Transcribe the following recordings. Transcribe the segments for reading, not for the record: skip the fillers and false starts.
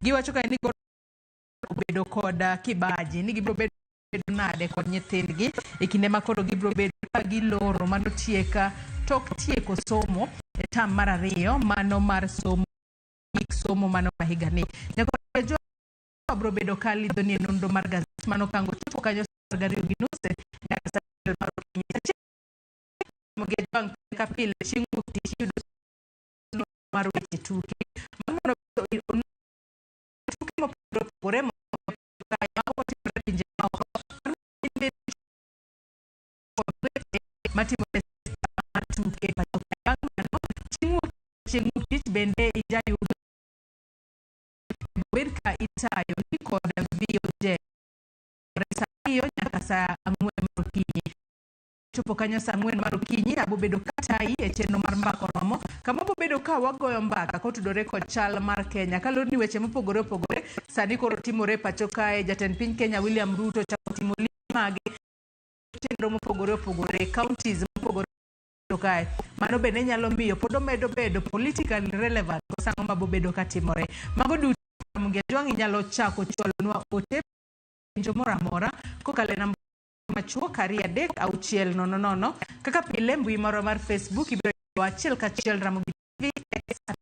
giwacho ka ni obedo koda kibaji ni gibro bedo nade kod nyithindgi e kinde ma koro gibro bedo ka giloro mano tieka tok tieko somo e tam mar 2 mano mar somo mano ma higa ni nyaka jo bro bedo kali doni nondo mar gazet mano kango chopo kanyo gario ginuse nyaka sa mar moge bank kapile chingu tishudo mar weche tuke mano tuke mo pore mo matimo tuke chingu tich bende ijayudo berka itayo ni koda VOJ resayo nyaka sa 4 marukinyi chopo kanyo sa 4 marukinyi abobedo katai e chenro mar mbako romo kama abobedo ka wagoyo mbaka kotudore kod chal mar Kenya kaloni weche mopogore opogore sani koro timore pacho kae jatend piny Kenya William Ruto chako timo mage chenro mopogore opogore counties mopogore kae mano bende nyalo miyo podo medo bedo politically relevant kosango mabobedo katimore mago duto Mugia Jwangi nyalo chako chwalonwa ote pinjo mora kokale na machuo kari 3 kaka pile mbui moro mar Facebook ibiro achiel kachiel Ramogi TV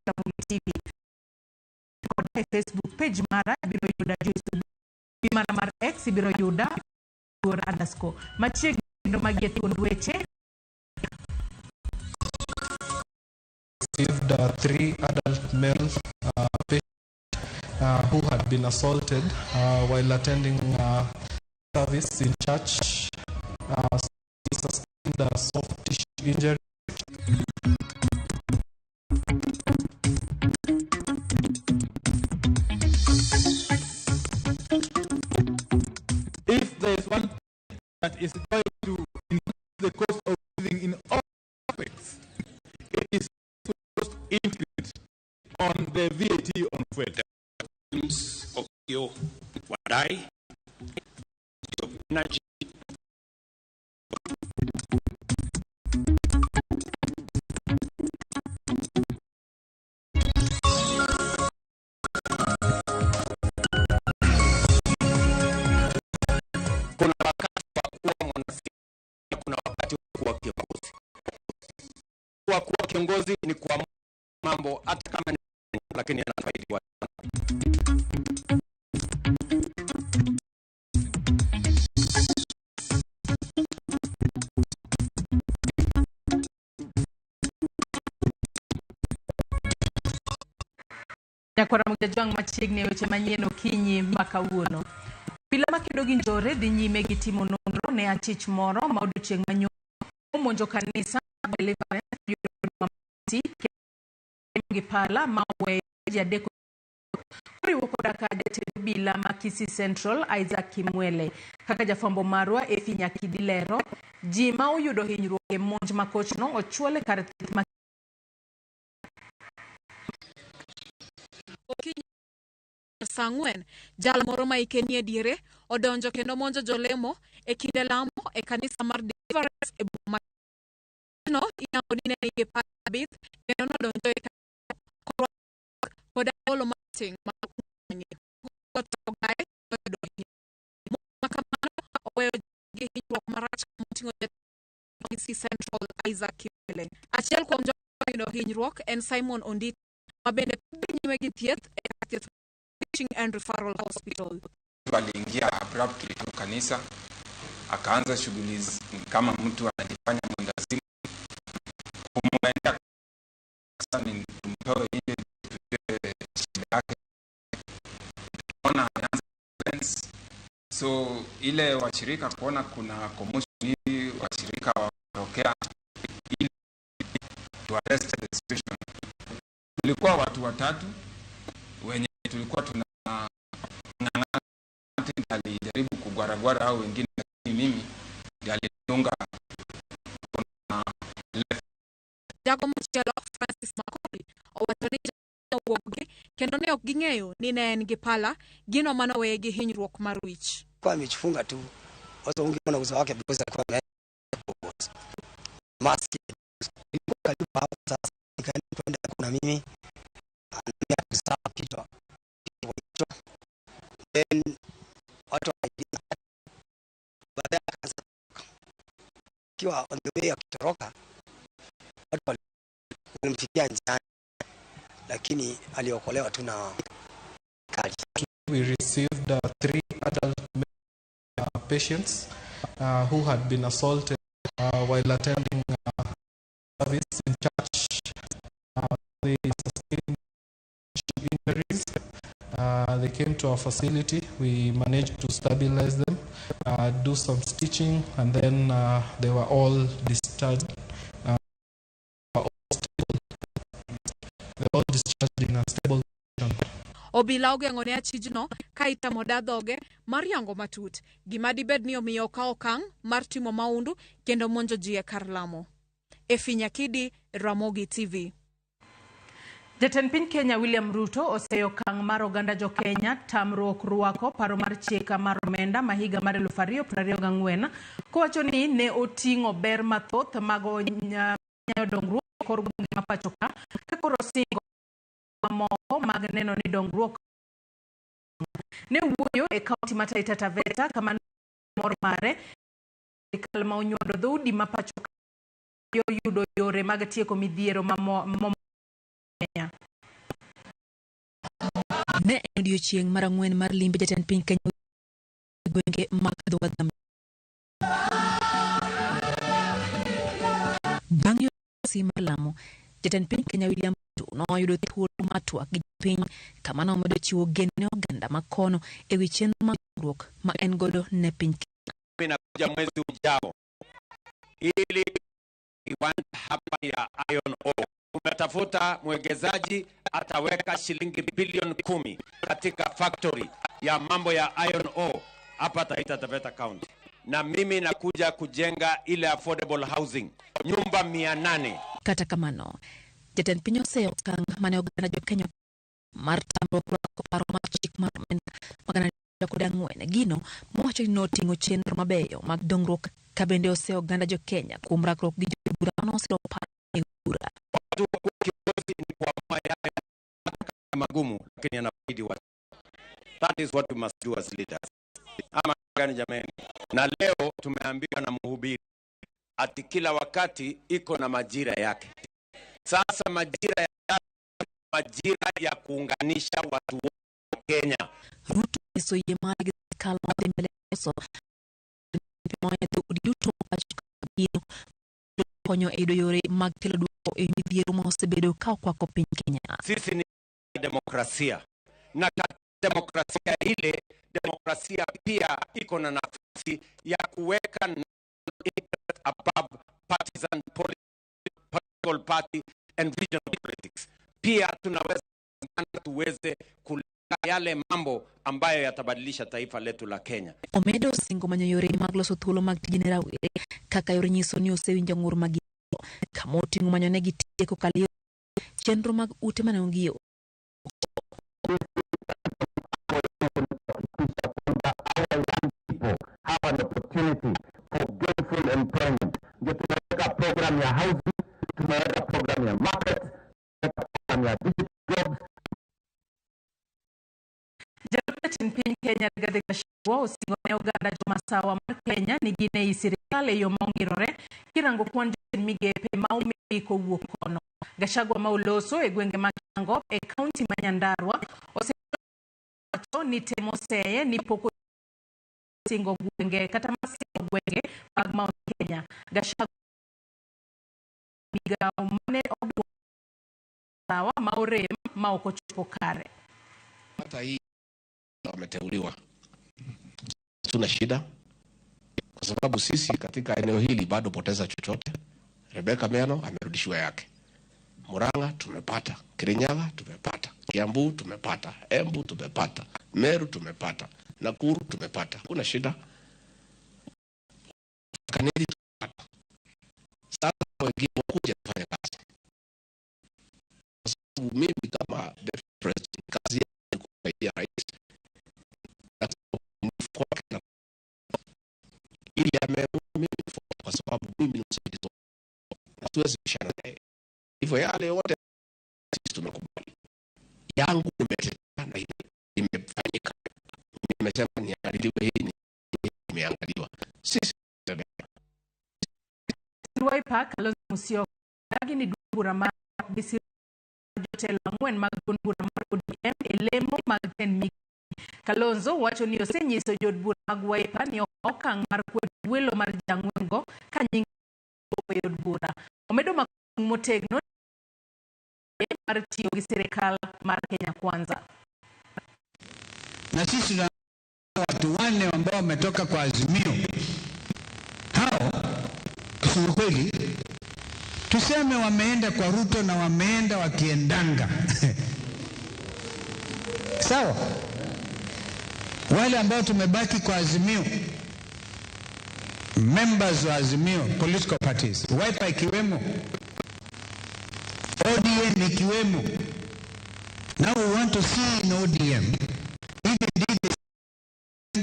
@Ramogi TV kod Facebook page mara ibiro yuda mbui mara mar X ibiro yuda _ machiegni ndo magieti kod weche received 3 adult males who had been assaulted while attending service in church. Sustained a soft tissue injury. If there is one that is going to increase the cost of living in all aspects, it is to cost increase on the VAT on fuel. Wadai energy kuna wakati wa kuwa mwanasiasa, kuna wakati wa kuwa kiongozi. Kuwa kiongozi ni kuamua mambo hata kama ni lakini yanafaidi watu. Nyakora Mugia Jwangi machiegni weche manyien okinyi makawuono. Pile makedo gi njore dhi nyime gi timo nonro ne achich moro ma odiochieng' manyo omonjo kanisa Deliverance gi pala mawe jadeko riwo koda ka jatend bila Makisi Central Isaac Kimwele kaka jafambo marwa Efi Nyakidilero ji ma oyudo hinyruok e monj makochno ochuole kar thieth Sangwen jal moro ma ikenie diere odonjo kendo monjo jolemo e kinde lamo e kanisa mar Deliverance e boma no iyango dine ni pabith kendo no donjo e koda olo mating makunye to gae do makamano oweyo gi hinyruok marach motingo Makisi Central Isaac Kimwele achiel kuom jogo hinyruok en Simon Ondit mabende nyime gi thieth e thieth and referral hospital. Aliingia abruptly kwa kanisa akaanza shughuli kama mtu anajifanya mwendazimu kumwendea sasa ni mpewe ile shida yake ona anaanza so ile washirika kuona kuna commotion hii washirika watokea ili to arrest the situation. Tulikuwa watu 3 wenye tulikuwa tuna alijaribu kugwaragwara au wengine mimi alidunga Jago mchelo Francis Makoli owatoni woge kendo ne ok ging'eyo ni ne en gi pala gino manowe gi hinyruok mar wich kwa amejifunga tu watu wengi wana uso wake because alikuwa maski karibu hapo sasa nikaenda kuna mimi ananiambia sawa kichwa then watu baadaye akaanza kiwa on the way akitoroka, watu walimfikia njiani, lakini aliokolewa tu na kali. We received 3 adult patients who had been assaulted while attending service in church. They sustained injuries. They came to our facility. We managed to stabilize them, do some stitching, and then they were all discharged. They were all discharged in a stable condition. Obila ogeng'one achijno ka itamo dadhoge mar yango matut gima dibed ni omiyo okawo okang' mar timo maundu kendo monjo ji e kar lamo. Efinyakidi, Ramogi TV. Jatend piny Kenya William Ruto oseyo okang' mar oganda jo Kenya tamruok rwako paro mar chika mar omenda ma higa mar 2024 kowacho ni ne oting'o ber mathoth mag nyayo dongruok kor gwenge ma pacho ka koro singo moko mag neno ni dongruok ne wuoyo e kaunti ma Taita Taveta kama mor mare sirkal ma onyuodo dhoudi ma pacho ka yudo yore mag tieko midhiero Kenya. Ne odiochieng' mar 4 mar limbe jatend piny Kenya gwenge mag dho wadham. Bang' yosi mar lamo, jatend piny Kenya William Ruto noyudo thuolo mar twak gi piny kama nomedo chiwo geno ne oganda makono e wi chenro mag dongruok ma en godo ne piny Kenya. Inakuja mwezi ujao ili kiwanda hapa ya Iron Ore. Tumetafuta mwekezaji ataweka shilingi bilioni 10 katika factory ya mambo ya Iron Ore hapa Taita Taveta County. Na mimi nakuja kujenga ile affordable housing, nyumba 800. Kata kamano, jatend piny oseyo okang' mane oganda jo Kenya mar tamruok rwako paro mar chik mar omenda magana 4 gino mowacho ni noting'o chenro mabeyo mag dongruok ka bende oseyo oganda jo Kenya kuom rakruok gi jobura manosiro paro e bura. Magumu lakini anafaidi watu. That is what we must do as leaders. Ama gani jamani? Na leo tumeambiwa na mhubiri ati kila wakati iko na majira yake. Sasa majira ya kuunganisha watu wa Kenya. Ruto iso yemagi kalma tembele so moya to udiuto pachukino konyo edo yore mag kelo duoko e midhiero ma osebedo ka kwa piny Kenya. Sisi ni demokrasia. Na demokrasia ile, demokrasia pia iko na nafasi ya kuweka above partisan political party and regional politics. Pia tunaweza tuweze kuleta yale mambo ambayo yatabadilisha taifa letu la Kenya. Omedo singo manyo yore mag loso thuolo mag tijene rawere kaka yore nyiso ni osewinjo ng'ur mag kamoti manyo ne gitieko kalio chenro mag ute mane ongio have an opportunity for gainful employment. Ndio tunaweka program ya housing, tunaweka program ya market, program ya digital jobs. Jatend piny Kenya Rigathi Gachagua osingone oganda jomasawa mar Kenya ni gine sirikal e yo mongirore kirango kwan migepe ma omi kowuok kono. Gachagua ma oloso e gwenge mag Chango e kaunti ma Nyandarua osewacho ni temo seye ni poko singo gwenge kata masingo gwenge mag Mount Kenya. Gachagua miga mane sawa maorem ma okochopo kare. Hata hii wameteuliwa, tuna shida kwa sababu sisi katika eneo hili bado poteza chochote. Rebecca Meno amerudishiwa yake. Murang'a tumepata, Kirinyaga tumepata, Kiambu tumepata, Embu tumepata, Meru tumepata, Nakuru tumepata. Kuna shida. Kanili tumepata. Sasa wengine wakuja kufanya kazi. Kwa sababu mimi kama deputy president kazi yangu kusaidia rais. Ili ameamua mimi kwa sababu mimi ni msaidizi. Hatuwezi bishana naye. Hivyo yale yote sisi tumekubali. Yangu imetendeka na imefanyika. jadiliwe hii imeangaliwa. Sisi Wiper Kalonzo Musyoka ni bura ma bisi jotelo ang'wen mag bura mar ODM elemo mag ten Kalonzo wacho ni osenyiso jod bura mag Wiper ni okang' mar kwedo welo mar jang'wengo ka nying yod bura omedo motegno mar tiyo gi serikal mar Kenya Kwanza. Na sisi na watu wanne ambao wametoka kwa Azimio, hao kusema kweli tuseme wameenda kwa Ruto na wameenda wakiendanga sawa. Wale ambao tumebaki kwa Azimio, members wa Azimio, political parties, Wiper ikiwemo, ODM ikiwemo. Now we want to see in ODM if indeed they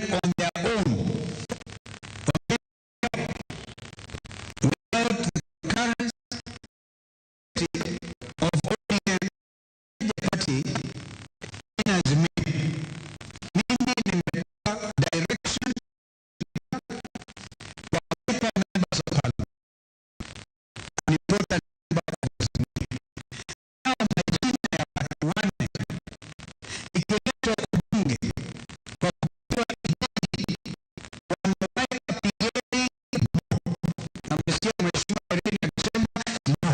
stand on their own without the currency of ODM, the party in Azimio. Mimi nimetoa direction kwa Wiper members of parliament, an important member of Azimio. Now majina ya watu wanne ikiletwa bunge kwa kutoa idadi wanaweka pigeni na msikia mheshimiwa Reni akisema no.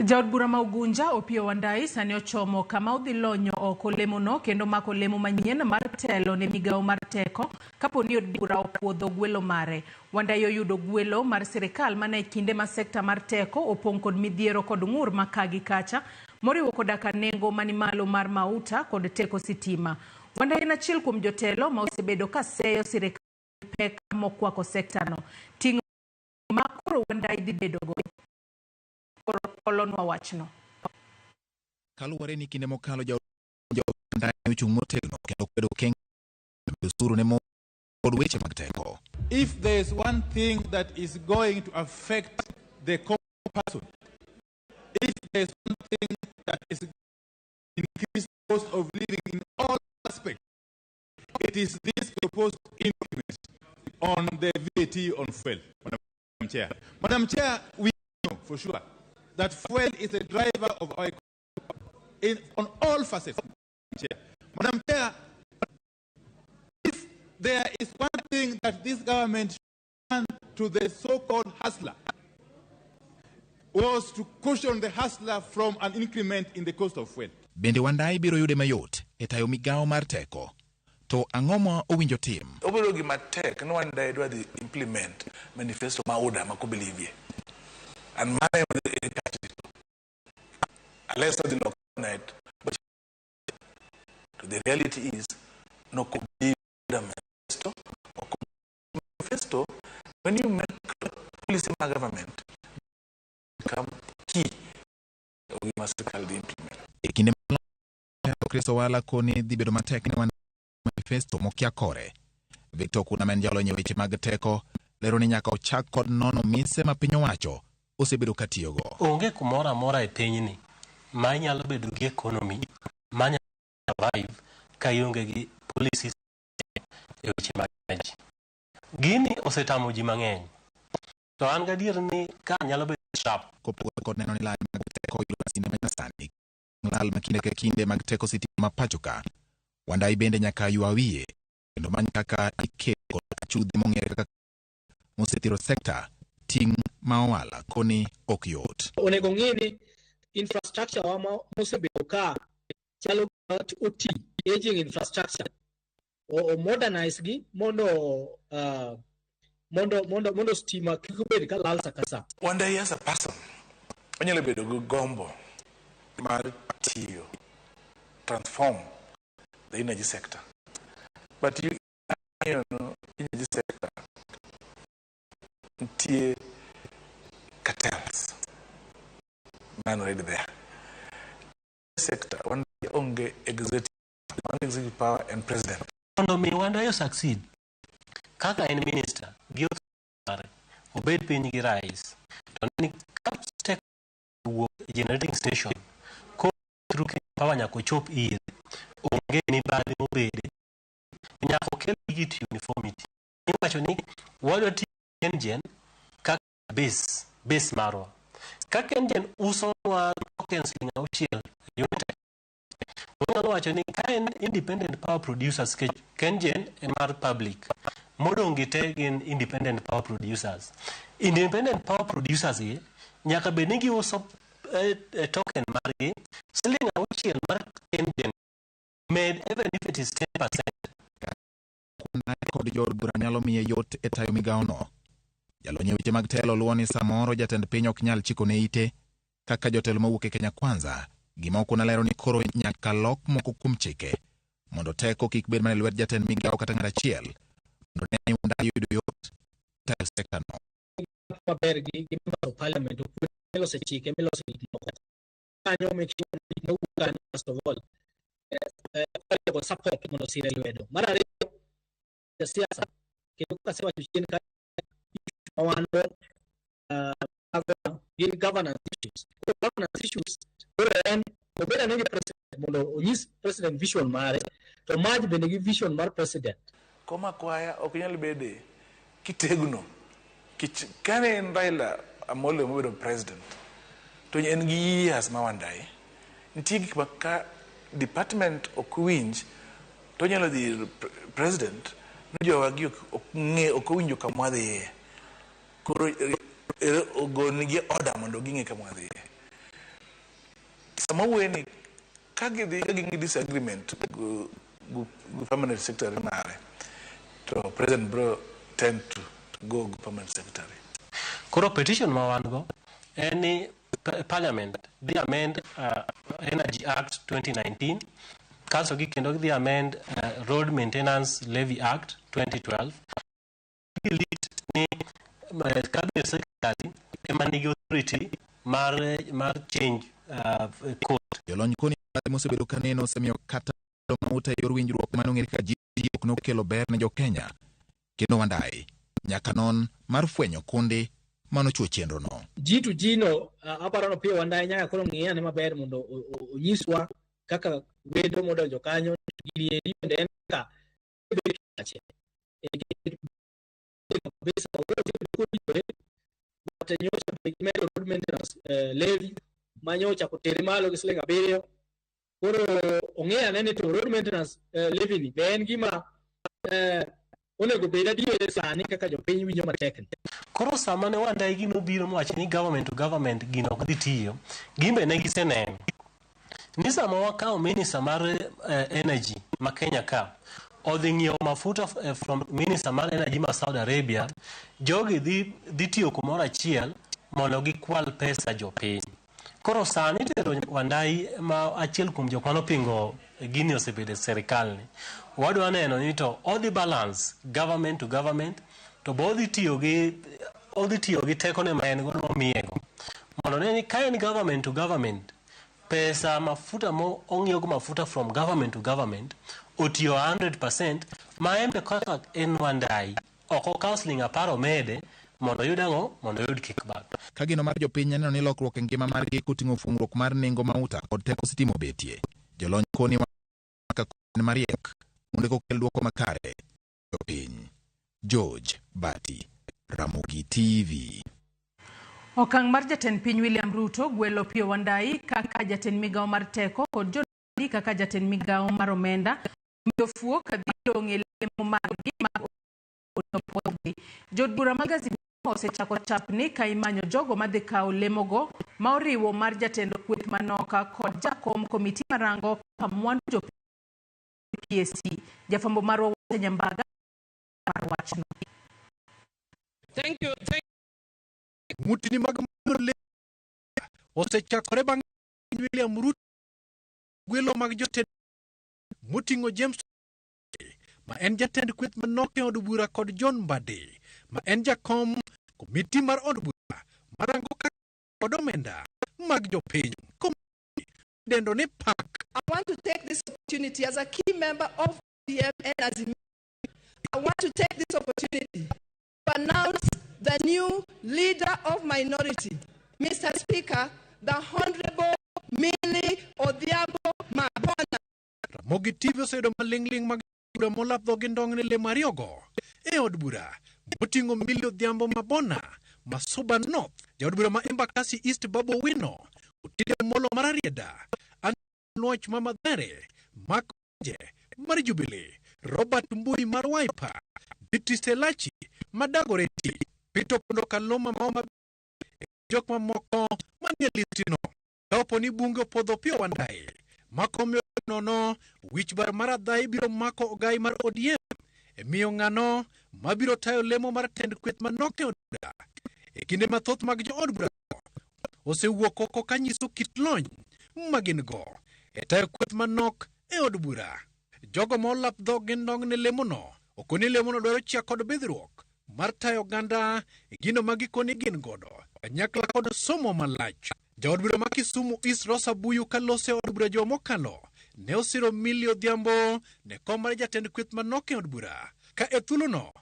Jaod bura ma Ugunja Opiyo Wandayi sani ochomo kama udhi lonyo oko lemono kendo mako lemo manyien mar telo ne migawo mar teko kapo ni od bura opuodho gwelo mare. Wandayi oyudo gwelo mar sirikal mana e kinde ma sekta mar teko opong' kod midhiero kod ng'ur makagi kacha moriwo koda ka nengo mani malo mar mauta kod teko sitima. Wandayi en achiel kuom jotelo ma osebedo ka seyo sirikal pek mokwako sekta no. Ting'o makoro Wandayi dhi bedogo kolonwa wachno. Kaluwore ni kinde mokalo Wandayi ochung' motegno kendo kwedo keng usuru ne mo kod weche mag teko. If there is one thing that is going to affect the common person, if there is one thing that is increased cost of living in all aspects, it is this proposed increment on the VAT on fuel. Madam Chair. Madam Chair, we know for sure that fuel is a driver of our economy on all facets. Madam Chair, if there is one thing that this government should do to the so-called hustler, was to cushion the hustler from an increment in the cost of fuel. Bende Wandayi biro yude mayot e tayo migawo mar teko. To ang'o ma owinjo tim? Obiro gima tek no Wandayi dwa dhi implement manifesto ma UDA ma ko believe. And my unless the local night, but the reality is no could be the manifesto. When you make policy in government become key, we must call the implement. Ekinde Kristo wala koni dhi bedo matek ne manifesto mokia kore. Victor Kuna menjalo nye weche mag teko lero ni nyaka ochak kod nono mise ma piny owacho osebedo katiyogo. Onge kumora mora e pinyni ma nyalo bedo gi economy ma nyalo survive ka ionge gi policies e weche mag energy. Gini osetamo ji mang'eny. To an gadier ni ka nyalo bedo sharp. Kopogore kod neno ni lal mag teko yudo masinde manyasani. Lal makinde ka kinde mag teko sitima pachoka. Wandayi bende nyaka ywa wiye kendo many kaka ikelo chudhi mong'ere kaka mosethiro sekta ting' ma owala koni ok yot. Onego ng'ini infrastructure wa mosebedo ka chalo oti aging infrastructure o modernize gi mondo stima kik bed ka lal sakasa. Wandayi as a person onyalo bedo gi gombo mar tiyo transform the energy sector, but you know energy sector tie cartels man already there sector one onge executive power and president. Mondo mi Wandayi succeed kaka en minister gi obed piny gi rais to ni step generating station ko through power nyako chop ir onge ni bali mobede nyaka okel git uniformity. Iwacho ni wadwa tiyo KenGen kaka base marwa. Ka KenGen uso wa tokens linga auchiel unit wanyalo wacho ni ka en independent power producers KenGen e mar public modongi te gin independent power producers. Independent power producers ye nyaka bed ni giuso token margi siling auchiel mar KenGen made even if it is 10%. Kod jood bura nyalo miye yot e tayo migaono. Jalony e weche mag telo luwo ni samoro jatend piny ok nyal chiko ne ite kaka jotelo mawuok e Kenya Kwanza, gima ok unalero ni koro nyaka lok moko kuom chike mondo teko kik bed mana lwet jatend migao kata ng'at achiel mondo ne Wandai yudo yot tayo sekta no. Maber gi parliament meloso chike meloso gik moko kanyo make sure ni no first of all ko support mondo sire lwedo mar ariyo ya siasa kendo ka sewa chien ka wano governance issues and obeda ne president mondo onyis president vision mare to maj bende gi vision mar president koma kwaya ok nyal bede kitegno kane en Raila Amolo mobedo president to en gi years ma Wandai nitie gik maka department ok winj to nyalo dhi president no jowa gi ok winjo kama dhi koro ogoni gi order mondo ging'e kama dhi sama weni ka gidhi disagreement gu permanent secretary mare to president bro tend to go permanent secretary. Koro petition ma wan go any parliament the amend Energy Act 2019 kaso gi kendo the amend Road Maintenance Levy Act 2012 ni cabinet secretary emanigi authority mar change code. Jolony koni mosebedo kaneno osemiyo kata mauta yor winjruok manong'ere ka ji ok nokelo ber ne jo Kenya kendo Wandai nyaka non mar fwenyo kundi manochuo chenro no. Ji to ji no aparo no pia Wandai nyaka koro ng'iyane maber mondo onyiswa kaka wedo modonjo kanyo gini bende en ka ache road maintenance levy manyocha kotere malo gi siling 7 koro ong'eyane ni to road maintenance levy ni en gima onego bed adier sani kaka jopiny winjo matek. Koro sama ne Wandai gino biro mwacho ni government to government gino ok dhi tiyo gimbe ne giseneno ni sama wakawo minister mar energy ma Kenya ka odhi ng'iewo mafuta from minister mar energy ma Saudi Arabia jogi dhi tiyo kumoro achiel mondo gikwal pesa jopiny. Koro sani tero Wandai ma achiel kuom jok manopingo gini osebedo e sirikal ni wadwa neno ni to odhi balance government to government to bo odhi tiyo gi tekone ma en godo momiyego mondo ne ni ka en government to government pesa mafuta mo ong'iyogo mafuta from government to government otiyo 100% ma embe kaka en Wandai ok okawo siling 10 omede mondo yud ang'o mondo yud kickback. Ka gino mar jopiny neno ni lokruok e ngima margi koting'o fungruok mar nengo mauta kod teko sitima betie jolony koni maka mariek mondo kokel duoko makare jopiny. George Bati, Ramogi TV. Okang' mar jatend piny William Ruto gwelo Opiyo Wandai kaka jatend migao mar teko kod jodonji kaka jatend migao mar omenda miyo fuo kadhi dong' e lemo margi mag opodhi. Jodbura mag Azimio osechako chapni ka imanyo jogo madhi kawo lemogo ma oriwo mar jatend kweth manoka kod jakom komiti marango ka mwandu jopiny PSC. Jafambo marwa Nyambaga mar wachno. Thank you. Mutini mag le osechakore bang' William Ruto gwelo mag jotend moting'o James ma en jatend kweth manoke od bura kod John Mbadi ma en jakom komiti mar od bura marango kod omenda mag jopiny dendo ne pak. I want to take this opportunity as a key member of DM and Azimio. I want to take this opportunity to announce the new leader of minority, Mr. Speaker, the Honorable Millie Odhiambo Mabona. Ramogi TV oseyudo maling'ling mag bura molap dhogi ndong' ne le mariogo e od bura moting'o Millie Odhiambo Mabona, Masuba North, jaod bura ma Embakasi East Babu Owino, Otile Molo mar Arieda, Anwach Mama Dhere, Mark Onje mar Jubilee, Robert Mbui mar Wiper, Beatrice Elachi Madagoreti, Peter Pondo Kaloma Maoma, jok mamoko manie listino. Kaopo ni bunge opodho Opiyo Wandayi, makomyo nono wich bar mar adhayi biro mako ogai mar ODM e miyo ng'ano mabiro tayo lemo mar tend kweth manok e od bura. E kinde mathoth mag jo od bura osewuok oko kanyiso kit lony magin go e tayo kweth manok e od bura. Jogo ma olap dhog gi ndong' ne lemono okoni lemono dwaro chia kod bidhruok mar tayo ganda e gino magikoni gin godo kanyakla kod somo malach. Jaod bura ma Kisumu East Rosa Buyu kalose od bura jo mokalo ne osiro Millie Odhiambo ne kom mar jatend kweth manok e od bura. Ka e thuolono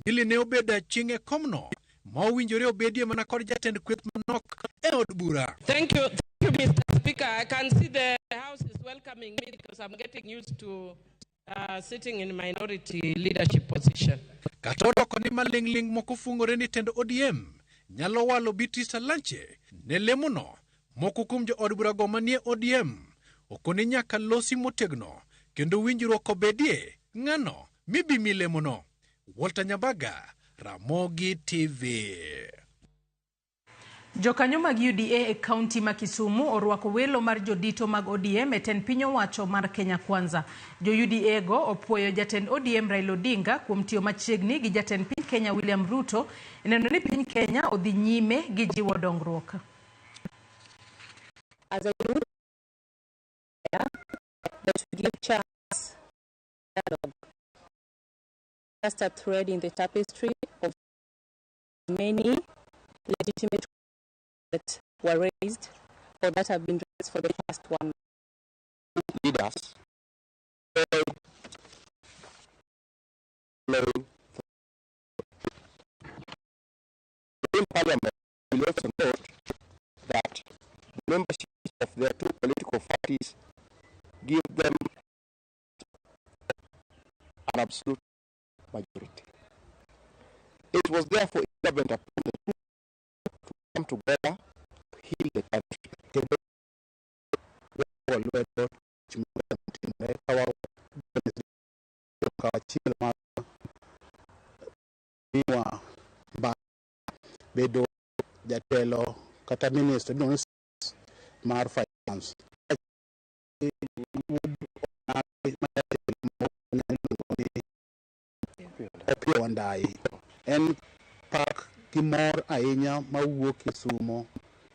Millie ne obedo aching' e komno ma owinjore obedie mana kod jatend kweth manok e od bura. Thank you, Mr. Speaker. I can see the House is welcoming me because I'm getting used to sitting in minority leadership position. Katodo koni maling'ling moko fungore ni tend ODM nyalo walo Beatrice Elachi ne lemono. Moko kuom jo od bura go manie ODM okoni nyaka losi motegno kendo winjruok obedie ng'ano mibi lemono. Walter Nyabaga, Ramogi TV. Jokanyo mag UDA e kaunti ma Kisumu orwako welo mar jodito mag ODM e tend piny owacho mar Kenya Kwanza. Jo UDA go opuoyo jatend ODM Raila Odinga kuom tiyo machiegni gi jatend piny Kenya William Ruto e neno ni piny Kenya odhi nyime gi jiwo dongruok. As a youth, that should give chance dialogue. Just a thread in the tapestry of many legitimate that were raised or that have been raised for the past 1 month. Leaders in Parliament will also note that the membership of their two political parties give them an absolute majority. It was therefore incumbent upon the two to come together to heal the country. Bedo jatelo kata minister mar finance Opiyo Wandayi en pak gimor ahinya mawuok Kisumo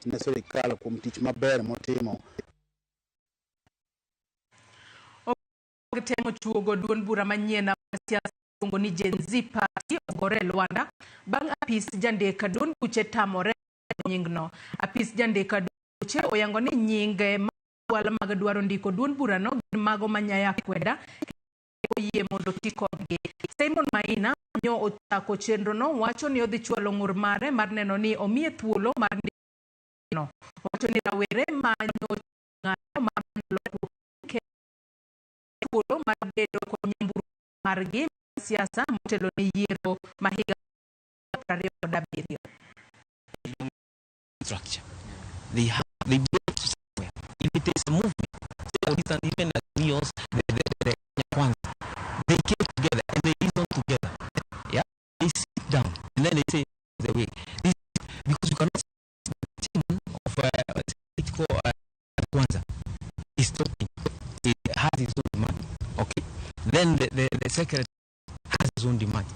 ne sirikal kuom tich maber motimo. Temo chuogo duond bura manyien na siasa luongo ni Gen Z Party ogore Luanda bang' apis jandeka duond buche tamore nyingno. Apis jandeka buche oyango ni nyinge wala mag dwaro ndiko duond bura no gin mago manyaya kweda oyie mondo ti kodgi. Simon Maina nyo ochako chenro no wacho ni odhi chwalo ng'ur mare mar neno ni omiye thuolo mar ndiko. Wacho ni rawere manyo ng'ato mar thuolo mar bedo kod nyamburu margi siasa motelo ni yiero mahiga 2027. Structure. They built somewhere. If it is a movement, or it's an event like Neos, the Kwanza, they came together and they reasoned together. Yeah, they sit down and then they say the way. This, because you cannot the team of Kwanza is talking. It has its own demand. Okay. Then the secretary has his own demand.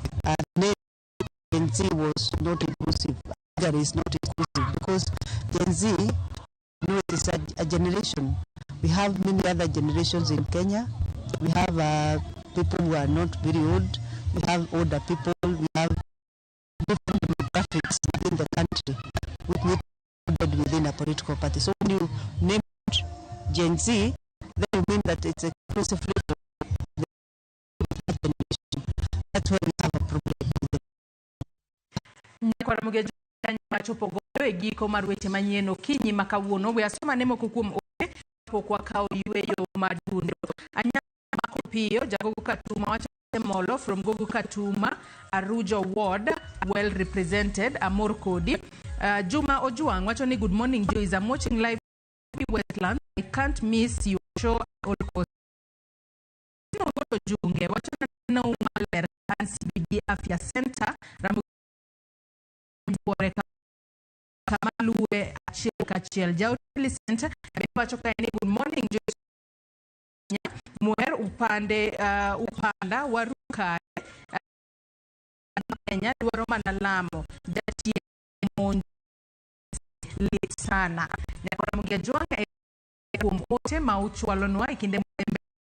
Gen Z was not inclusive. That is not inclusive because Gen Z, it is a generation. We have many other generations in Kenya. We have people who are not very old. We have older people. We have different demographics within the country, which need to be within a political party. So when you name Gen Z, then you mean that it's exclusively for the generation. That's why we have a problem with it. Kwa mugejo machopo godo e giko mar weche manyien okinyi makawuono we asoma nemo kuom oke pokwa kawo yweyo madundo. Pio, Jagogo Katuma, Wacha Molo from Gogo Katuma, Arujo Ward, well represented, Amor Kodi. Juma Ojuang, Wachoni, good morning, Joyce. I'm watching live Wetland. I can't miss your show all cost. Junge, Wachona na Umaler, CBD Afya Center, Ramu Kamalue, Kachiel Jautili Center, Pachoka, good morning, Joyce. Muer upanda waruka Kenya Dwaroma na Lamu dati lit sana Nyakora Mugiajuanga kumote mauchu walonwa ikinde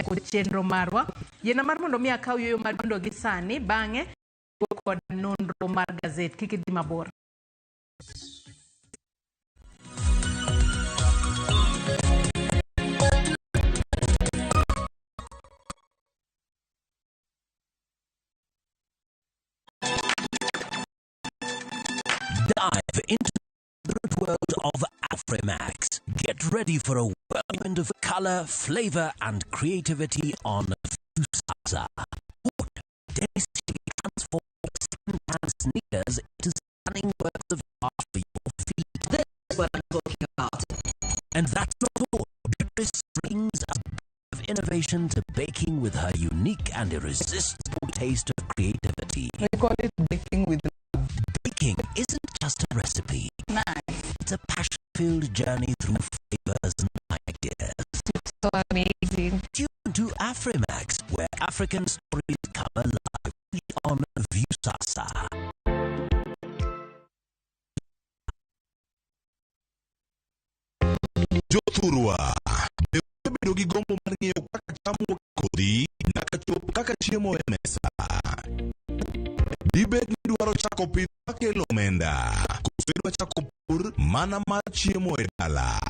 ko chenro marwa yena mar mondo mi akaw yoyo madundo gisani bange kod nonro mar gazet kikidhi mabor. Dive into the world of Afrimax. Get ready for a whirlwind of color, flavor, and creativity on Fusasa. What density transforms second-hand sneakers into stunning works of art for your feet. That's what I'm talking about. And that's not all. Beatrice brings a bit of innovation to baking with her unique and irresistible taste of creativity. We call it baking with love. Baking isn't just a recipe. Nice. It's a passion-filled journey through flavors and ideas. It's so amazing. Tune to Afrimax, where African stories come alive on Viusasa. Joturwa. Bedo gi gombo mar ng'eyo kaka cham wuok kodhi nyaka chop kaka chiemo e mesa. Dibed ni dwaro chako pith makelo omenda, koso idwa chako pur mana mar chiemo e dala.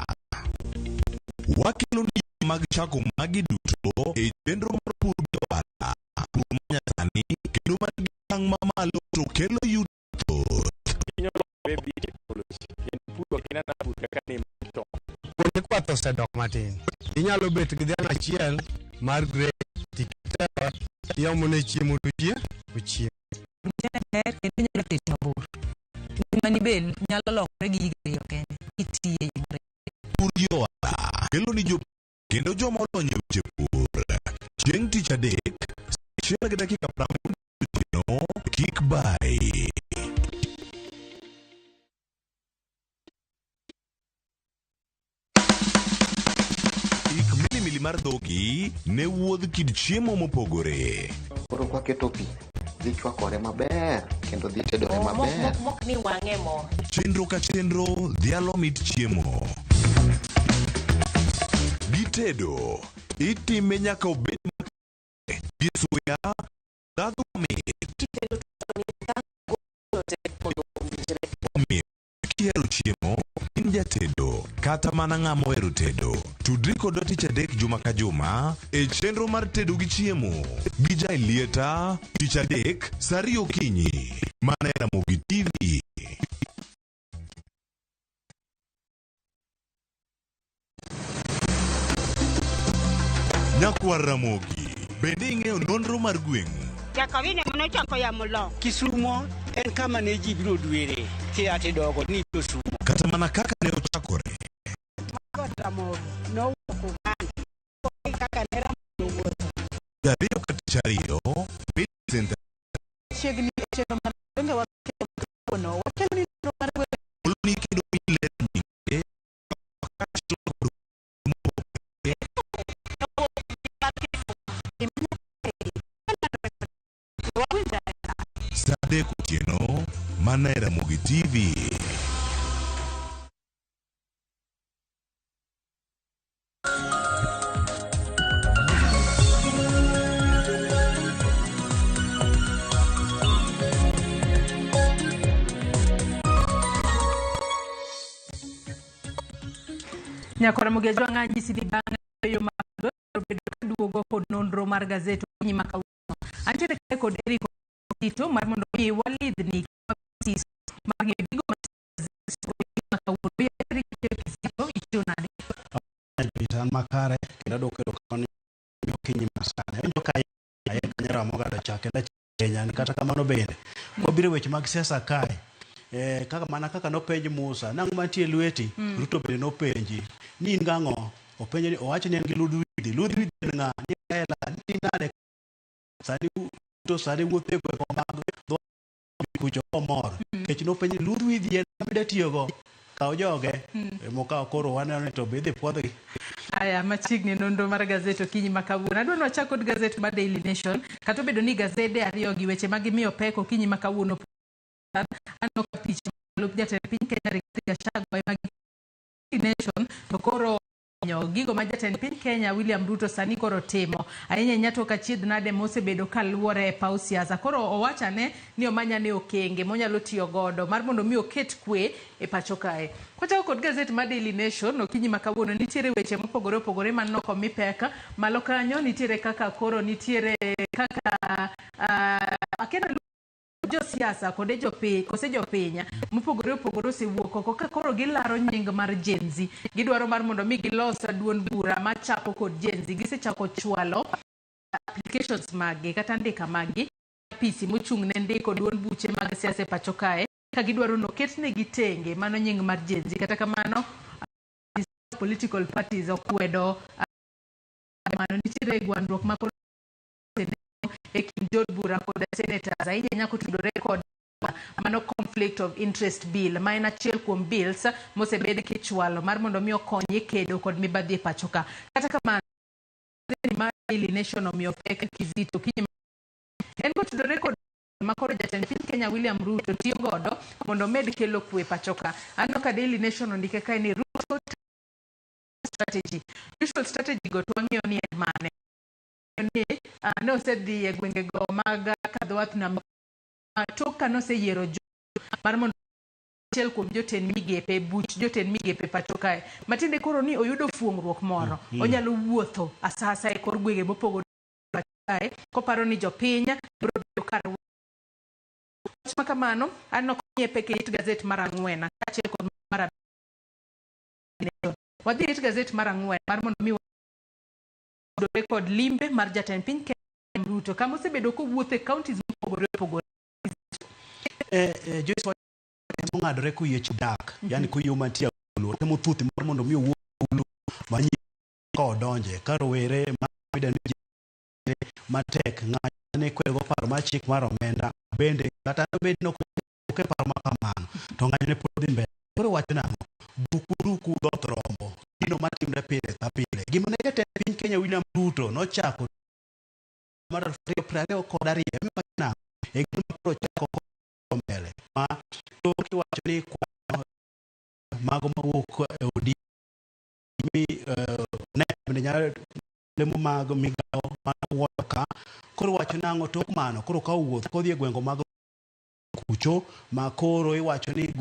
Wakelo ni mag chako magi duto e chenro mar pur gi ohala. Pur manyasani kendo man gi tang' mamalo to kelo yuto mathoth. Kuonde kwath osedok matin. Inyalo bet gi dhiang' achiel mar grey tiketa iomone chiemo to chiemo. Mani bel nyalo lokore gi gigo kende itiye pur gi ohala kelo ni jo kendo joma olony e weche pur. Chieng' tich adek chieng' gi dakika 40 kik bai. Mili mar dhogi ne wuodh kid chiemo mopogore. Koro kwaketo pi dhi chwakore maber kendo dhi tedore maber. Mok ni wang'e mo. Chenro ka chenro dhialo mit chiemo. Gitedo itime nyaka obed gi suya dhadho mit. Kihero chiemo in jatedo kata mana ng'ama ohero tedo. Tudri kod tich adek juma ka juma e chenro mar tedo gi chiemo gi Jailieta tich adek saa 2 okinyi mana e Ramogi TV. Nyakwar Ramogi bende ing'eyo nonro mar gweng'. Jakawine mano chako ya mulo. Kisumo en kama ne ji biro dwere kiate dogo ni Kisumo. Kata mana kaka ne ochakore. No kaka ne Ramogi. Gariyo kata chariyo Vincent Chiegni chenro mar donge wakelo wakelo ni chenro mar ni kendo miler nyinge Sade Kutieno mana e Ramogi TV. Nyakora Mugiajuanga nyisi di banga yo mago bedo duogo kod nonro mar gazet kunyi makauno. Antere kod Eric Tito mar mondo mi walidni sis mag bigo makauno Eric Tito ichunani. Bitan makare kendo dokero koni Okinyi masana. Enjo ka kanyara mogado chake na Kenya ni kata kamano bende. Wabiro weche mag siasa kae. Kaka mana kaka nopenj Musa, nang mantie lweti, Ruto bende nopenji. Ni ngango, openje ni owacho ni en gi Ludwidi nga ni ela ni nade. Sani to sani wuothe ko mag do kucho mor. Kech nopenji Ludwidi en bende tiyogo. Kao joge moka koro waneno to bidhi puodhi. Aya machigni nondo mar gazet Okinyi makawuono. Adwa nwachak kod gazet mar Daily Nation. Kata bedo ni gazede ariyo gi weche mag miyo pek Okinyi makawuono. Ano ka picha lup jatend piny Kenya Rigathi Gachagua mag Daily Nation to koro gigo ma jatend piny Kenya William Ruto sani koro timo ahinya nyato ka chiedh nade mosebedo kaluwore e paw siasa. Koro owachane ni omanya ne okenge monyalo tiyo godo mar mondo mi oket kwe e pacho kae. Kwachako kod gazet mar Daily Nation Okinyi makawuono nitiere weche mopogore opogore manoko mipeka malo kanyo nitiere kaka koro nitiere kaka akena jo siasa kode jopiny kose jopiny mopogore opogore osewuok oko ka koro gilaro nying mar Gen Z. Gidwaro mar mondo mi gilos duond bura machako kod Gen Z. Gisechako chwalo applications magi kata ndika magi pisi mochung' ne ndiko duond buche mag siasa e pacho kae ka gidwaro no ketne gitenge mano nying mar Gen Z. Kata kamano political parties okwedo mano nitiere gwandruok ma e kind jod bura kod senators ahinya nyako tudore kod mano conflict of interest bill ma en achiel kuom bills mosebed kichwalo mar mondo mi okonye kedo kod mibadhi e pacho ka. Kata kamano mar Daily Nation omiyo pek Kizito Okinyi en kotudore kod makoro jatend piny Kenya William Ruto tiyo godo mondo med kelo kwe pacho ka. Ano ka Daily Nation ondike kae ni Ruto strategy. Usual strategy go twang'iyo ni en mane. No said the gwenge go maga kadwath na toka no se yero jo mar mondo chel kuom joten migepe buch joten migepe pacho kae matinde koro ni oyudo fuongruok moro onyalo wuotho asasa e kor gwenge mopogore kae koparo ni jopiny biro kar makamano anno konye peke it gazet mar ang'wen kaachiel kod mar wadhi it gazet mar ang'wen mar mondo mi kod limbe mar jatend piny Kenya Ruto kama osebedo kowuotho e counties mopogore opogore. Joyce mongadore kuyech dak yani kuyo mantie ulu temo thuthi mar mondo mi owuo ulu manyi ko donje karowere ma matek ng'ane kwego paro ma chik mar omenda bende kata bed no ke paro ma kamano to ng'ane podhi mbele koro wacho nang'o duku dhoth rombo gino matimre pile ka pile gima ne jatend piny Kenya William Ruto nochako mar 2020 kod ariyo emana e gima koro chako mbele ma to kiwacho ni mago mawuok e odi mi ne nyalo lemo mag migawo ka koro wacho nang'o tok mano koro ka wuoth kodhi e gwengo mag kucho ma koro iwacho ni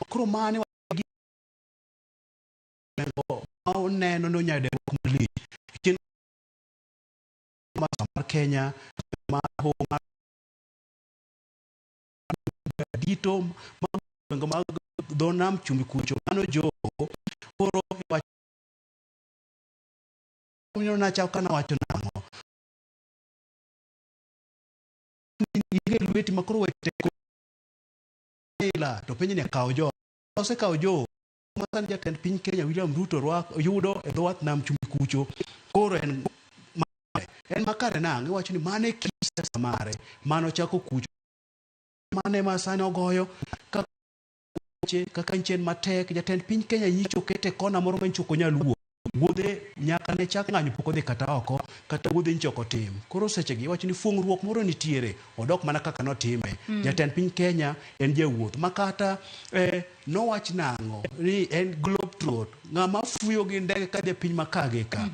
koro mane neno no nyade kumli kin mar Kenya ma dito ma donam chumbi kucho mano jo koro wacho na chaka na wacho namo ni lweti makoro wete ila to penye ne kawo jo ose kawo jo masan jatend piny Kenya William Ruto yudo e dhowath nam chumbi kucho koro en makare nang' iwacho ni mane kisa mare mano chako kucho mane masane ogoyo kaka nchen matek jatend piny Kenya nyicho kete kona moro manchoko nyaluo wuodhe nyaka ne chak ng'anyo pok odhi kata oko kata wuodhe nchoko tim koro sechegi iwacho ni fuong'ruok moro nitiere odok mana kaka notime jatend piny Kenya en jawuoth makata nowach nang'o ni en globe trot ng'ama fuyo gi ndege kadhi piny makage ka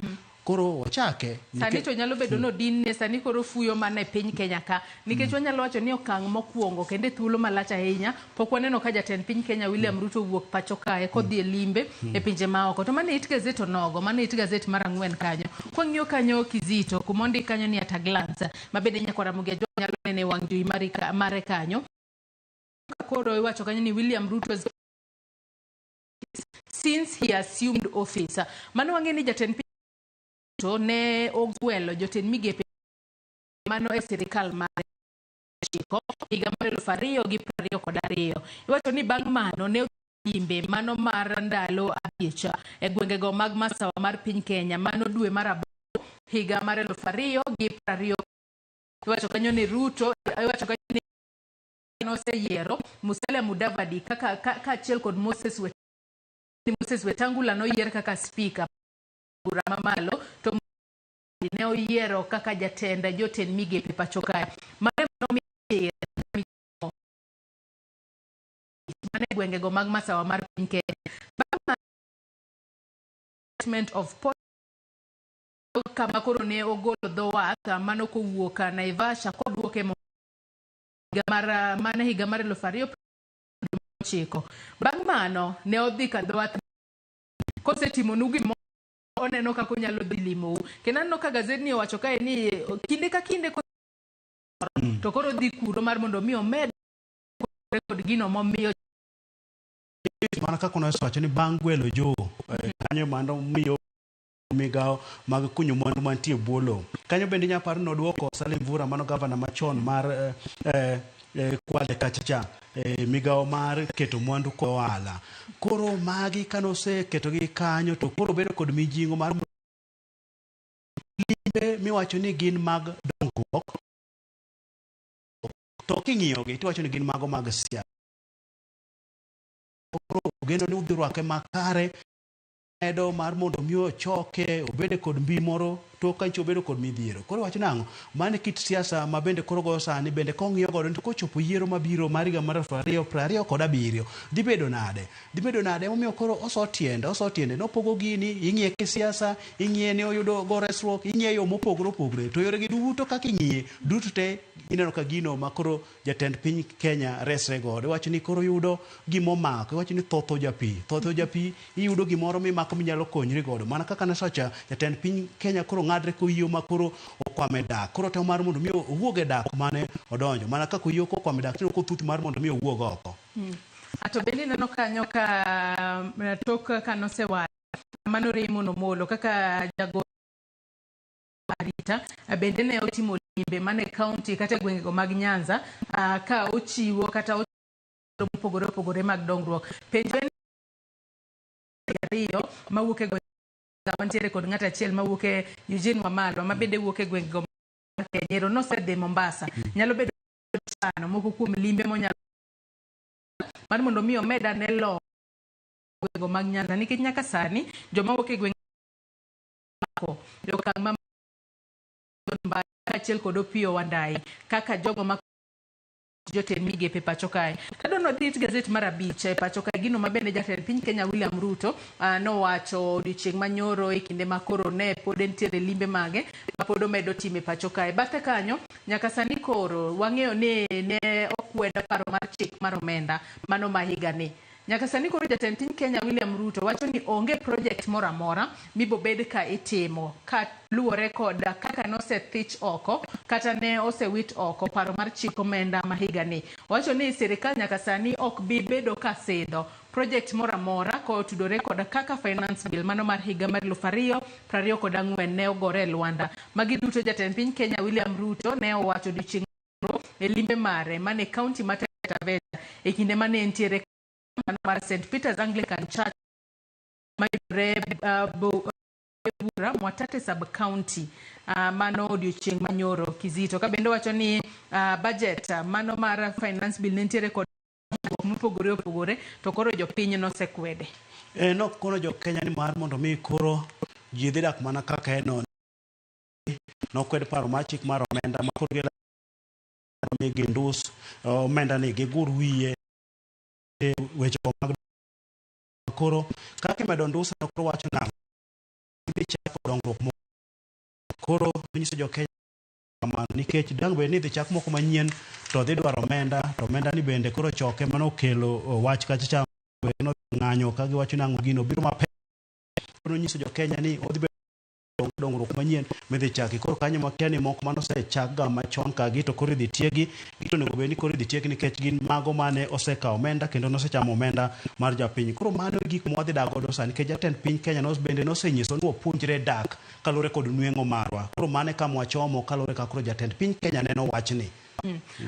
koro wachake sani to nyalo bedo no din ne sani koro fuyo mana e piny Kenya ka nikech wanyalo wacho ni okang' mokwongo kende thuolo malach ahinya pok waneno ka jatend piny Kenya William Ruto wuok pacho kae kodhi e limbe e pinje maoko to mane it gazet onogo mane it gazet mar ang'wen kanyo kwang'iyo kanyo Kizito kumondi kanyo ni at a glance mabende nyakwara mugia jo nyalo nene wang' jowi mare kanyo koro iwacho kanyo ni William Ruto since he assumed office mano wang'e ni jatend to ne ogwelo jotend migepe mano e sirikal mare chiko higa mar 2022. Iwacho ni bang' mano ne imbe mano mar ndalo abich e gwengego mag masawa mar piny Kenya mano dwe mar aboro higa mar 2020. Iwacho kanyo ni Ruto iwacho kanyo ni noseyiero Musalia Mudavadi kaka achiel kod Moses Wetangula noyier kaka speaker bura mamalo to ne oyiero kaka jatenda jotend migepe pacho kae. Mane gwengego mag masawa mar piny Kenya. Of kama koro ne ogolo dho wath mano kowuok Naivasha koduoke higa mar 2009. Bang' mano ne odhi ka dho wath kosetimo nugi oneno kako nyalo dhi limo. Kendo aneno ka gazet ni owacho kae ni kinde ka kinde to koro dhi kuro mar mondo mi omed kod gino momiyo mana kako no wacho ni bang' gwelo jo kanyo mano miyo migao mag kunyo mwandu mantie bwolo. Kanyo bende nyaparo noduoko Salim Mvura mano gavana machon mar Kwale kachacha migao mar keto mwandu ko ohala. Koro magi kanose keto gi kanyo to koro bedo kod mijingo mar limbe miwacho ni gin mag dongruok to king'iyo gi tiwacho ni gin mago mag siasa. Koro gendo ni udhirwake makare edo mar mondo miyo choke obede kod mbi moro to kancho obedo kod midhiero. Koro wacho nang'o mane kit siasa ma bende koro go sani bende kong'iyo godo to kochopo yiero mabiro mar higa mar 2027 dhi bedo nade momiyo koro osotiende nopogo gini ing'iye ki siasa ing'iye ne oyudo go resruok ing'iye yo mopogore to yore gi duto kaka ing'iye duto te ineno ka gino ma koro jatend piny Kenya resre godo. Wacho ni koro yudo gimomako wacho ni thotho japi iyudo gimoro mimako minyalo konyri godo mana kaka nasacha jatend piny Kenya koro ng'adre ko iyo makoro okwame dak koro to mar mondo mi owuoge dak mane odonjo mana kaka iyo ko kwame dak to thuth mar mondo mi owuog oko. Ato bende neno kanyo ka tok kanosewa mano Raymond Omolo kaka jago Arita bende ne otimo limbe mane county kata gwengego mag Nyanza ka ochiwo kata opogore mag dongruok. Penjo Rio mawuok e wantiere kod ng'ata achiel mawuok e Eugene Wamalwa ma bende wuok e gwengego mar Kenyero nosedhi Mombasa. Nyalo bedo chano moko kuom limbe monyalo mar mondo mi omeda ne lo gwengego mag Nyanza nikech nyaka sani joma wuok e gwengego jokang' ma achiel kod Opiyo Wandayi kaka jogo ma jotend migepe pacho kae. Kadono dhit gazet mar abich e pacho kae gino mabende jatend piny Kenya William Ruto nowacho odiochieng' manyoro e kinde makoro ne pod entiere limbe mage ma pod omedo time pacho kae. Bathe kanyo nyaka sani koro wang'eyo ni ne okweda paro mar chik mar omenda mano ma higa ni. Nyaka sani koro jatend piny Kenya William Ruto wacho ni onge project moro amora mibobed ka itimo ka luwore kod kaka nosethich oko kata ne osewit oko paro mar chik omenda ma higa ni. Wacho ni sirikal nyaka sani ok bi bedo ka sidho project moro amora ko tudore kod kaka finance bill mano mar higa mar 2024 ne ogore Luanda. Magi duto jatend piny Kenya William Ruto ne owacho odiochieng' e limbe mare mane county mar Taita Taveta e kinde mane entiere mar St. Peter's Anglican Church mayudore bura Mwatate sub county mano odiochieng' manyoro Kizito ka bende wacho ni budget mano mar finance bill nentiere kod mopogore to koro jopiny nosekwede. No kono jo Kenya ni mar mondo mi koro ji dhi dak mana kaka eno nokwed paro mar chik mar omenda ma koro mi gindus omenda ni gigur wiye weche mag koro kaka medo ndusa koro wacho na dhi chako dongruok koro nyiso jo Kenya kamano nikech dang' be ni dhi chak moko manyien to dhi dwaro omenda to omenda ni bende koro choke mano kelo wach kacha no ng'anyo ka giwacho nang'o gino biro mapek koro nyiso jo Kenya ni odhi dongruok manyien midhi chaki koro kanyo makia ni moko mano osechakga machon kagi to koro idhi tiegi gito onego bed ni koro idhi tiegi nikech gin mago mane osekawo omenda kendo nosechamo omenda mar japiny. Koro mano e gik mwadhi dak godo sani nikech jatend piny Kenya bende nosenyiso ni wapuonjre dak kaluwore kod nweng'o marwa. Koro mane kama wachomo kaluwore ka koro jatend piny Kenya neno wachni.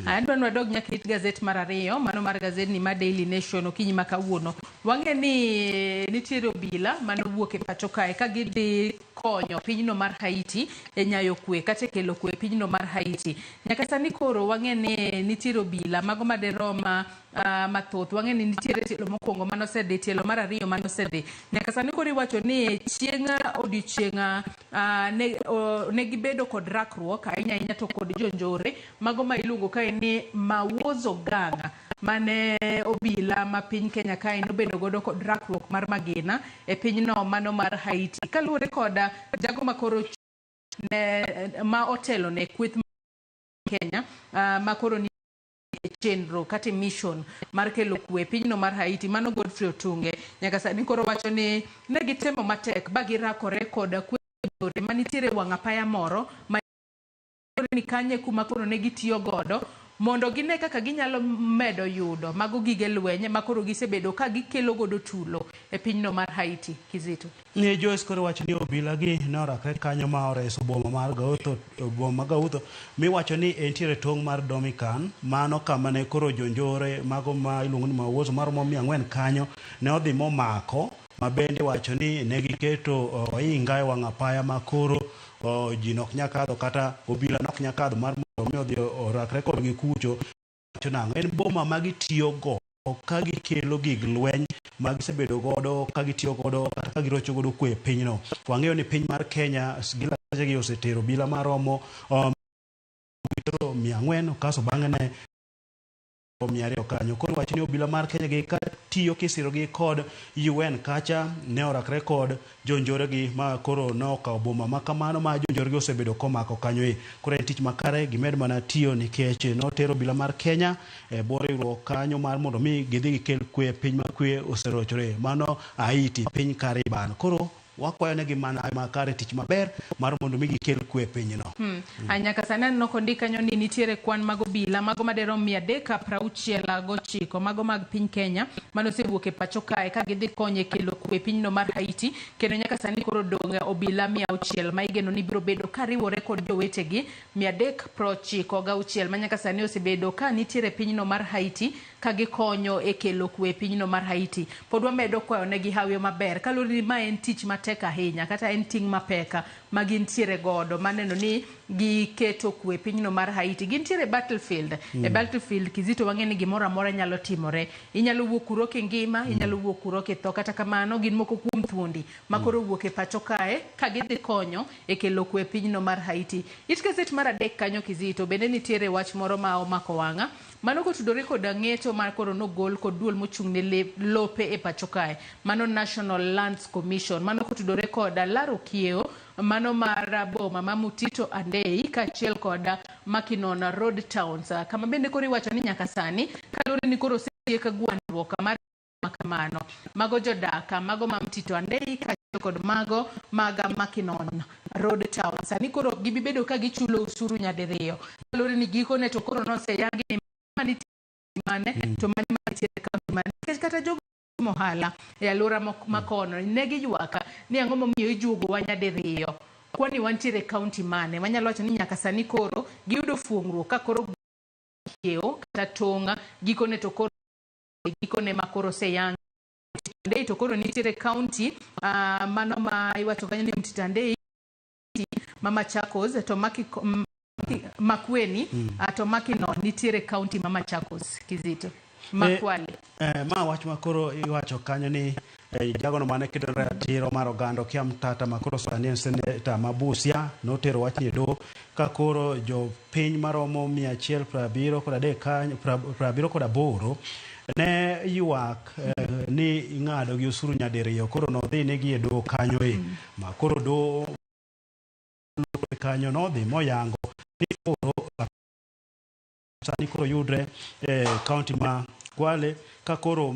Adwa nwadog nyaka it gazet mar ariyo, mano mar gazet ni ma Daily Nation okinyi ma kawuono. Wang'e ni nitiere obila mane owuok e pacho kae ka gidhi konyo pinyno mar Haiti e nyayo kwe kata e kelo kwe pinyno mar Haiti. Nyaka sani koro wang'e ni nitiere obila mago maderoma mathoth. Wang'e ni nitiere tielo mokwongo manosedhi, tielo mar ariyo manosedhi. Nyaka sani koro iwacho ni odiochieng' ne gibedo kod rakruok ahinya to kod jonjore mago ma iluongo kae ni Mawozo Gang mane obila ma piny Kenya kae nobedo godo kod rakruok mar magina e pinyno mano mar Haiti. Kaluwore koda jago makoro ma otelo ne kweth Kenya makoro ni chenro kata mission mar kelo kwe pinyno mar Haiti mano Godfrey Otunge nyaka sani koro wacho ni ne gitemo matek ba girakore koda kweth manitiere wang' apaya moro ma ni kanye kuma koro ne gitiyo godo mondo gine kaka ginyalo medo yudo mago gige lwenye makoro gisebedo ka gikelo godo tulo e pinyno mar Haiti. Kizito ni Joyce koro wacho ni obila gi norakre kanyo ma oreso boma mar Gautho miwacho ni entiere tong' mar Dominican mano kama ne koro jonjore mago ma iluongo ni Mawozo maromo 400 kanyo ne odhi momako ma bende wacho ni ne giketo ohinga e wang' apaya makoro ji nok nyakadho kata obila nok nyakadho mar mondo odhi orakre kodgi kucho. Wacho nang'o en boma ma gitiyo go ka gikelo gig lweny ma gisebedo godo ka gitiyo godo kata ka girocho godo kwe pinyno. Wang'eyo ni piny mar Kenya gi osetero obila maromo 400 kaso bang'e ne 200 kanyo. Koro wacho ni obila mar Kenya gi ka tiyo kisiro gi kod UN kacha ne orakre kod jonjore gi ma koro nokawo boma ma kamano ma jonjore gi osebedo komako kanyo koro en tich makare gimed mana tiyo nikech notero obila mar Kenya e bor riwruok kanyo mar mondo mi gidhi gikel kwe piny ma kwe oserochore mano Haiti piny Kariban. Koro wakwayo negi mana makare tich maber mar mondo mi gikel kwe pinyno. Nyaka sani no kondi kanyo ni nitiere kwan mago bila mago maderom 369 mago mag piny Kenya mano sewuok e pacho kae ka gidhi konye kelo kwe pinyno mar Haiti kendo nyaka sani koro dong' obila 600 ma igeno ni biro bedo ka riwore kod jowetegi 396 ma nyaka sani osebedo ka nitiere pinyno mar Haiti ka gikonyo e kelo kwe pinyno mar Haiti. Pod wamedo kwayo negi hawe maber kaluri ni ma en tich matek ahinya kata en ting' mapeka ma gintiere godo maneno ni giketo kwe pinyno mar Haiti. Gintiere battlefield e battlefield Kizito wang'e ni gimoro amora nyalo timore. Inyalo wuok kuro kingima, inyalo wuok kuro kitho kata kamano gin moko kuom thuondi makoro wuok e pacho kae ka gidhi konyo e kelo kwe pinyno mar Haiti. It gazet mar 3 kanyo Kizito bende nitiere wach moro ma omako wang'a mano kotudore kod ng'eto mar koro nogol kod duol mochung' ne lope e pacho kae mano National Lands Commission mano kotudore kod laro kieo mano mar boma ma Mutito Andei kachiel kod Makinon Road Towns kama bende koro iwacho ni nyaka sani kalure ni koro setiek gwandruok mar makamano mago jodaka mago ma Mutito Andei kachiel kod mago maga Makinon Road Towns sani koro gibibedo ka gichulo usuru nyadiriyo kalure ni giko ne to koro noseyangi ni mane to mane manitiere kaunti mane kata jogo mohala e alura makono ne giywaka ni ang'o momiyo ijugo wanyadiriyo kwani wantiere kaunti mane wanyalo wacho ni nyaka sani koro giyudo fuong'ruok ka koro keo kata tonga gikone to koro gikone makoro seyangi Ndei to koro nitiere kaunti mano ma iwacho kanyo ni Mtito Andei Mama Chakos to Makweni to Makinon nitiere kaunti Mama Chakos Kizito Makwale ma wach makoro iwacho kanyo ni jagono mane kedo ratiro mar oganda Okia Mtata makoro sani en seneta Mabusia notero wach ni do ka koro jo piny maromo 173 ne ywak ni ing'ado gi usuru nyadiriyo koro nodhi negi e do kanyo ma koro do kanyo nodhi moyango ni koro sani koro yudre kaunti ma Kwale ka koro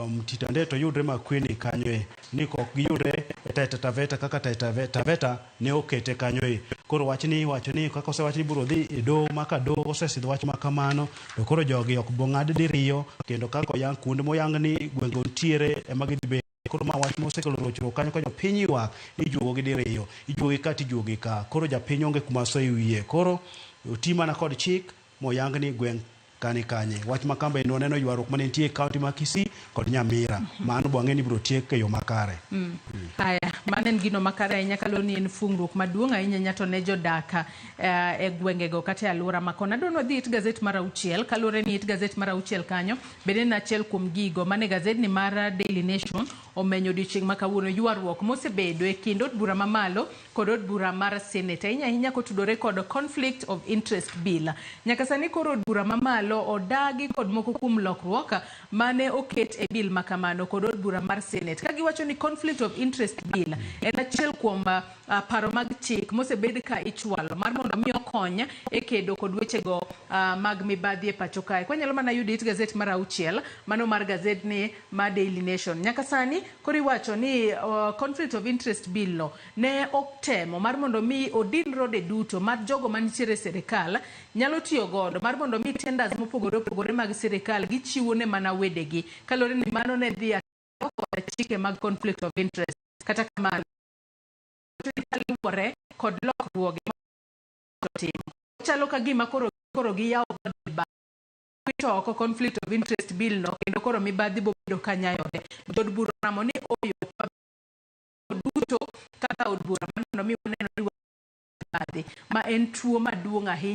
Mtitande to yudre makwini kanyoe ni kok giyudre Taita Taveta kaka Taita Taveta ne okete kanyoe. Koro wacho ni kaka osewach ni biro dhi e do maka do osesidho wach makamano to koro jogi ok bong'ad diriyo kendo kako yang kuonde moyang ni gwenge ntiere ema gidhi bedo. Koro ma wach mosekelo rochruok kanyo piny ywak ijuogo gi diriyo ijuogi ka tijuogi ka koro japiny onge kuma so iwiye koro otimana kod chik moyang ni gweng kanye wach makamba eno neno ywaruok mane nitie kaunti ma Kisii kod Nyamira mano bwang'e ni biro tiek e yo makare. Haya, manen gino makare ahinya kaloni en fungruok maduong' ahinya nyato ne jodaka e gwengego kata alwora makona. Adwa dhi it gazet mar 6 kalure ni it gazet mar 6 kanyo bende na achiel kuom gigo mane gazet ni mar Daily Nation omenyo odiochieng' ma kawuono ywaruok mosebedo e kind od bura mamalo kod od bura mar Senate ahinya kotudore kod conflict of interest bill. Nyaka sani koro od bura mamalo odagi kod moko kuom lokruok mane oket e bill makamano kod od bura mar Senate ka giwacho ni conflict of interest bill en achiel kuom paro mag chik mosebed ka ichwalo mar mondo mi okony e kedo kod wechego mag mibadhi e pacho kae. Kwa nyalo mana yudi it gazet mar 6 mano mar gazet ni ma Daily Nation. Nyaka sani kori wacho ni conflict of interest bill no ne oktemo mar mondo mi odin rode duto mar jogo manitiere serikal nyalo tiyo godo mar mondo mi tenders mopogore mag serikal gichiwo ne mana wedegi kalore ni mano ne dhi kod chike mag conflict of interest kata kamano luwore kod lokruoge timo chalo ka gima koro giyawo ba to oko conflict of interest bill no kendo koro mibadhi bobedo kanyayode od bura ramo ni oyo duto kaka od bura mano mi oneno ni mibadhi ma en tuo maduong' ahinya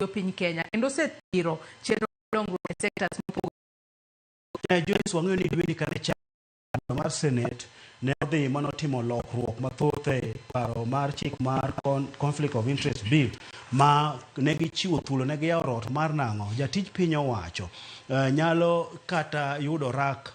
e piny Kenya kendo sethiro chenro dongruok e sectors mopogore. Joyce wang'eyo ni dwe ni kare mar Senate ne odhi manotimo lokruok mathoth e paro mar chik mar conflict of interest bill ma ne gichiwo thuolo ne giyawo rot mar nang'o jatij piny owacho nyalo kata yudo rak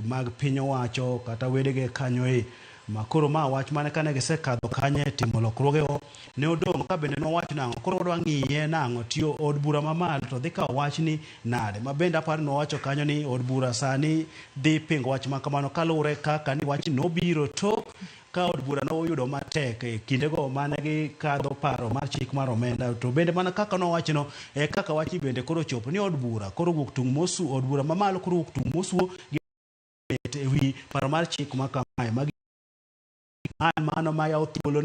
mag piny owacho kata wedege kanyo makoro ma wach mane kane gisekadho kanye timo lokruogego ne odong' ka bende nowach nang'o koro odwa ng'iye nang'o tiyo od bura mamalo to dhi kawo wach ni nade ma bende aparo nowacho kanyo ni od bura sani dhi pingo wach makamano kaluwore kaka ni wach nobiro tok ka od bura noyudo matek e kindego mane gikadho paro mar chik mar omenda to bende mana kaka nowachno kaka wachi bende koro chopo ni od bura koro wuok tung' mosu od bura mamalo koro wuok tung' mosuo e wi paro mar chik makamae mano ma yawo thuolo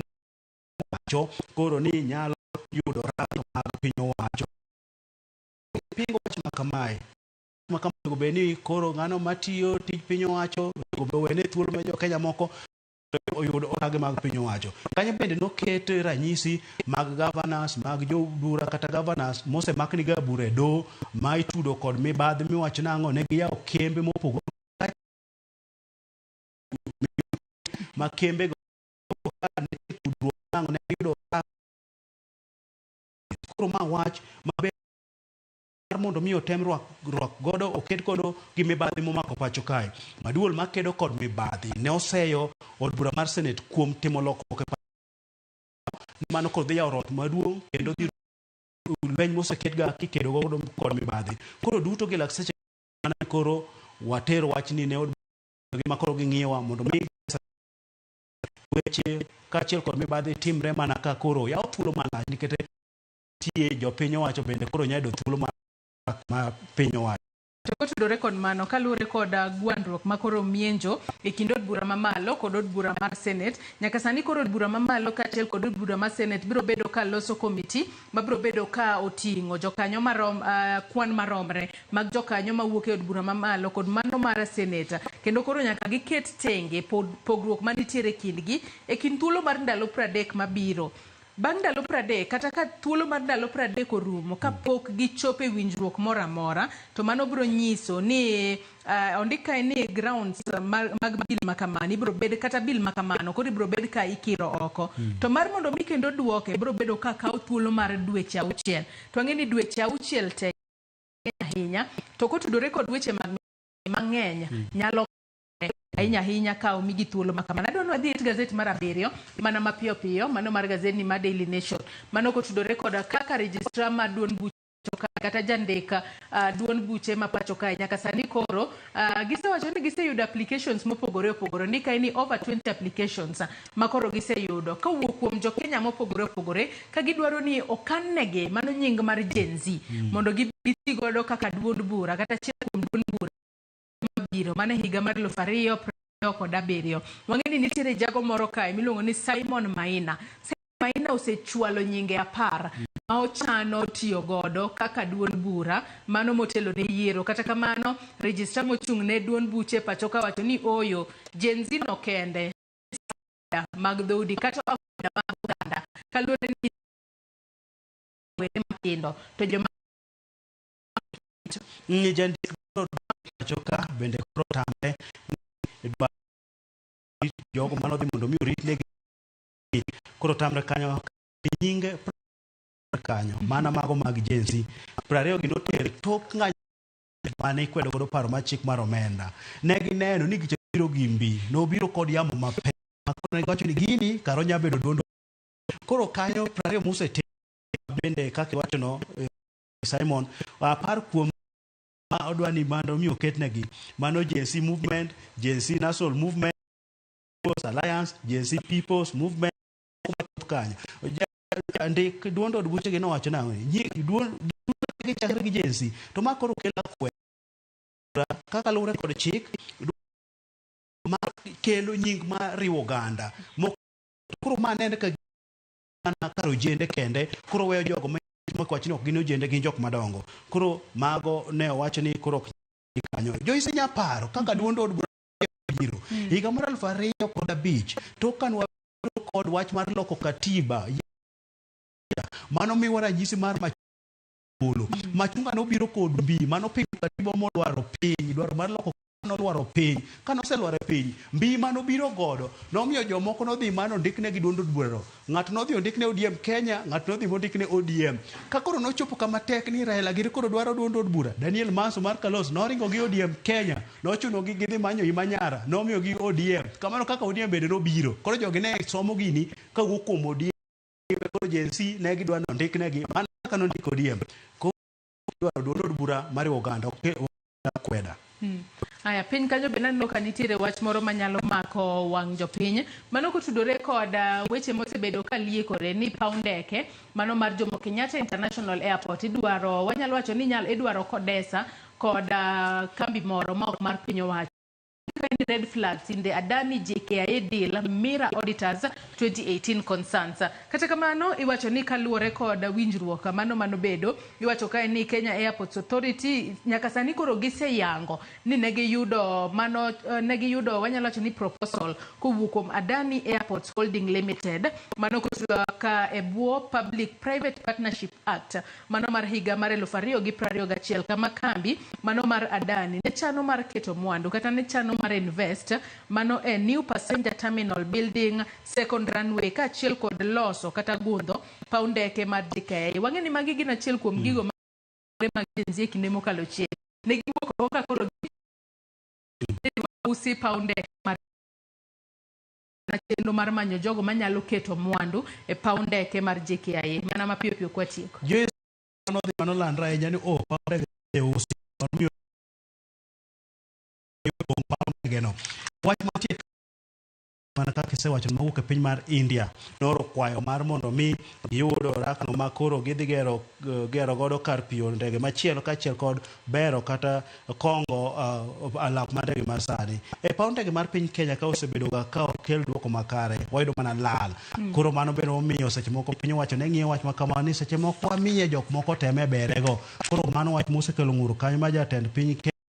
wacho koro ni nyalo yudo rak mag piny owacho pingo wach makamae go be ni koro ng'ano matiyo tij piny owacho go be wene thuolo ma jo Kenya moko oyudo orage mag piny owacho. Kanyo bende noket ranyisi mag governors mag jo bura kata governors mosemakni ga bura do ma itudo kod mibadhi miwacho nang'o ne giyawo kembe mopogore ma kembe koro ma wach maber mondo mi otem rwak godo oket godo gi mibadhi momako pacho kae. Maduol makedo kod mibadhi ne oseyo od bura mar Senate kuom timo lokruok mano kod yawo rot maduong' kendo dhi lweny moseket ga kikedo godo kod mibadhi koro duto gi lakseche koro watero wach ni ne od bura ma koro ging'iyowa mondo mi weche kachiel kod mibadhi timre mana ka koro yawo thuolo malach nikech tie jo piny owacho bende koro nyayudo thuolo ma piny owacho. To tudore kod mano kaluwore kod gwandruok ma koro mienjo e kind od bura mamalo kod od bura mar Senate nyaka sani koro od bura mamalo kaachiel kod od bura mar Senate biro bedo ka loso komiti ma biro bedo ka oting'o jokanyo kwan maromre mag jokanyo mawuok e od bura mamalo kod mano mar Senate kendo koro nyaka giket tenge pogruok manitiere kindgi e kind thuolo mar ndalo 30 mabiro. Bang' ndalo 30 kata ka thuolo mar ndalo 30 orumo kapok gichopo e winjruok moro amora to mano biro nyiso ni ondika ni grounds mag bill makamano ibiro bed kata bill makamano koro ibiro bed ka ikiro oko to mar mondo mi kendo duoke biro bedo ka kawo thuolo mar dweche 6 to ang'e ni dweche 6 te ahinya to kotudore kod weche mang'eny nyalo ahinya kawo migi thuolo makamano. Adwa wadhi e gazet mar 7 mana mapiyo piyo mano mar gazet ni ma Daily Nation mano kotudore kod kaka registrar mar duond buch kata jandika duond buche ma pacho kae nyaka sani koro gisewacho ni giseyudo applications mopogore opogore. Ndika ni over 20 applications ma koro giseyudo kawuok kuom jo Kenya mopogore opogore ka gidwaro ni okan negi mano nying mar Gen Z mondo gibiti godo kaka duond bura kata achiel kuom duond bura mabiro mane higa mar 2027. Wang'eni nitiere jago moro kae miluongo ni Simon Maina. Maina osechwalo nyinge 10 ma ochano tiyo godo kaka duond bura mano motelo ne yiero. Kata kamano register mochung' ne duond buche pacho ka wacho ni oyo Gen Z no kende mag dhoudi kata akweda mag oganda kaluwore ni wede matindo to joma jandiko pacho ka bende koro tamre jogo mano dhi mondo mi orit negi koro tamre kanyo nyinge kanyo mana mago mag Gen Z 20 gi noter tok ng'anyo mane ikwedo godo paro mar chik mar omenda. Ne gineno ni gichiro gimbi nobiro kod yamo mapek makoro ne wacho ni gini karo nya bedo duondo koro kanyo 20 musete bende kaka wacho no Simon apar kuom ma odwani mando mi oketnegi mano Gen Z movement, Gen Z national movement, Alliance, Gen Z People's Movement kanyo. Ndik duond od buche gi nowacho nang'o ni duond gi chakre gi Gen Z to ma koro kelo kwe kaka luwre kod chik ma kelo nying ma riwo oganda koro ma nende ka mana karo jende kende koro weyo jogo makwachi ok gin ojende gin jok madongo koro mago ne owacho ni koro kanyo Joyce Nyaparo kaka duond od biro higa mar 2005 to kan kod wach mar loko katiba mano miwa ranyisi mar machunga nobiro kod mbi mano piny katiba modwaro piny dwaro mar loko nodwaro piny kano selware piny mbi mano biro godo nomiyo jomoko nodhi mano ndikne gi duond bura ng'at nodhi ondikne ODM Kenya ng'at nodhi mondikne ODM ka koro nochopo kama tek ni Raila giri koro dwaro duond bura Daniel Manso mar Kalos noringo gi ODM Kenya nochuno gi gidhi manyo Imanyara nomiyo gi ODM kamano kaka ODM bende nobiro koro jogi ne somo gini ka wuok kuom ODM koro Gen Z ne gidwa ndikne gi mana kaka nondiko ODM koro dwaro duond bura mar oganda kweda. Aya piny kanyo be naneno ka nitiere wach moro manyalo mako wang' jopiny mano kotudore kod weche mosebedo ka liekore ni paw ndeke mano mar Jomo Kenyatta International Airport idwaro wanyalo wacho ni idwaro kodesa kod kambi moro ma ok mar piny owacho red flags in the Adani JKIA deal Mira Auditors 2018 concerns. Kata kamano iwacho ni kaluwore kod winjruok mano bedo iwacho kae ni Kenya Airports Authority nyaka sani koro giseyango ni negiyudo wanyalo wacho ni proposal kowuok kuom Adani Airports Holding Limited mano ka ebwo Public Private Partnership Act mano mar higa mar 2021 kama kambi mano mar Adani ne chano mar keto mwandu kata ne chano mar invest mano a new passenger terminal building second runway ka achiel kod loso kata gundho paw ndeke mar JKIA. Wang'eni magi gin achiel kuom gigo mag Gen Z kinde mokalo chien ne giwuok ka koro usi paw ndeke mar chenro mar manyo jogo manyalo keto mwandu e paw ndeke mar JKIA mana mapiyo kwa tieko Joyce mano landra e jani paw ndeke usi geno wach matie mana kaka sewacho mawuok e piny mar India noro kwayo mar mondo mi yudo rakno makoro gidhi gero godo kar piyo ndege machielo kachiel kod bero kata kongo alap mar ndege mar sani e paw ndege mar piny Kenya ka osebedo ka okel duoko makare wayudo mana lal koro mano bende omiyo seche moko piny owacho ne ng'iyo wach makama ni seche moko wamiye jok moko teme berego koro mano wach mosekelo ng'uro kanyo ma jatend piny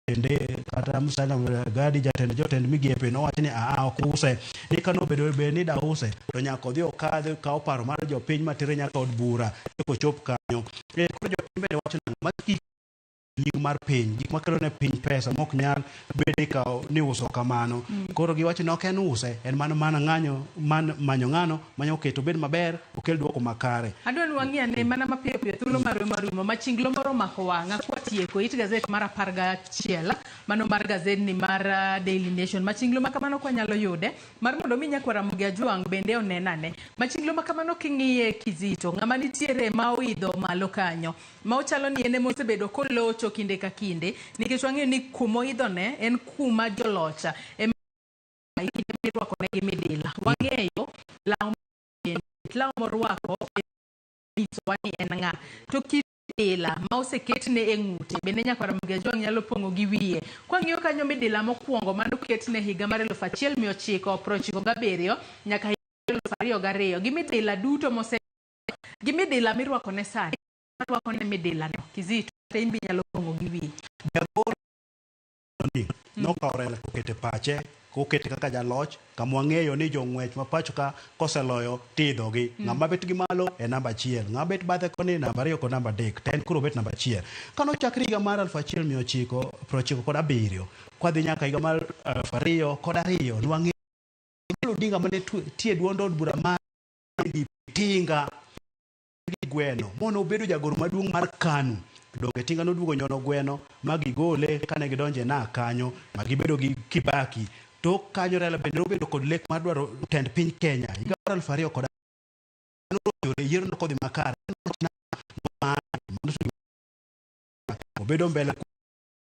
ende kata Musalia Gadi jotend migepe nowacho ni ok use ni kano bedo be ni da use to nyaka odhi okadhe ka oparo mar jopiny matere nyaka od bura kochop kanyo koro jopiny bende wacho nying mar piny gik makelo ne piny pesa mok nyal bede ka ni uso kamano koro giwacho ni ok en use en mana ng'anyo manyo ng'ano manyo keto bed maber okel duoko makare adwani wang'ia ne mana mapiyo thuolo marumo machinglo moro mako wang'a tieko it gazet mar 11 mano mar gazet ni mar Daily Nation. Machinglo makamano kwa nyalo yude mar mondo mi Nyakwara Mugi Ajwang bende onenane. Machinglo makamano king'iye Kizito ng'ama nitiere ma oidho malo kanyo ma ochalo ni ene mosebedo kolocho kinde ka kinde nikech wang'eyo ni kumo idhone en kuma jolocha mirwako ne gi midila. Wang'eyo law morwako wani en ng'a to midila ma oseketne e ng'ute bende Nyakwara Mugi Ajwang nyalo pong'o gi wiye. Kwang'iyo kanyo midila mokwongo mano ketne higa mar 1997 nyaka 2002 gi midila duto gi midila mirwako ne sani marwako ne midila no Kizito te imbi nyalo pong'o gi wiye. Nokaore kokete pache kokete kaka jaloch kamwang'eyo ni jong'wech ma pacho ka koseloyo tidhogi ng'ama bet gi malo e namba 1 ng'ama bet bathe koni namba 2 kod namba 3 ten kuro bet namba 1 kano chakri higa mar 1997 kwadhi nyaka higa mar 2002 nwang'eyo Odinga mane tie duond od bura mar Tinga gweno mono obedo jagoro maduong' mar KANU donge Tinga noduogo nyono gweno magigole kane gidonje na kanyo magibedo gi Kibaki to kanyo Raila bende obedo kod lek mar dwaro tend piny Kenya higa mar 2000 kod yiero nokodhi makare obedo mbele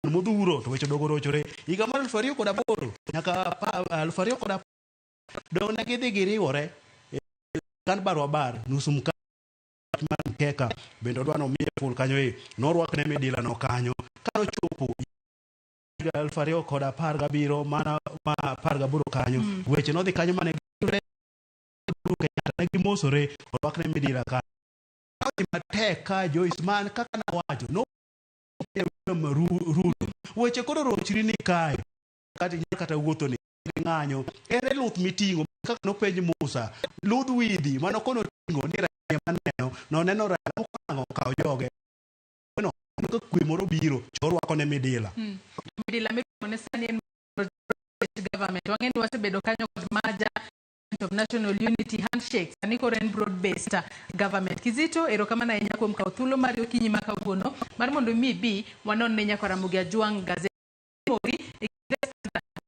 modhuro to weche dogo rochore higa mar 2008 nyaka 2010 dong ne gidhi giriwore kan barwa bar nusu mkeka bende odwano miye full kanyo norwakne midila no kanyo kano chopo 2017 mana ma 18 kanyo weche nodhi kanyo mane ne gimosore orwakne midila kanyo mateka Joyce man kaka na wacho no rulo weche koro rochri ni kae kata wuotho ni ng'anyo ere luth mitingo kaka nopenj Musa luth widhi mano kono tingo ni maneno no neno Raila kango kawo joge no ko kwe moro biro chorwako ne midila midila ne sani en government wang'eni wasebedo kanyo kod maja of National Unity Handshake sani koro en broad based government. Kizito erokamano ahinya kuom kawo thuolo mar okinyi ma kawuono mar mondo mi bi wanon ne Nyakwara Mugi Ajwang gazet mori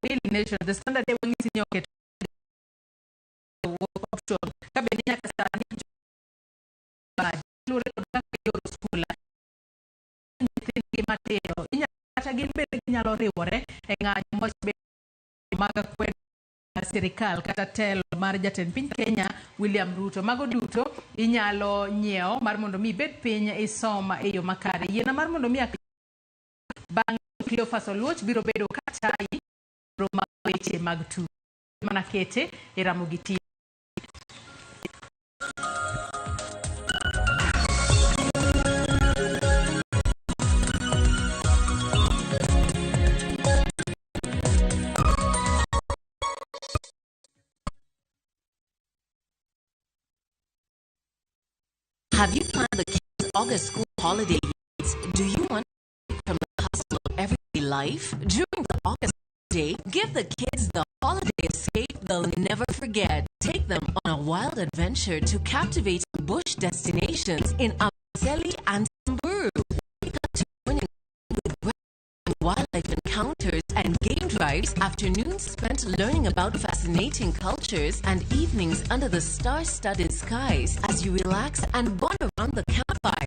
Daily Nation the Standard de wang'isi ni oketo option kabe nyaka sani lure kod kaka yor skula nyithindo matero inyalo gin bende ginyalo riwore e ng'anyo mosebedo mag kwedo sirikal kata telo mar jatend piny Kenya William Ruto. Mago duto inyalo nyiewo mar mondo mi bed piny isoma e yo makare. Yiena mar mondo mi bang' Cleophas Oluoch biro bedo katai roma weche mag tu mana kete e Ramogi TV. Have you planned the kids' August school holiday yet? Do you want to from the hustle of everyday life? During the August holiday, give the kids the holiday escape they'll never forget. Take them on a wild adventure to captivating bush destinations in Amboseli and Samburu. Take up to joining with wildlife encounters and game drives, afternoons spent learning about fascinating cultures, and evenings under the star-studded skies as you relax and bond around the campfire.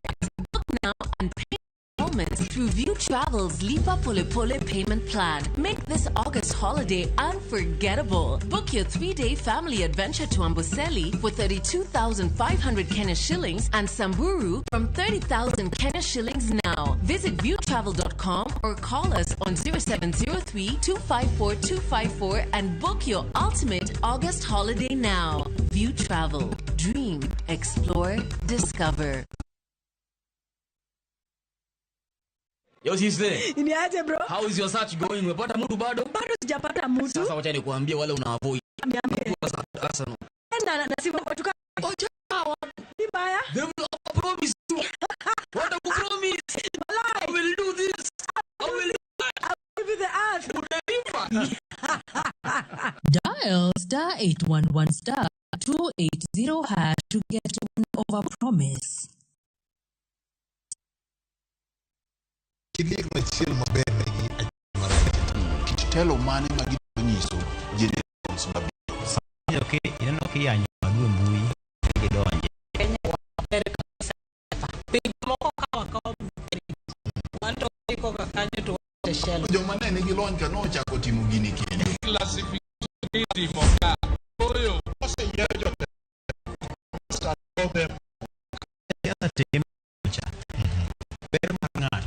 Book now and pay installments through View Travel's Lipa Pole Pole payment plan. Make this August holiday unforgettable. Book your 3-day family adventure to Amboseli for 32,500 Kenya shillings and Samburu from 30,000 Kenya shillings now. Visit viewtravel.com or call us on 0703-254-254 and book your ultimate August holiday now. View Travel. Dream. Explore. Discover. Yo sister. Niaje bro? How is your search going? Umepata mtu bado? Bado sijapata mtu. Sasa wacha nikuambie wale una-avoid. Arsenal. Enda na simu kwa tuka. Ocha. Ni baya. They will promise you. What a promise. I will do this. I will give you the earth. Dial *811 *280# to get one over promise. Kilir machiel maber ne gi kit telo mane ma ginyiso generations mabiro. Sami okay, ineno kiyanyo madwe mbui gidonje. Kenya waber kabisa. Piny moko kawa wanto iko kanyo to shell. Joma ne nigi lony ka nochako timo gini kendo. Classification moka. Oyo. Oseyiero jotelo. Kaya team cha. Ber mang'at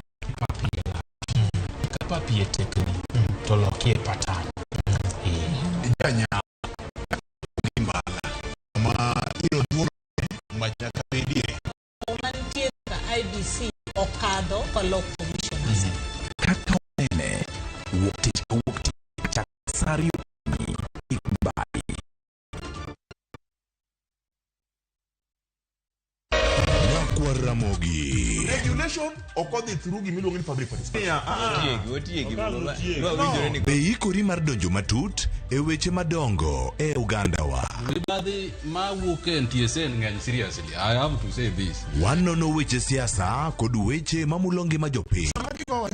kapapie tekni to lokie patan. Janya gimbala ma iro duono machaka bedie. Mantie ka IBC okadho palo commissioners. Kaka nene wokti sario ikbai. Ramogi. Regulation occurred through gimiluongo ni public participation. Be ikori mar donjo matut e weche madongo e Uganda wa. Mibadhi ma wuok e NTSA ng'eny seriously. I have to say this. Wanono weche siasa kod weche mamulo ngima jopiny.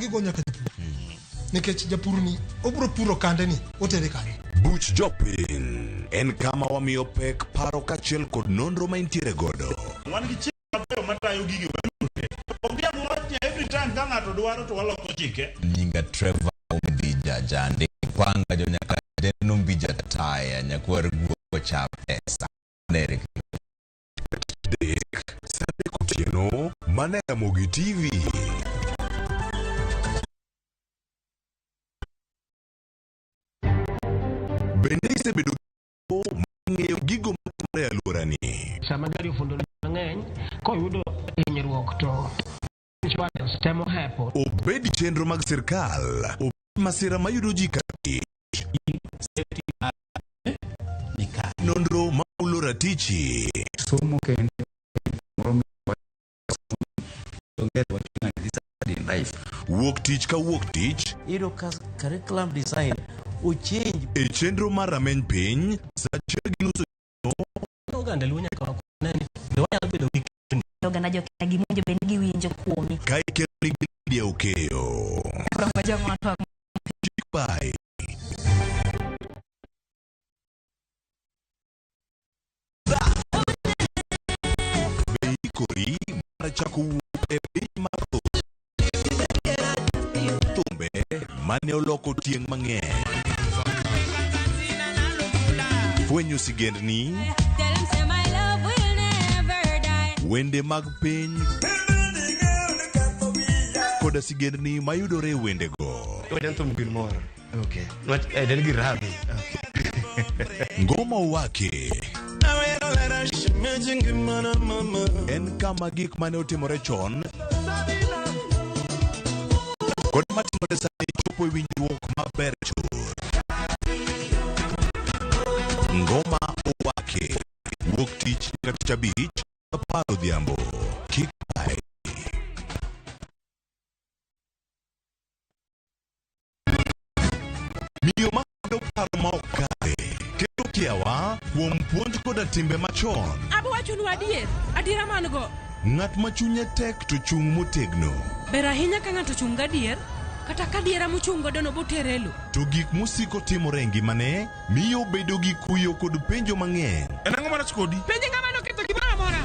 Gigo nyaka nikech japur ni obro puro kande ni otere kanye. Buch jopiny en kama wamiyo pek paro kachiel kod nonro ma intiere godo. Wan gi chike mabeyo matayo gigi wadute. Obiamo wacha every time ka ng'ato dwaro to waloko chike. Nyinga Trevor Umbija jande panga jo nyaka deno Umbija taya nyakwar guo cha pesa. Derek Sade Kutieno, Manera Mogi TV. Bende isebedo ng'eyo gigo matimore e alworani. Sama gari ofundo mang'eny koyudo hinyruok to insurance temo hepo. Obedi chenro mag sirkal, obedi masira mayudo ji kati. Nonro maulo ratichi. Somo kende wuok tich ka wuok tich. Iro curriculum design o change e chenro mar rameny piny sa achiel gi nus Uganda lunya ka nani wanya bedo gi Uganda jo kagi monjo ben gi winjo kuomi kai kelo ni dia okeyo kwa jango atwa bye Beikori mar chako e piny mar Tumbe mane oloko tieng' mang'eny. Fwenyo sigendni wende mag piny koda sigendni mayudore e wendego. Ngoma wake en kama gik mane otimore chon kod matimore sani chopo e winjruok maber chuth. Ngoma owake wuok tich nyaka tich abich apar odhiambo. Kik bai. Miyo makwedo paro ma ok kare kendo kiawa kuom puonj koda timbe machon. Abwachonu adiera man go. Ng'at ma chunye tek to chung' motegno. Ber ahinya ka ng'ato chung' gadier kata ka diera mochung' godo no boterelo. To gik musiko timore e ngimane miyo bedo gi kuyo kod penjo mang'eny. En ang'o marach kodi? Penjo ng'ama noketho gimoro amora.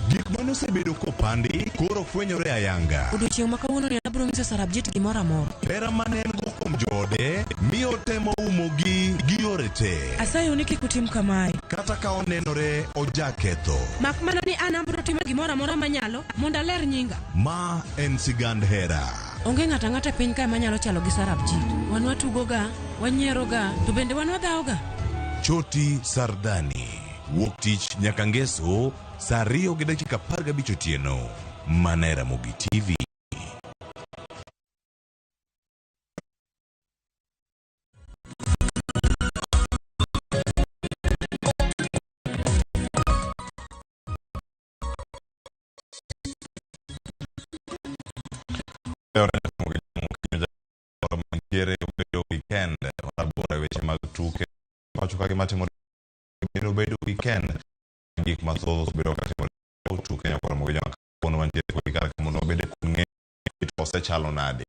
Gik mane osebedo kopandi koro fwenyore ayanga. Odiochieng' ma kawuono riana biro nyiso Sarabjit gimoro amora. Hera mane en go kuom joode miyo temo umogi gi yore te. Asayo ni kik utim kamae. Kata ka onenore ojaketho. Mak mana ni an abiro timo gimoro amora manyalo mondo aler nyinga. Ma en sigand hera. Onge ng'ata ng'ata piny kae manyalo chalo gi Sarabjit. Wan watugoga, wanyieroga, to bende wan wadhaoga. Choti Sardani. Wuok tich nyaka ngeso saa 2:15 otieno. Manera Mogi TV. Weekend rabora weche mag tuke wacho kage matimore biro bedo weekend gik mathoth biro katimore tuke nyakora mogo nyaka kono mantiere kod kar mondo obede kung'e osechalo nade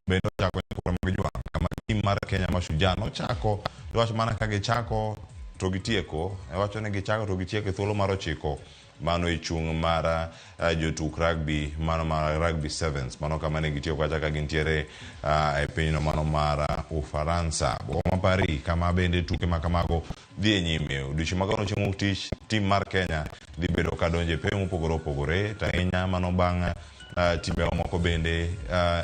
bende ochako kama tim mar Kenya Mashujaa nochako wach mana ka gichako to gitieko wacho ni gichako to gitieko e thuolo mar 9 mano e chung mar jotuk rugby mano mar rugby sevens mano kama ne gitieko kacha ka gintiere e pinyno mano mar Ufaransa boma Paris kama bende tuke makamago dhi nyime odiochieng' magano chieng' tich tim mar Kenya dhi bedo ka donje piny mopogore opogore to ahinya mano bang' timbe moko bende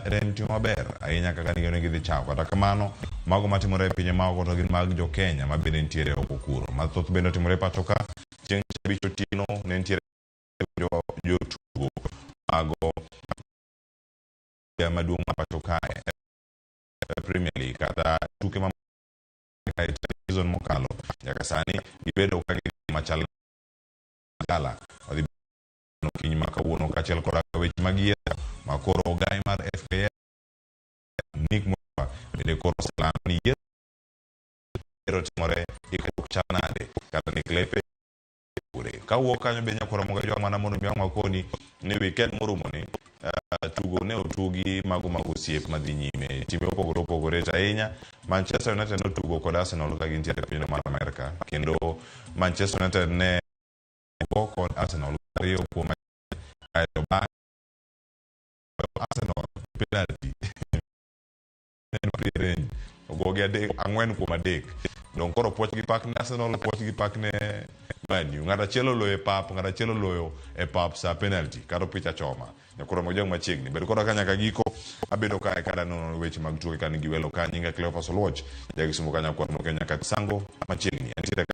rem timo maber ahinya kaka nigeno gidhi chako kata kamano mago matimore e pinje maoko to gin mag jo Kenya ma bende nitiere oko kuro mathoth bende otimore pacho ka chieng' Tich otieno ne nitiere jotugo mago maduong' ma pacho kae Premier League kata tuke ma season mokalo nyaka sani gibedo ka machal kala odhi no kiny makawuono kachiel kod weche magiero makoro ogai mar FKF Nick Mwa bende koro salano ni yiero timore ikok chanade kata ni klepe kawuok kanyo be nyakoro moga jwa mana mondo miwa makoni ni weekend morumo ni tugo ne otugi mago osiep madhi nyime timbe opogore to ahinya Manchester United notugo kod Arsenal ka gintiere e piny mar Amerika kendo Manchester United ne kod Arsenal ariyo kuom Arsenal penalty ogogi 4-3 donc koro puoch gi pak ne Arsenal puoch gi pak ne Man U ng'ata chielo loyo e pap ng'ata chielo loyo e pap sa penalty karo picha choma nyakoro mo jong machiegni bedo koro kanya ka giko abedo kae kada nono weche mag tuke kan gi welo ka nyinga Cleophas Oluoch jagisumo kanya kwa mo Kenya ka sango machiegni antiere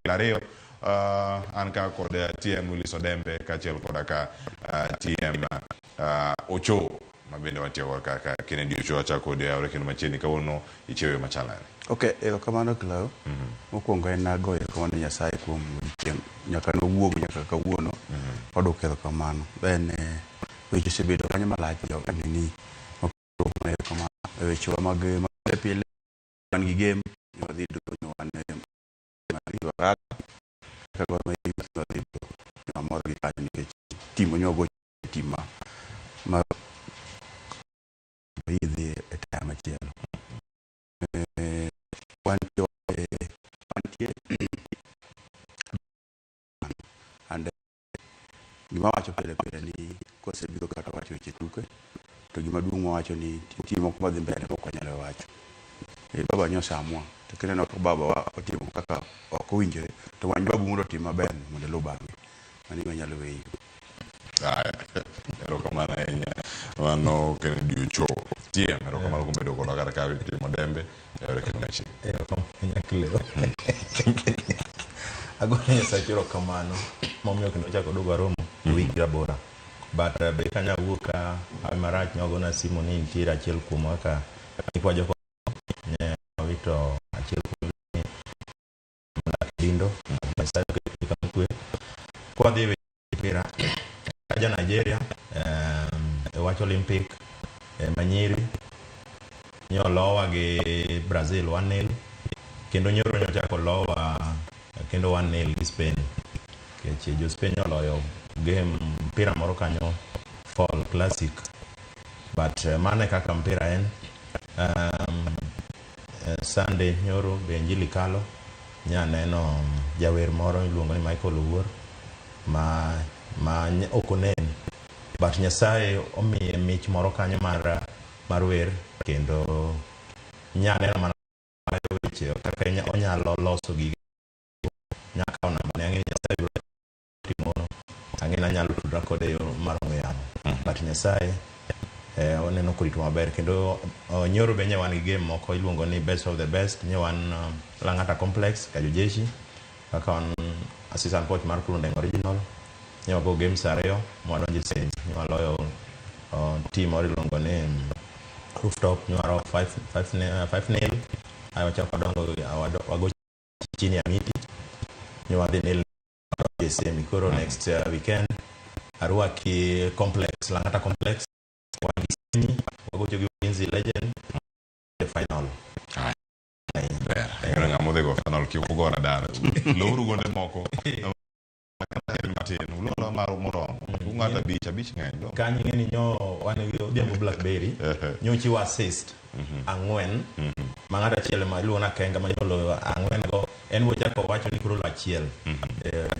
ariyo an ka kod TM Willis Odembe kachiel kod ka TM Ocho mabende watiyo ka Kennedy Ocho achako de awre kendo machiegni kawuono ichewe machalare. Okay, erokamano Clau. Mokwongo en nago erokamano Nyasaye kuom nyaka nowuog nyaka kawuono. Odok erokamano. Then weche osebedo kanyo malach joga nini erokamano weche mag pile wan gi game wadhi duto wan mariwa ka go ma wadhi amor gi kanyo nikech timo nyogo tima ma idhi e tama chielo. And gima wacho pile ni kosebiro kata wacho weche tuke to gima duong' wacho ni timo kuma dhi mbele ok wanyalo wacho baba nyosa amua to kineno ko baba wa otimo kaka ok owinjore to wany babu mondo tim maber mondo lo bang'e mani manyalo weyo. Erokamano ahinya wano Kennedy Ocho TM erokamano kuom bedo koda kar kae timo Dembe erokamano Nyakileo agone Nyasaye erokamano momiyo kendo chako dogo romo wiki rabora but be kanya wuoka marach nyogona simu ni nitiere achiel kuom aka ikwa joko ne wito achiel kuom lindo Nyasaye kamkwe kwa dhi pira aja Nigeria wacho Olympic Manyiri nyolowa gi Brazil 1-0 kendo nyoro nyochako lowa kendo 1-0 gi Spain keche jo Spain nyoloyo game mpira moro kanyo Fall Classic but mane kaka mpira en Sunday nyoro be Injili kalo nyaneno jawer moro iluongo ni Michael Owuor ma okonen but Nyasaye omiye mich moro kanyo mar wer kendo nyaneno mana weche kaka onyalo loso gigi nyaka ona mane ang'e Nyasaye timono ang'e nyalo tudra kode mar ng'weyamo but Nyasaye oneno korito maber kendo nyoro be nyawan gi game moko iluongo ni best of the best nyawan Lang'ata Complex Kajojeshi kaka wan assistant coach mar Kurundeng Original nyawago games ariyo mwadonje Saints nyawaloyo team moro iluongo ni Rooftop nyawaro 5-0 wachako dongo wago chini ya miti nyawadhi nil semi koro next weekend Arwaki Complex Lang'ata Complex wagi wago jogi Ulinzi Legend the final ngana ngamode go final ki ko gona dara lowru gonde moko matin ulola maro moro ngata beach ng'eny kanyo ng'eni nyo wan gi Odhiambo Blackberry nyo chiwo assist ang'wen ma ng'ato achiel ma iluongo na Kenga ma nyolo ang'wen go en bochako wacho ni koro achiel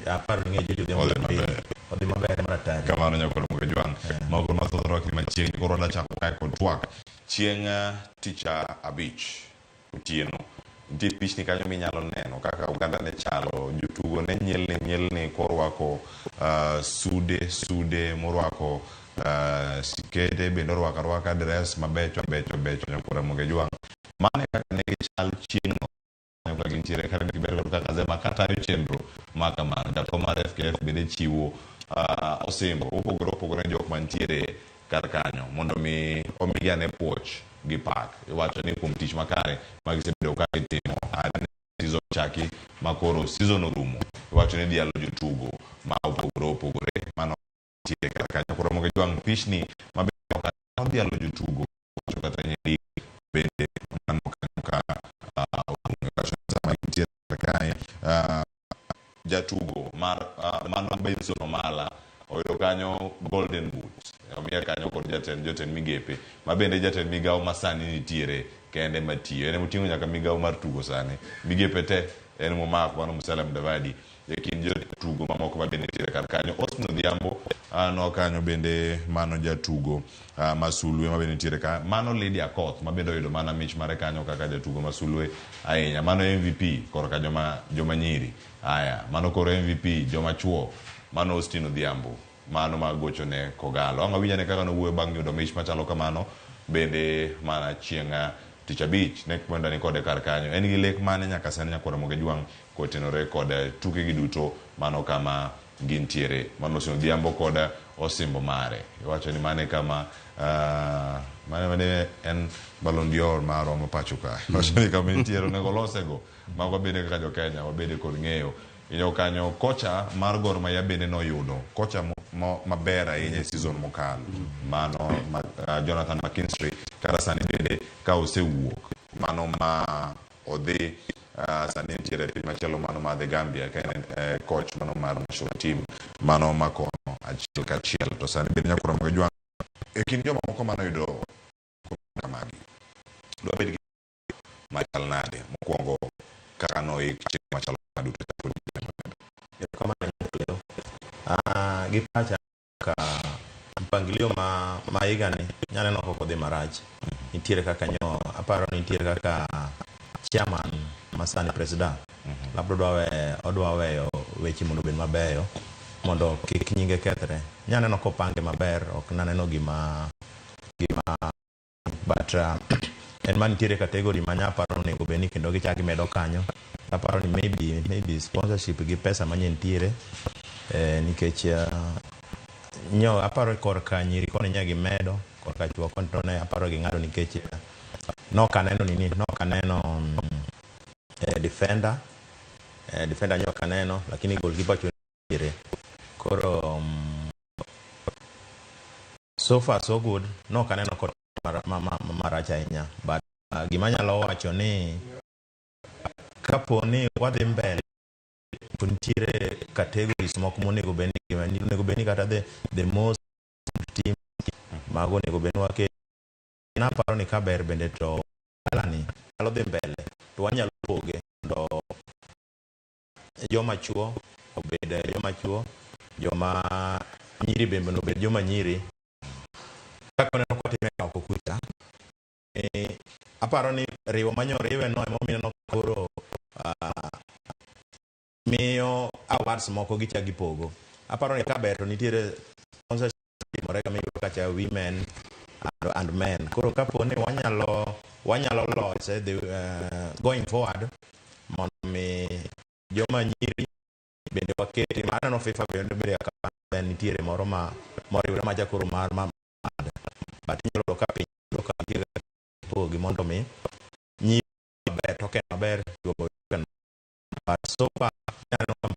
aparo ni ng'eyo Odhiambo Blackberry odhi maber maratari kamano nyakoro muke jwang mago mathodhruok ni machiegni koro dachako kae kod twak chieng' tich abich otieno nitie pichni kanyo minyalo neno kaka oganda ne chalo jotugo ne nyelni korwako sude morwako sikete bende orwaka dress mabecho nyakura muke jwang mane kaka ne gichal chieng'no nyakura gintiere kaka giber kaka zema katayo chenro makamano jakom mar FKF bende chiwo osimbo opogore jok mantiere kar kanyo mondo mi omigi ane puoch gi pak iwacho ni kuom tich makare magisebedo ka gitimo season chaki makoro season orumo iwacho ni dialo jotugo ma opogore mano tiere kar kanyo koro moge jwang pichni mabedo ka dialo jotugo kata nyiri bende mano ka iwacho ni sama gitiere kar kae jatugo mar mano Benson Omala oyudo kanyo golden boot omiya kanyo kod jotend migepe ma bende jatend migawo masani nitiere kende matiyo en moting'o nyaka migawo mar tugo sani migepe te en momako mano Musalia Mudavadi kind jotugo mamoko ma bende nitiere kar kanyo Austin Odhiambo no kanyo bende mano jatugo masulwe ma bende nitiere ka mano Lydia Koth ma bende oyudo mana mich mare kanyo kaka jatugo masulwe ahinya mano MVP korka joma nyiri aya mano koro MVP joma chuo mano Austin Odhiambo mano magocho ne Kogalo anga winja ne kaka nowuoyo bang' yudo mich machalo kamano bende mana chieng' tich abich ne kwenda ni kode kar kanyo en gi lek mane nyaka sani nyakora moge jwang kotenore kod tuke gi duto mano kama gintiere mano Austin Odhiambo kod osimbo mare iwacho ni mane kama mane en Ballon d'Or mar Roma Pachuca iwacho ni kama intiere nego losego mago bende kaka jo Kenya wabede kod ng'eyo inyo kanyo kocha mar Gor Mahia bende noyudo kocha maber ahinya e season mokalo mano Jonathan McKinstry kata sani bende ka osewuok mano ma odhi sani nitiere tim machielo mano ma The Gambia ka en coach mano mar national team mano makono achiel kachiel to sani bende nyakura moge jwang e kind joma moko manoyudo kamagi dwa bed gi machal nade mokwongo kaka noik chieng' machalo duto gi pacha ka mpangilio ma higani nyaneno koko dhi marach nitiere kaka nyo aparo nitiere kaka chairman masani president labdo odwa weyo weche mondo bed mabeyo mondo kik nyinge kethre nyaneno kopange maber ok naneno gima but en man nitiere category ma nyaparo nego beni kendo gichaki medo kanyo aparo ni maybe sponsorship gi pesa manye nitiere nikech nyo aparo korka nyiri kone nyagi medo korka chuo kontone aparo gi ngado nikech nokaneno defender nyoka neno lakini goalkeeper chire koro so far so good nokaneno kod maracha ahinya but gima nyalo wacho ni kapo ni wadhi mbele puntiere categories moko monego beni kata the most team mago nego beni wake na paro ni kaber bende to alani alo dhi mbele to wanyalo poge ndo joma chuo obed joma chuo joma nyiri bende obed joma nyiri kako neno kwa time ka okukuta aparo ni riwo manyoriwe no emomino koro miyo awards moko gicha gipogo aparo ni kaber to nitiere sponsorship morega miyo kacha women and men koro kapo ni wanyalo loche going forward mondo mi joma nyiri bende waketi mana no FIFA bende ka nitiere moro moriwre ma jakoro mar but nyalo ka piny ka nitiere pogi mondo mi nyiri ber to ken maber jogo ken but so far nyalo ka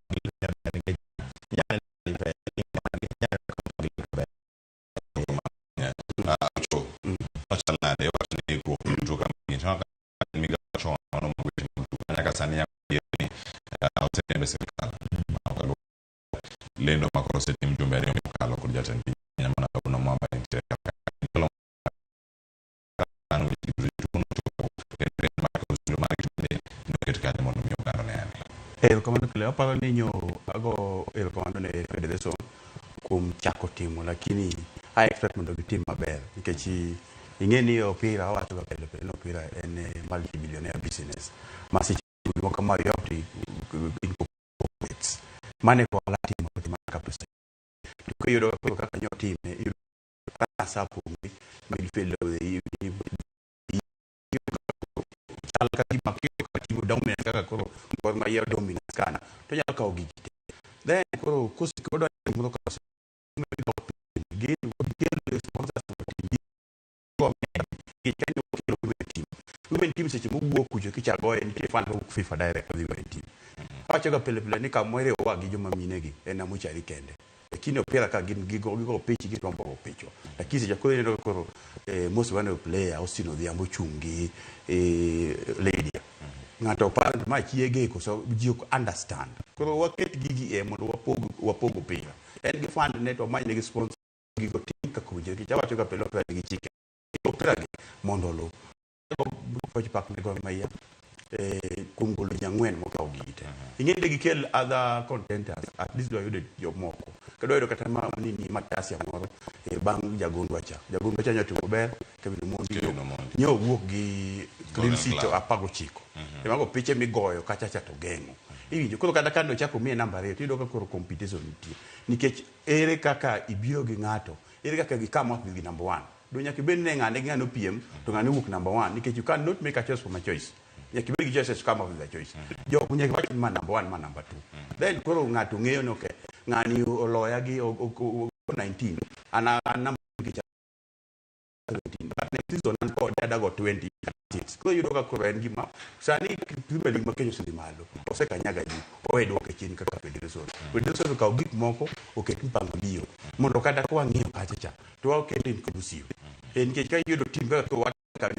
lendo makoro setim jumbe ariyo mokalo kod jatend piny Kenya mana kawuono Mwamba nitie Kamano kile aparo ni nyo ago kamano ne federation kum chako timo lakini I expect mondo gitim maber nikech ingeni opira watu wapele pele opira en multi-billionaire business masi mo kama yote incorporates mane kwa la timo kwa kapesa kwa hiyo kwa kaka nyo team asa pumi midfield alka di makiko kwa timu dominant kaka koro kwa mayo dominant kana to nyaka ka ogigite then koro kusikodo mo ka game sponsors women team seche mowuok kucho kichago en tie fan ko FIFA direct for the women team achaga pele pele ni kamwere wa gi joma mine gi en amuchari kende lakini opira ka gin gigo pichi gi tombo picho lakini seche ko eno koro most one player Austin Odhiambo chungi lady ngato parent ma chiege ko so ji ko understand koro waket gigi mondo wapogo pira en gi fund net o manye gi sponsor gigo tika kuje ki chawacho ka pelo pele gi chike opira gi mondo lo ko pak ne go maya kungolo nyangwen mo ka ogite ingende gi kel other contenters at least do you the moko kado do kata ma nini matasi amoro bang jagondwa cha nyoto ber Kevin Mondi nyo wuok gi clean sheet apago chiko mago piche migoyo kacha cha to gengo iwinjo koro kada kando chako mie namba 2 tido ka koro competition nitie nikech ere kaka ibiro gi ngato ere kaka gi come up with number 1 do nyaka ben ne ngane ngano piem to ngane wuok number 1 nikech you cannot make a choice from a choice nyaka ben gi choices come up with a choice jo kunya ki ma number 1 ma number 2 then koro ngato ngeyo no ke ngani oloya gi 19 ana number gi 17 but next season an ko dada go 20 ko yudo ka ko en gima sani Premier League makenyo sili malo ose kanyaga ji oedo ke chin kaka federation ka gik moko oket mpango biyo mondo kada ko ang'iyo pacha cha to oket inclusive en ke ka yudo tim ka ko waka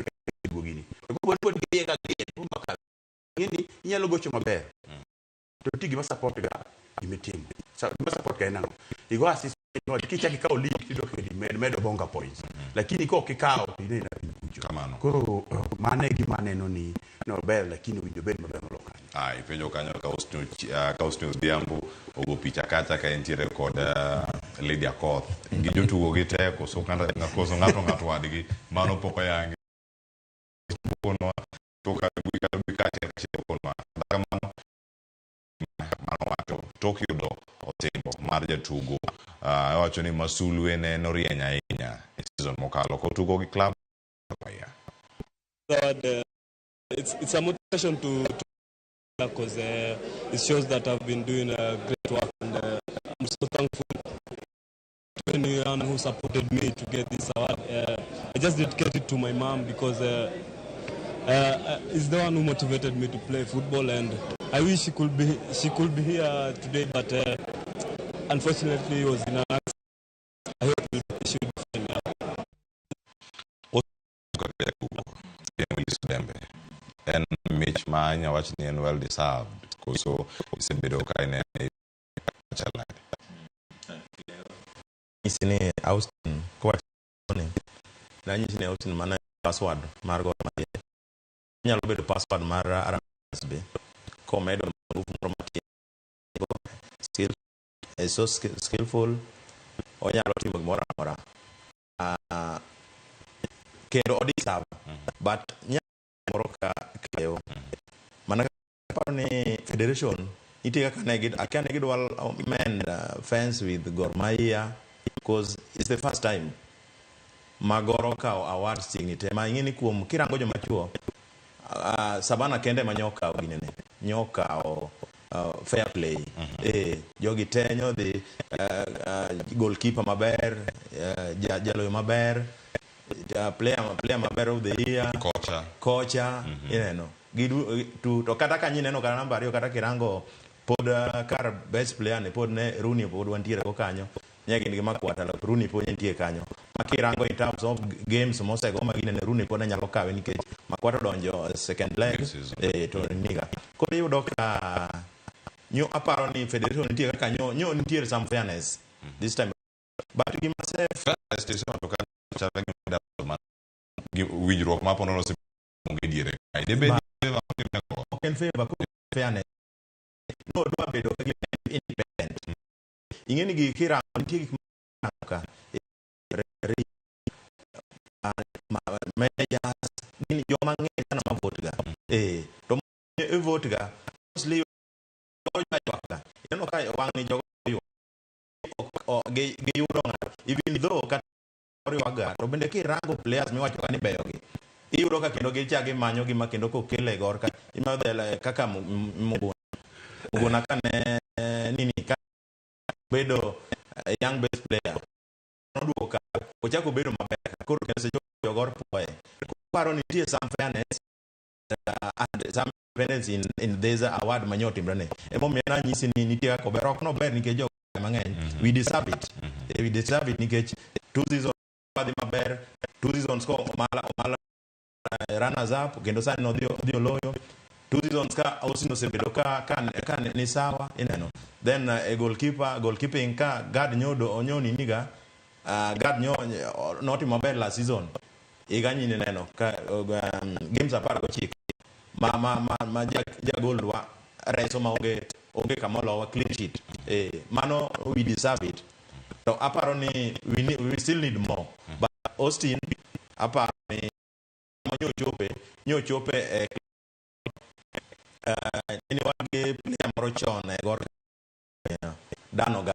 gogini ko won ge ga maka ngini nyalo gocho maber to tigi ma support ga imetim sa ma support ga nano igo assist no kicha kikao league tido ke medo bonga points lakini ko kikao ine na kamano koro mane gi maneno ni no ber lakini winjo ber maber moloka ai penjo kanyo ka Austin Odhiambo ogo picha kacha ka entiere kod Lydia Koth gi jotugo gi teko so kanda ngakoso ngato wadgi mano poko yangi kono to ka bikate kono kamano wacho Tokyo do otembo mar jatugo wacho ni Masulu ene norienya ahinya season mokalo ko tugo gi club it's a motivation to because it shows that I've been doing great work and I'm so thankful to anyone who supported me to get this award. I just dedicate it to my mom because it's the one who motivated me to play football, and I wish she could be here today, but unfortunately it was in an accident. I hope she will be fine now. And Mitch Manya watching and well deserved. So it's a bit okay. Isini Austin kwa ni na nyisini Austin mana password margo maye nyalo bedo password mar RSB ko medo mati skillful o nyalo timo gimoro amora kendo odisab but nyalo ka kayo mana paro ni federation itika kana gidwal men fans with Gor Mahia because it's the first time magoro ka award sing tema ingini kuom kirango joma chuo Sabana kende manyoka ginene nyoka o fair play jogi tenyo the goalkeeper maber jalo maber player maber of the year kocha ineno gidu to kata kanyineno kana namba 2 kata kirango pod kar best player ne pod ne Rooney pod wantiere go kanyo nyagi ngi makwata la Rooney pod nitie kanyo makirango in terms of games mosego magine ne Rooney pod nyalo kawe nikech makwata donjo second leg to niga ko yudo ka nyo aparo ni federation nitie kaka nyo nitie some fairness this time, but give myself station to kan chala gi winjruok ma pono se monge diere kai de be can favor fairness no do abedo independent ingeni gi kira nitie gik ka managers ni joma ng'eny sana ma vote ga to e vote ga mostly ka eno ka wang ni jogo ge yudo even though ka waga to bende kirango players miwacho ka ni beyo gi iyudo ka kendo gichagi manyo gima kendo kokele gor ka imadhe kaka muguna kane nini ka bedo young best player noduoka ochako bedo maber koro kendo se jogor poe paro ni tie some fairness and some fairness in this award manyo timrane emo mena nyisi ni nitie ka berok no ber nikech jogo mang'eny we deserve it nikech two seasons padi maber, 2 seasons ko mala runners up kendo sani no dio loyo 2 seasons ka ausino sebedo ka ni sawa ineno then a goalkeeping ka guard nyodo onyoni niga guard noti maber last season iganyi neno ka games apar go chik ma ja goal reso ma onge kamolo clean sheet mano we deserve it. So aparo ni we still need more, but Austin aparo ni nyo chope anyone ge player moro chon gor dano ga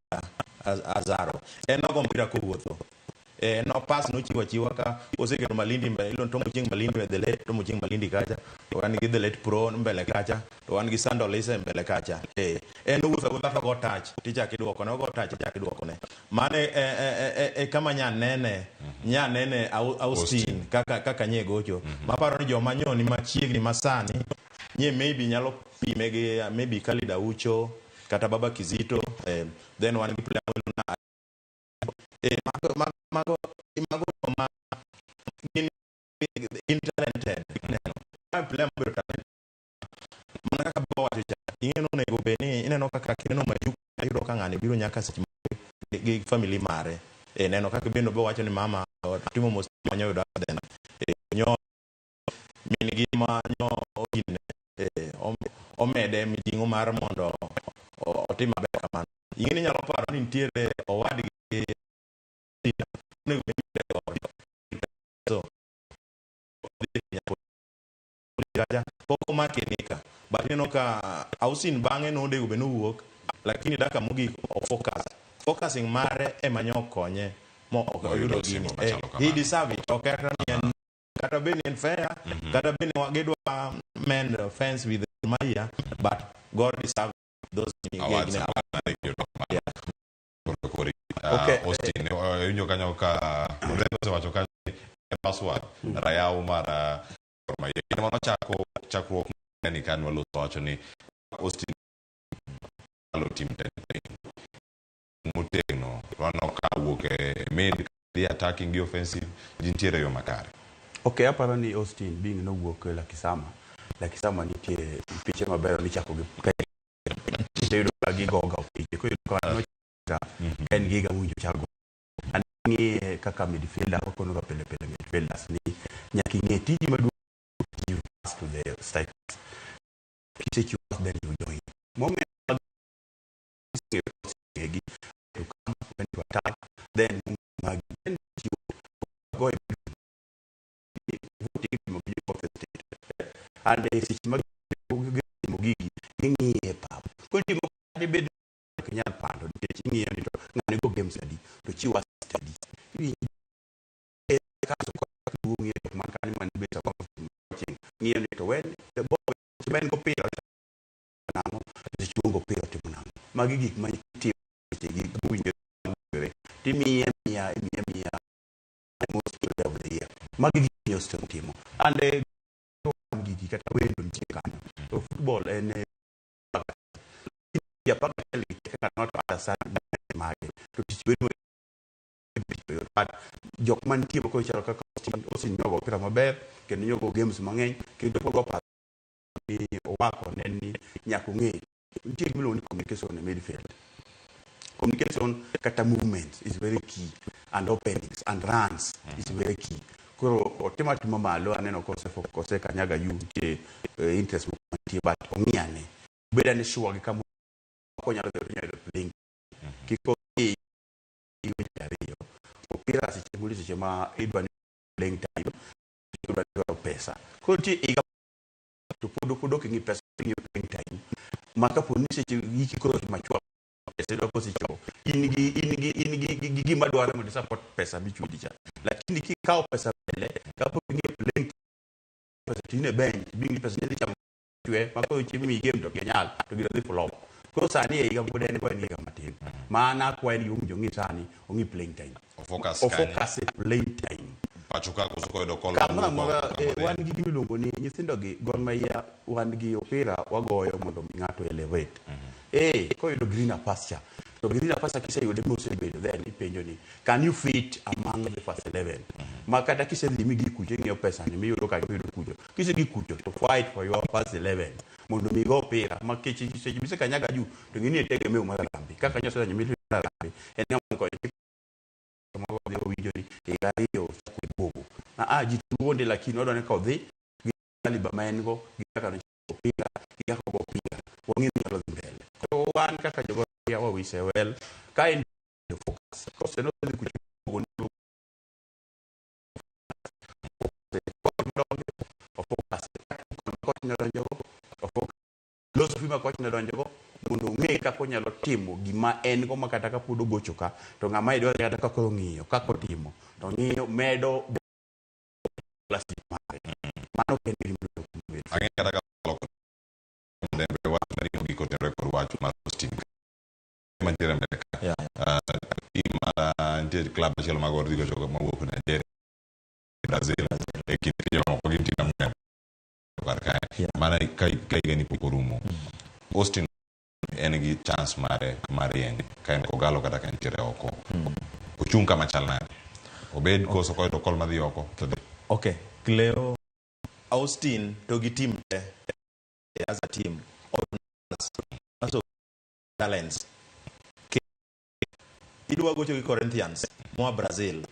Azaro eno go mpira kuwuotho no pass no chiwa ka osegero Malindi mbele ilo tomo ching Malindi the late tomo ching Malindi kacha to wan gi the late pro mbele kacha to wan gi Sandolise mbele kacha en wuotho go touch ticha kiduoko no go touch ticha kiduoko ne mane kama nyanene Austin kaka nye gocho maparo ni joma nyoni machiegni masani nye maybe nyalo pime gi maybe Khalid Aucho kata Baba Kizito then wan gi player mago talented player mo talent mana ka bawa ticha ingeno nego beni ineno kaka kineno majuku ayudo ka ng'ani biro nyaka seche gi family mare neno kaka bendo bo wacho ni mama timo most manyo da den nyo min gi ma nyo ogine omede mijingo mar mondo otima be kamano ingeni nyalo paro ni ntiere owad gi so poko makinika but you know ka Austin bange no de ubenu wuok lakini daka mugi focusing mare e manyo konye mo yudo gini he deserve it okay kata beni fair kata beni wagedwa men fans with Maya but God deserve those okay Austin yunyo kanyo ka mrembo se wacho ka password raya umara Maya ina mano chako ni kan walo wacho ni Austin alo team ten muteno wano ka wuke mid the attacking the offensive jintiere yo makare okay aparo ni Austin being no wuok Lakisama nitie piche maber ni chako gi tedo gi goga piche ko no en giga munjo chago ani kaka midfielder ko no pele midfielders ni nyaki ngeti ji madu to the strikers kiche then you join moment gi to come to attack then you go and si mugigi ngi pa kulti mo di bed kenya pando de tingi yani to ngani go games adi to chiwa study e ka so ko ngi to man kan man be ta ko ngi yani to when the ball men go pay namo de chungo pay to namo magigi ma ti gi buinje timi ya most of the year magigi just timo and gigi kata wendo nchikana so football and ya pakali cannot understand mage to teach but jokman timo ko charo kaka osin nyogo pira maber ken nyogo games mang'eny kendo pogo pa ni wako neni nyaku ng'e nitie gima iluongo ni communication in midfield. Communication kata movement is very key, and openings and runs is very key. Koro otema tuma malo aneno kose kanyaga yu nitie interest nitie, but ong'iane beda ni sure gi kama konyalo playing kiko opira si chemuli si chema idwa ni playing time idwa pesa ko ti iga to podo kingi pesa kingi playing time maka poni se yiki ko machwa pesa do ko si cho inigi madwara mo support pesa bichudi cha, lakini kikao pesa bele kapo kingi playing pesa tine bench bingi pesa ni cha twe mako chimi game do kenyal to giro di flop ko sani e ga bodene ko ni ga matin mana ko en yung jongi sani ongi playing time focus playing time pachuka ko do kol kama mora wan gi gimilongo ni nyithindo gi gon maya wan gi opira wagoyo mondo ngato elevate ko yudo greener pasture to greener pasture kise yude mose bedo then ipenjo ni can you fit among the first 11 makata kise limi gi kujo ngio pesa ni miyudo ka yudo kujo kise gi kujo to fight for your first 11 mondo mi go opira makechi kise bise kanyaga ju to ngini tegemee umara lambi kaka nyoso nyimi lambi en ko mo go winjo ni igario bobo jituonde lakini odone ka odhi galiba maengo gikaka no opira gikaka go opira wangi nyalo mbele ko wan kaka jogo ya we say well kind of focus because no the kuchi go no focus ko na donjogo focus los fima ko na donjogo mondo ng'e kaka onyalo timo gima en go makata ka pudo gochoka to ng'ama idwa kata kaka ong'iyo kaka otimo to ng'iyo medo plastic mano kendi ange kata ka loko ndembe wa mari ngi ko record watch mar Austin mantiere America imara ndiye club chelo magor digo jogo mawuok Nigeria Brazil e kiti mo ko ginti na mwe barka mana kai gani pokorumo Austin engi chance mare en kaen ko galo kata kan tire oko ochung kama chalnade obed koso ko to kol madhi oko okay Cleo Austin to gi team as a team also talents idwa gocho gi Corinthians mo Brazil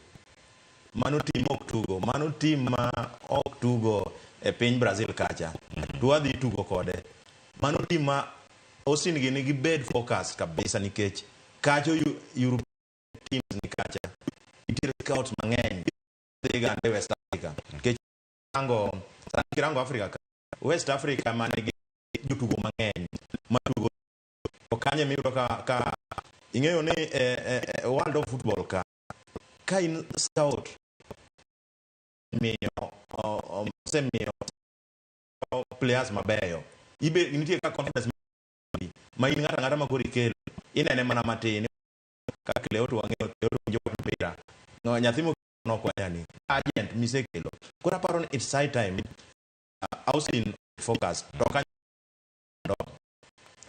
mano team ma ok tugo e piny Brazil kacha dwa dhi tugo kode mano team ma Austin gini gi bed focus kabisa nikech kacho Europe teams ni kacha itire scouts mang'eny dhiga ande West Africa nikech kirango Africa West Africa mane jotugo mang'eny matugo okanye miyudo ka ing'eyo ni World of Football ka in scout miyo players mabeyo ibe nitie ka confidence ma in ngata ma kori kel inene mana matin ka Cleo to wang'eyo Cleo to jo pira no nyathimo no kwa yani agent misekelo kora paro ni it's high time Austin focus to ka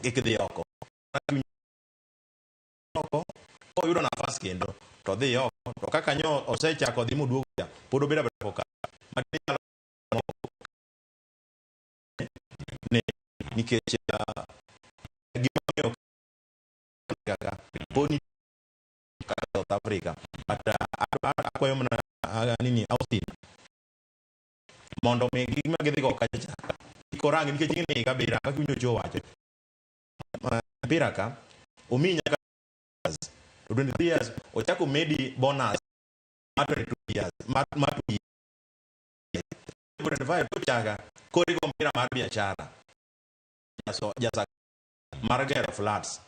ikidhi oko o yudo nafas kendo to dhi oko to kaka nyo osechako dhi moduogo ya podo beda focus matin ne nikech gimio kaka poni South Africa but akwayo mana nini Austin mondo me gima gidhi go kacha ikorangi nikech ngini kabira ka kunyo jo wacho biraka ominya ka 23 years ochako medi bonus after 2 years matu 25 kuchaga kori go mpira mar biashara so jasa margero flats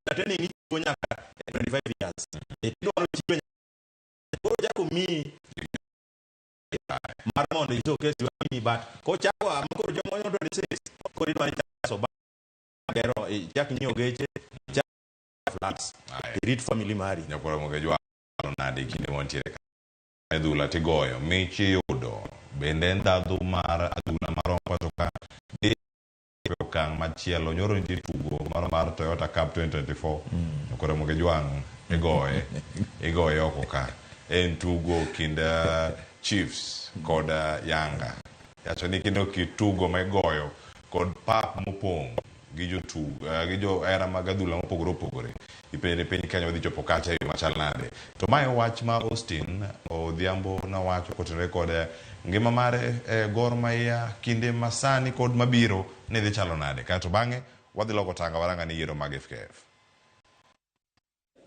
training ni nyaka 25 years etido no chiwe koro jako mi marmondo iso kesi wani but ko chako amko jomo 26 kori mani so gero jak nyo geche flats read family mari nyakora mogejwa nade kinde montiere edula tigoyo michi yudo bende ndadhu mar aduna marompa to ka okang machielo nyoro nitie tugo mar Toyota Cup 2024 nyakora mogejwang igoye oko ka en tugo kinda Chiefs koda Yanga yacho ni kino kitugo megoyo kod pap mopong gi jotug gi jo era mag adhula mopogore opogore ipere piny Kenya wadhi chopo kacha e yo machal nade. To mae wach ma Austin Odhiambo nawacho kotenore kod ngima mare Gor Mahia kinde masani kod mabiro ne dhi chalo nade. Kato bang'e wadhi loko tanga waranga ni yiero mag FKF.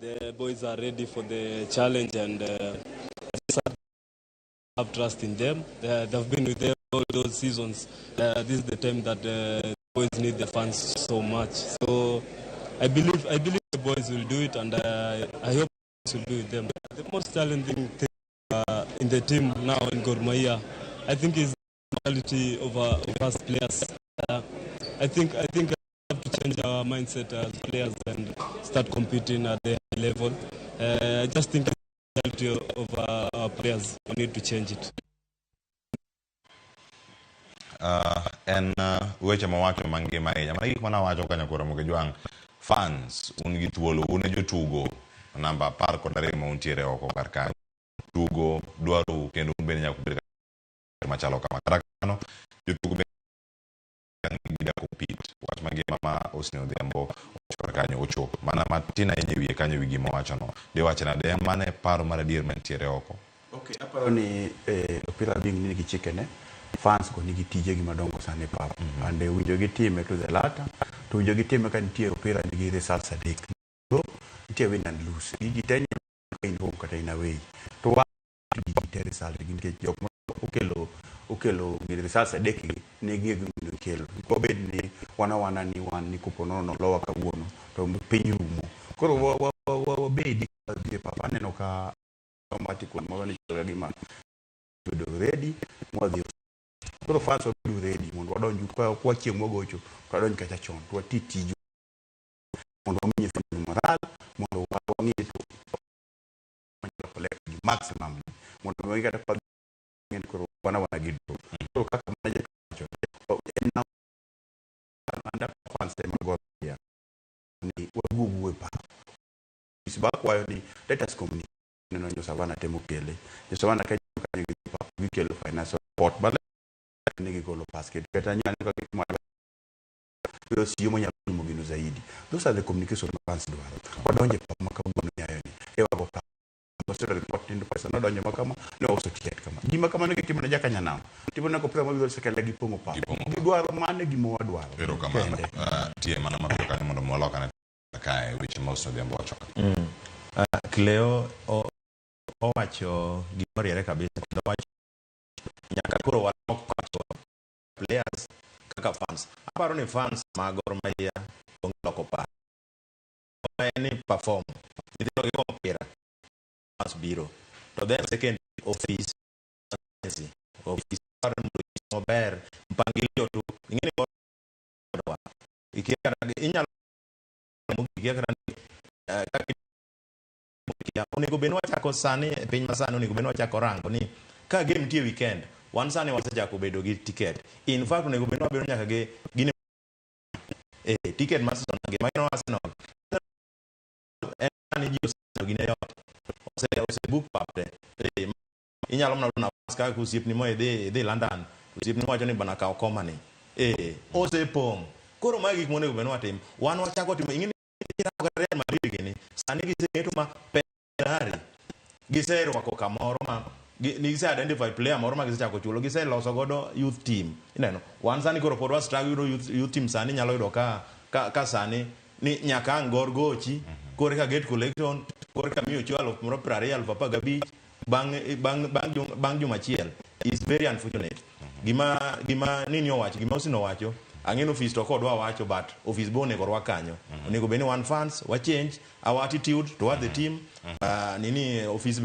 The boys are ready for the challenge and have trust in them. They've been with them all those seasons. This is the time that the boys need the fans so much. So I believe the boys will do it, and I hope the boys will be with them. The most challenging thing in the team now in Gor Mahia, I think, is the quality of us players. I think we have to change our mindset as players and start competing at the high level. I just think the quality of our players, we need to change it. En weche mawacho mangima ahinya mana gik mana wacho kanyakora Mugejwang fans un gi thuolo un e jotugo namba 10 kod 2 ma untiere oko kar kanyo tugo dwaro kendo un bende nyaka bed machalo kama kata kano jotugo bende gida compete wach mangima ma Austin Odhiambo ocho kanyo ocho mana matina yenye wiye kanyo wigi mawacho no de wachna de mane paro mar adier mantiere oko. Okay, aparo ni opira bing ni gi chikene fans ko nigi tije gi madongo sane pap ande winjo gi time to the latter to winjo gi time kan tie opira nigi results adek so tie win and lose gi tenye in home kata in away to wa gi result gi ke jok okelo gi results adek nigi gi kelo ko bed ni wana ni wan ni kupono no lowa ka buono to piny rumo koro wa bedi di papa neno ka automatic mo ni gi man to ready mo di koro fans will be ready mondo wadonju kwa chieng' mogocho to wadonj kacha chon to watitiju mondo wamiye moral mondo wang'e to collect maximum mondo wang'e kata kwa ng'en koro wana gido to kaka manager kacho na anda fans tema Gor Mahia ni wagugu pa isiba kwa ni let us communicate no nyo savana temo kele jo savana ka kelo financial support but nigi golo basket kata nyane ka kimala yo siyo monya mugino zaidi those are the communication fans dwaro wadonje pa makabuno nyayo ni ewa boka basura report ndo pesa no donje makama no also ticket kama gima kama nigi timna jakanya namo timna ko prema bizo sekala gi pongo pa dwaro mane gimo wadwaro pero kama tie mana mapiyo kanyo mondo moloka na kae which most of them watch Cleo o wacho gimoriere kabisa kendo wacho nyaka koro wacho players kaka fans aparo ni fans mag Gor Mahia ong'loko pa ni perform idiro gi kompira mas biro to then second office mober mpangilio tu ingeni kwa ikiara inyalo mugiya kaka onego beno chako sani piny masani onego beno chako rango ni ka game tie weekend wan sani wasechako bedo gi ticket in fact onego beno bedo nyaka ge gine ticket mason game ma Arsenal ni jio gine yot ose book papte inyalo mna paska kusip ni mo de London kusip ni wacho ni bana ka okoma ni ose pom koro magi gik monego beno atim wan wachako timo ingini Real Madrid gini sani giseto ma Ferrari gisero wako kamoro ma gise identify player moro ma gisechako chulo gise loso godo youth team ineno wan sani koro pod struggle youth team sani nyalo yudo ka sani ni nyaka ngor gochi kore ka get collection kore ka miyo chualo moro Real papa gabi bang juma chiel is very unfortunate gima nini owacho gima osino wacho ang'eno office to kodwa wacho but office bone korwa kanyo onego beni one fans wa change our attitude toward the team nini office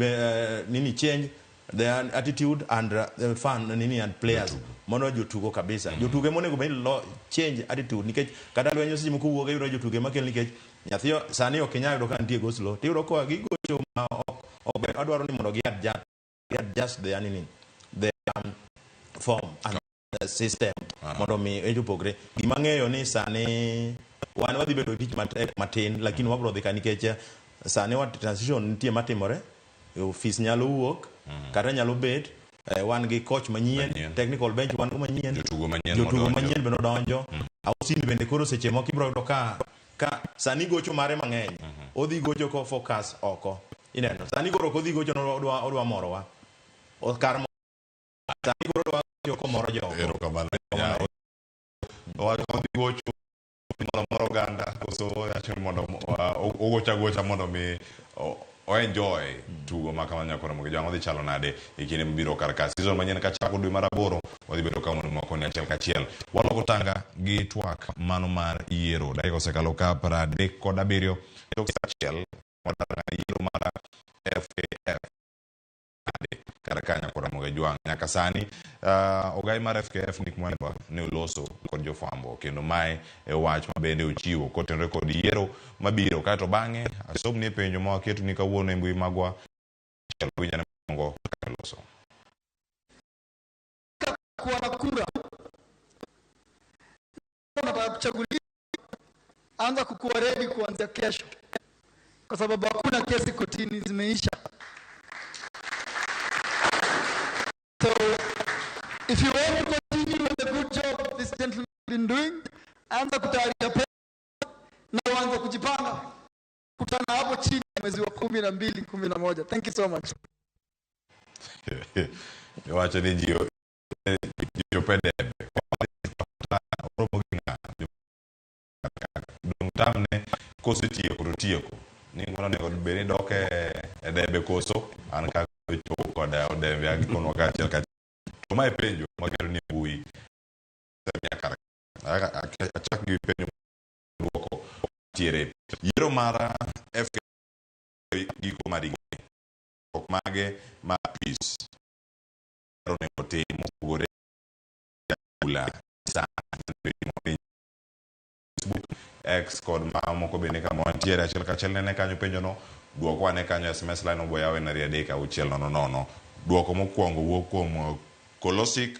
nini change their attitude and the fan nini and players mono jotugo kabisa jotugo monego beni change attitude nikech kada lwenyo simu kuwuoga yuro jotugo makel nikech nyathio sani okinya yudo kan tie goslo tiyudo ko gigocho ma ok adwaro ni mondo gi adjust the nini the form and system mondo mi ejupogre gima ng'eyo ni sani wan wadhi bedo tich matin lakini wabro dhi kanikecha sani wat transition nitie matimore office nyalo wuok kata nyalo bet wan gi coach manyien, technical bench wan go manyien, jotugo manyien bende donjo. Ausil bende koro seche moko ibro yudo ka sani gocho mare mang'eny, odhi gocho ko focus oko. Ineno, sani koro kodhi gocho no odwa morowa. Okar sani koro odwa gocho ko moro jogo. Erokamano. Odhi gocho moro ganda koso acho mondo ogocha mondo mi o enjoy tugo makamanya kono mo jango dhi chalo nade ikine mbiro karka season manyien ka chako dwe mar 8 odhi bedo kama moko ne achiel kachiel waloko tanga gi twak mano mar yiero dai kosekalo ka 37 tok achiel wadanga yiero mar FKF karakanya kora mo jwang nyaka sani ogai mar FKF Nick Mwendwa ne loso kod jofambo kendo mae e wach mabende ochiwo kotenre kod yiero mabiro kato bange asobni penjo ma waketo ni kawuono e mbui magwa winyane mongo loso kwa kura nataka kuchaguliwa anza kukuwa ready kuanzia kesho kwa sababu hakuna kesi kotini zimeisha. So, if you want to continue with the good job this gentleman has been doing, anza kutayarisha pesa na anza kujipanga. Kutana hapo chini mwezi wa 12, 11. Thank you so much. Wacha ni jio pede tamne koso tieko ni ngono ne od beni doke e debe koso an ka cho koda odebe agi kono ka tel ka to mai penjo magero ni bui semia kara achak gi penjo loko tiere yero mara FK gi ko mari ok mage ma peace ro ne kote mo gore ula sa X kod ma moko bende kama wantiere achiel kachiel ne kanyo penjo no duoko ane kanyo SMS line obo yawe na riadeka uchiel no duoko mokwongo wuok kuom Kolosik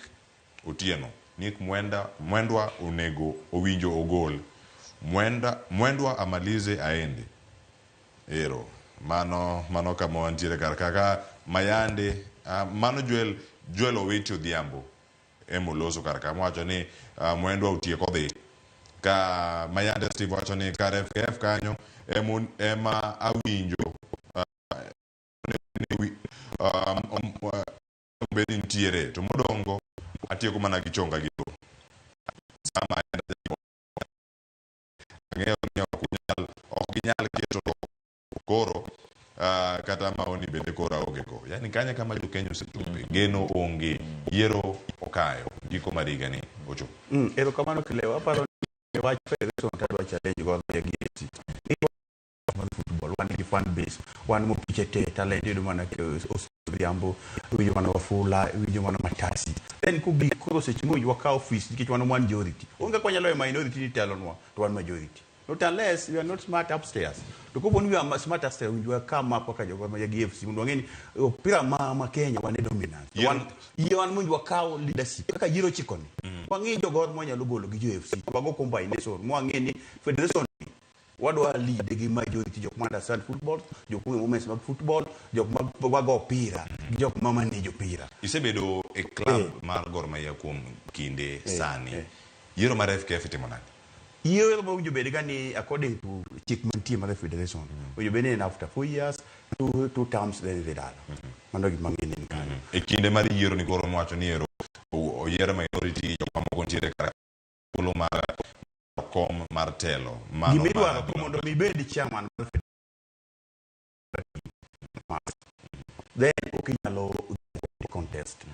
Otieno Nick Mwendwa onego owinjo ogol Mwendwa amalize aende ero mano kama wantiere kaka Mayande mano Joel Owiti Odhiambo emoloso kaka mwacho ni Mwendwa otieko dhi ka Mayande Steve wacho ni kar FKF kanyo ema awinjo bedi ntiere to modongo atieko mana gi chonga gi to sama ng'eyo ni ok ginyal keto koro kata maoni bende kora oge ko yani kanya kama jo Kenya osetupe geno onge yiero okayo giko mariga ni ocho erokamano kilewa paro wach federation tadwa challenge go ya giti football one the fan base one mo pichete talented mana ke Odhiambo wijo mana Wafula wijo mana Matasi then could be cross chimo waka office nikech one majority onge kwanyalo minority talonwa to one majority not unless you are not smart upstairs to ko when you are smart upstairs you come up kwa jogo ya GFC mundu ngeni opira ma Kenya one dominant one mundu wakao leadership kaka jiro chikoni wangi jogo monya lugolo gi GFC bago combination mo ngeni federation wadwa lead gi majority jok ma understand football jok women's football jok wago opira jok ma manage opira isebedo e club mar Gor Mahia kuom kinde sani yiero mar FKF timo nani yiero mo jubede gani according to chick mantie mar federation jubede in after 4 years two terms then vidala mando gi mangene ni kan e kinde mar yiero ni koro mwacho ni ero o yiero minority jok ma kontiere kara polo mar kom martelo mano gimidwaro mondo mi bed chairman then okinyalo contest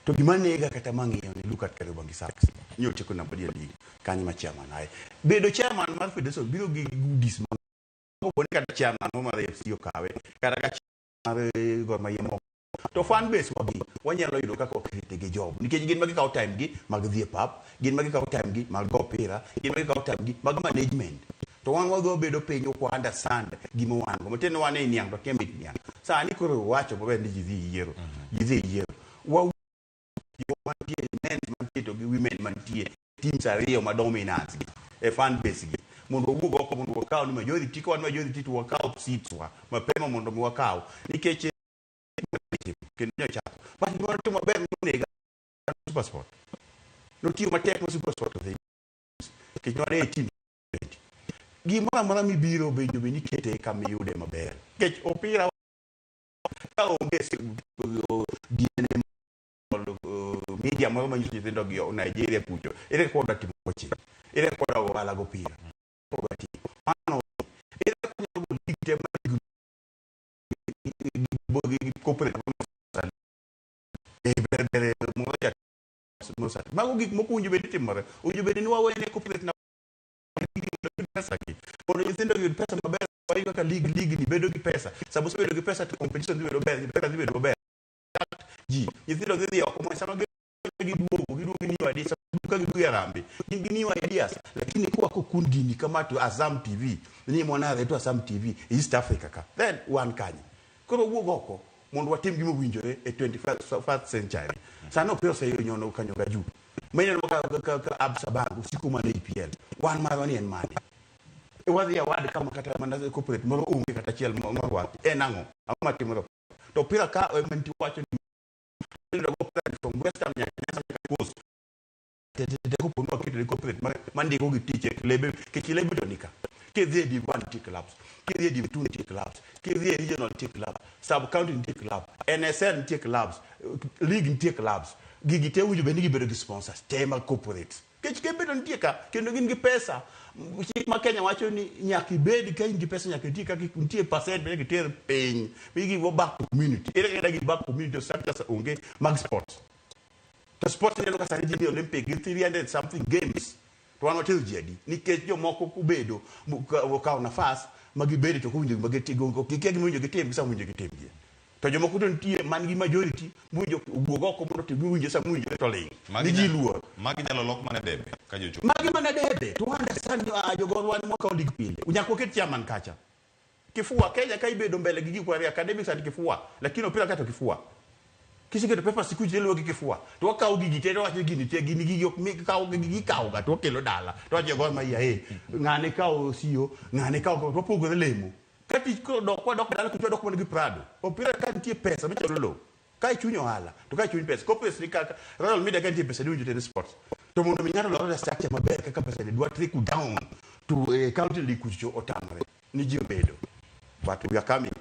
to gimanega kata mang'iyo ni look at Kariobangi Sharks nyoche kuna body league kanyo ma chairman ai bedo chairman mar federation biro gi goodies mo ko kata chairman mo mar FC okawe kata ka mar Gor Mahia mo to fan base wagi wanyalo yudo kaka okrite gi job nikech gin magi kaw time gi mag dhi pap gin magi kaw time gi mag go pira gin magi kaw time gi mag management to wan wago bedo penyo ko understand gimo wan go meten wan e niang to kemit niang sani koro wacho bo bende ji dhi yiero wa yo mantie men mantie to gi women mantie teams ariyo ma dominance e fan base gi mondo wugo ko mondo wakaw ni majority ko wan majority to wakaw seats wa mapema mondo mi wakaw nikech kendo nochako but gimoro timo maber nonega super sport notiyo matek ma super sport odhi kech nwade 18 gimoro amora mibiro bedo ni kete kama iyude maber kech opira ka onge gine media moro manyiso nyithindo gi Nigeria kucho ere koda timo kochi ere koda wala go pira koda timo mano ere koda ligte bogi kopre bere moja mosa mago gik moko unjo bedi timore unjo bedi ni wawene kopre na pesa ki kono nyithindo gi pesa maber wayo ka league ni bedo gi pesa sababu bedo gi pesa to competition bedo ber pesa bedo ber ji nyithindo gi oko mo sama giduogo ni wadisa ka giduogo yarambe ni wa ideas lakini kwa kukundi ni kama tu Azam TV ni mwana wetu Azam TV East Africa ka then one kanyi koro wuogo oko mondo watim gimo winjore e 21st century sana opero se nyono kanyo gaju menyo ka absa bangu siku mane EPL wan marwani en mane e wadhi ya wad kama kata mandaze corporate moro unge kata chiel moro wapi enango ama timoro to pira ka menti wacho ni go from western nyaka coast te ko pono ke corporate mandi ko gitiche lebe ke lebe donika ke the division team clubs ke the division team clubs ke the regional team clubs sub county team clubs NSL team clubs league team clubs gigite wuju be ni bedo sponsors tema corporate ke bedo ntika kendo gin gi pesa ma Kenya wacho ni nyaki bedi ka indi pesa nyaki tika ki ntie percent be gitere peny be gi go back to community ere gi back community sector onge mag sports to sports ne lokasa ni Olympic 300 something games to wan hotel jadi nikech jo moko kubedo ka nafas magibedi to kunjo magetigo kike gi munjo gitem sa munjo gitem gi to jo moko to ntie man gi majority munjo ugo ko mondo munjo sa munjo to ling ni ji luo magi nyalo lok mane debe ka jocho magi mana debe to understand jogor wan mwaka olig pile unyako ket chairman kacha kifua Kenya ka ibedo mbele gigi kwa academics at kifua lakini opira kata kifua kisi keto pepa siku jelo gi kifua to ka gigi te wacho gini te gini gigi mi ka gigi ka ga to kelo dala to jogor ma ya ngane ka osio ngane ka to pogo lemo kati ko dok dala ko dok mon gi prado opira ka ntie pesa michelo lo kai chunyo hala to kai chunyo pesa ko pesa ni kaka Royal Media kan ntie pesa ni unjute sports to mondo mi ngado lo structure maber kaka pesa ni dwa trickle down to county league kucho otamre ni jimbedo but we are coming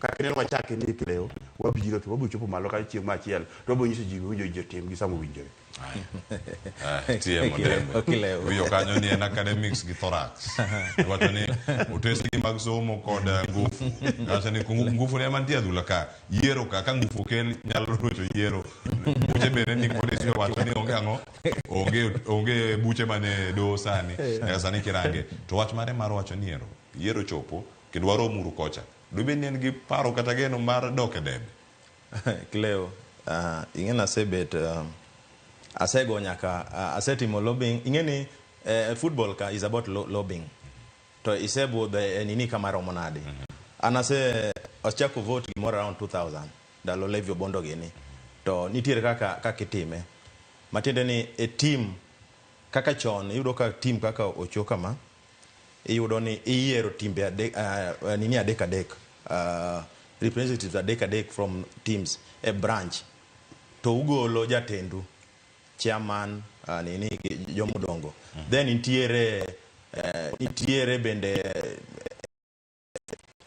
kakene wachake ni kileo wabiro to wabuchopo malo ka chieng machiel to bonyiso ji winjo jotem gi samo winjore tie modem uyo kanyo ni en academics gi thorax wato ni utesi gi mag somo kod ngufu acha ni ngufu ne mantie adhula ka yiero ka ngufu kel nyalo rocho yiero buche bene ni kod sio wato ni onge ango onge buche mane do sani sani kirange to wach mare mar wacho ni yiero chopo kendo waro muru kocha dobe ni en gi paro kata geno mar doke debe Cleo ingena sebet asego nyaka asetimo lobbying ingeni football ka is about lobbying to isebo the nini kama romonade anase osachako vote more around 2000 dalo Levio Bondo gini to nitiere kaka kitime matinde ni a team kaka chon yudo ka team kaka ochoka ma iyudo ni iyiero timbe nini adek representatives adek from teams a branch to ugolo jatendu chairman nini jomodongo then nitiere bende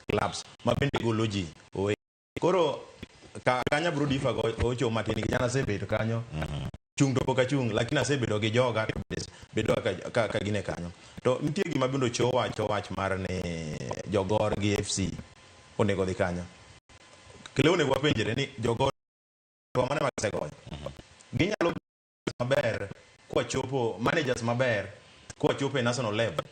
clubs ma bende golo ji koro kanya brudifa ocho matini kijana sebedo kanyo chung to poka chung lakini asebedo gi joga bedo ka gine kanyo to nitie gima bendo chowach mar ne jogor gi FC onego dhi kanyo Cleo ne wapenjere ni jogor mane masegoyo ginyalo maber kwa chopo managers maber kwa chopo national level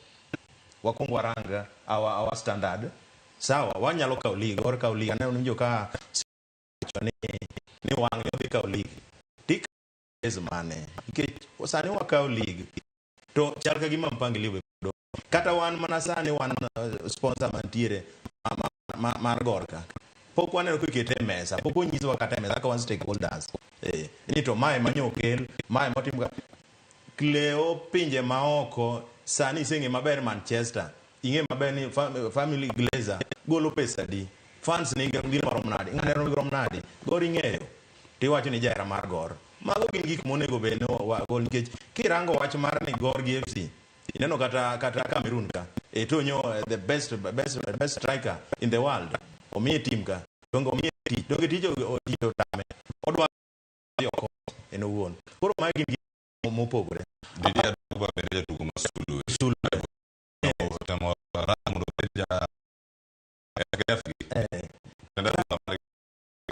wakongo waranga our standard sawa wanyalo kaw league or kaw league aneno njo ka ni wang yo kaw league tik mane ikech osane wakaw league to chal ka gima mpangiliwe kata wan manasane wan sponsor mantiere mar gorka pok waneno kikete mesa pok onyiso kata mesa ka wan stakeholders ni to mae manyokel mae motim Cleo pinje maoko sani senge maber Manchester inge maber ni family Glazer golo pesa di fans ni gin marom nade ng'ane rom nade gor ing'eyo tiwacho ni jahera mar gor mago gin gik monego bed ni wagol nikech kirango wach mar ni gor gi FC ineno kata Cameroon ka Etonyo the best striker in the world omiye team ka dongo omiye tich donge tich otame odwa yoko en owuon koro ma gin mopogore Didier Drogba bende jatugo ma Sulu tamo ramudo ja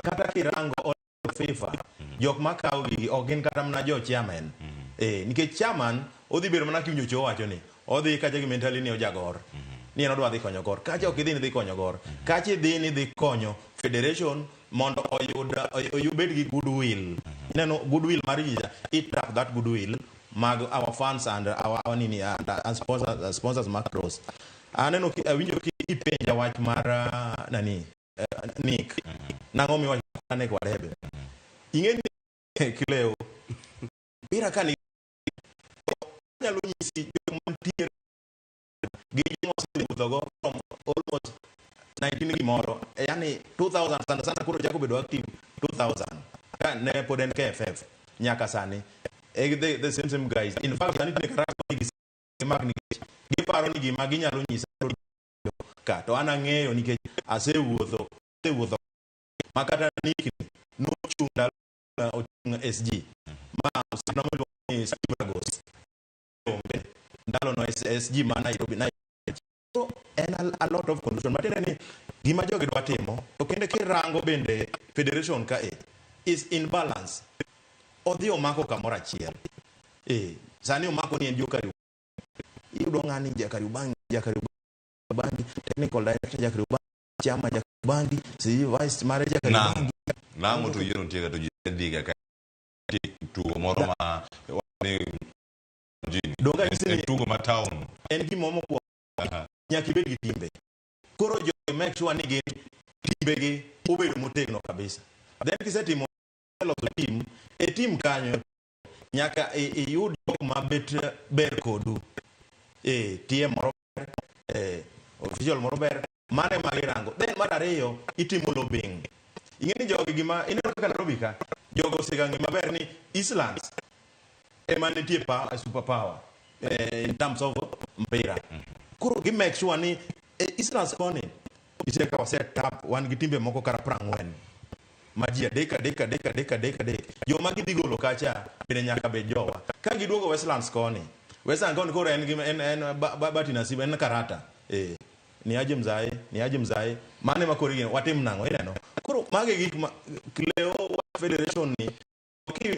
kata kirango FIFA jok makawo gigi ok gin kata mana jo chairman nikech chairman odhi bedo mana kiwinjo cho wacho ni odhi kacha gi mentally ni ojagor ni en odwa dhi konyo gor kacha ok idhi ni dhi konyo gor kacha idhi ni dhi konyo federation mondo oyud bed gi goodwill ineno goodwill mar jija it up that goodwill mag our fans and our nini and sponsors macros aneno winjo ki ipenja wach mar nani Nick nango mi wach ne kwa debe ingeni kileo bira kani nyalo nyisi mantiere gi mosudhogo from almost 19 gimoro yani 2000 sana kuro jako bedo active 2000 ka ne poden KFF nyaka sani the same guys in fact ani ne karakter gi magni gi paro ni gima ginyalo nyisa ka to ana ng'eyo nikech asewuotho makata Nick no chunda SG ma sinamo ni Stibagos ndalo no SG ma Nairobi so and a lot of condition matene ni gima jogi dwa timo to kende kirango bende federation ka is in balance odhi omako kamoro achiel sani omako ni en jokari iyudo ng'ani jakari bangi technical director jakari chama jakari si vice mare jakari na moto yero ntiega to jidiga ka tugo moro ma ni donga ni tugo ma town en gimo moko nyaki bed gi timbe koro jo make sure ni gin timbe gi obedo motegno kabisa then kisetimo team team kanyo nyaka iyud ma bet ber kodu TM moro official moro ber mane magirango then mar ariyo itimo lobbying ingeni jogi gima ineno kaka Nairobi ka jogo sigangi maber ni Islands emanitie super power in terms of mpira kuro gi make sure ni Islands koni iseka wase tap wan gi timbe moko kara prangwen majia deka yo magi digolo kacha bene nyaka be jowa ka giduogo Westlands koni Westlands koro en bati nasiba en karata ni aje mzae mane makori gin watim nango ineno koro mage gik Cleo federation ni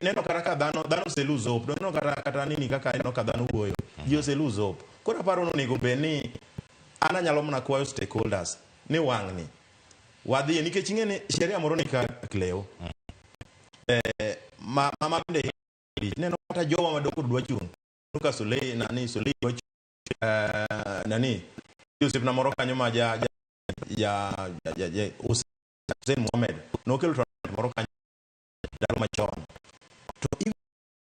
neno karaka dhano se lose hope neno kata nini kaka neno ka dhano wuoyo yo se lose hope koro paro no nego beni ana nyalo mna kwayo stakeholders ni wangni wadhi nikech ingene sheria moro ni ka Cleo mama bende neno kata jowa madoko dwa chung nuka Solei nani Yusuf na moro kanyo ma ja Hussein Mohamed no kelo moro kanyo dalo machon to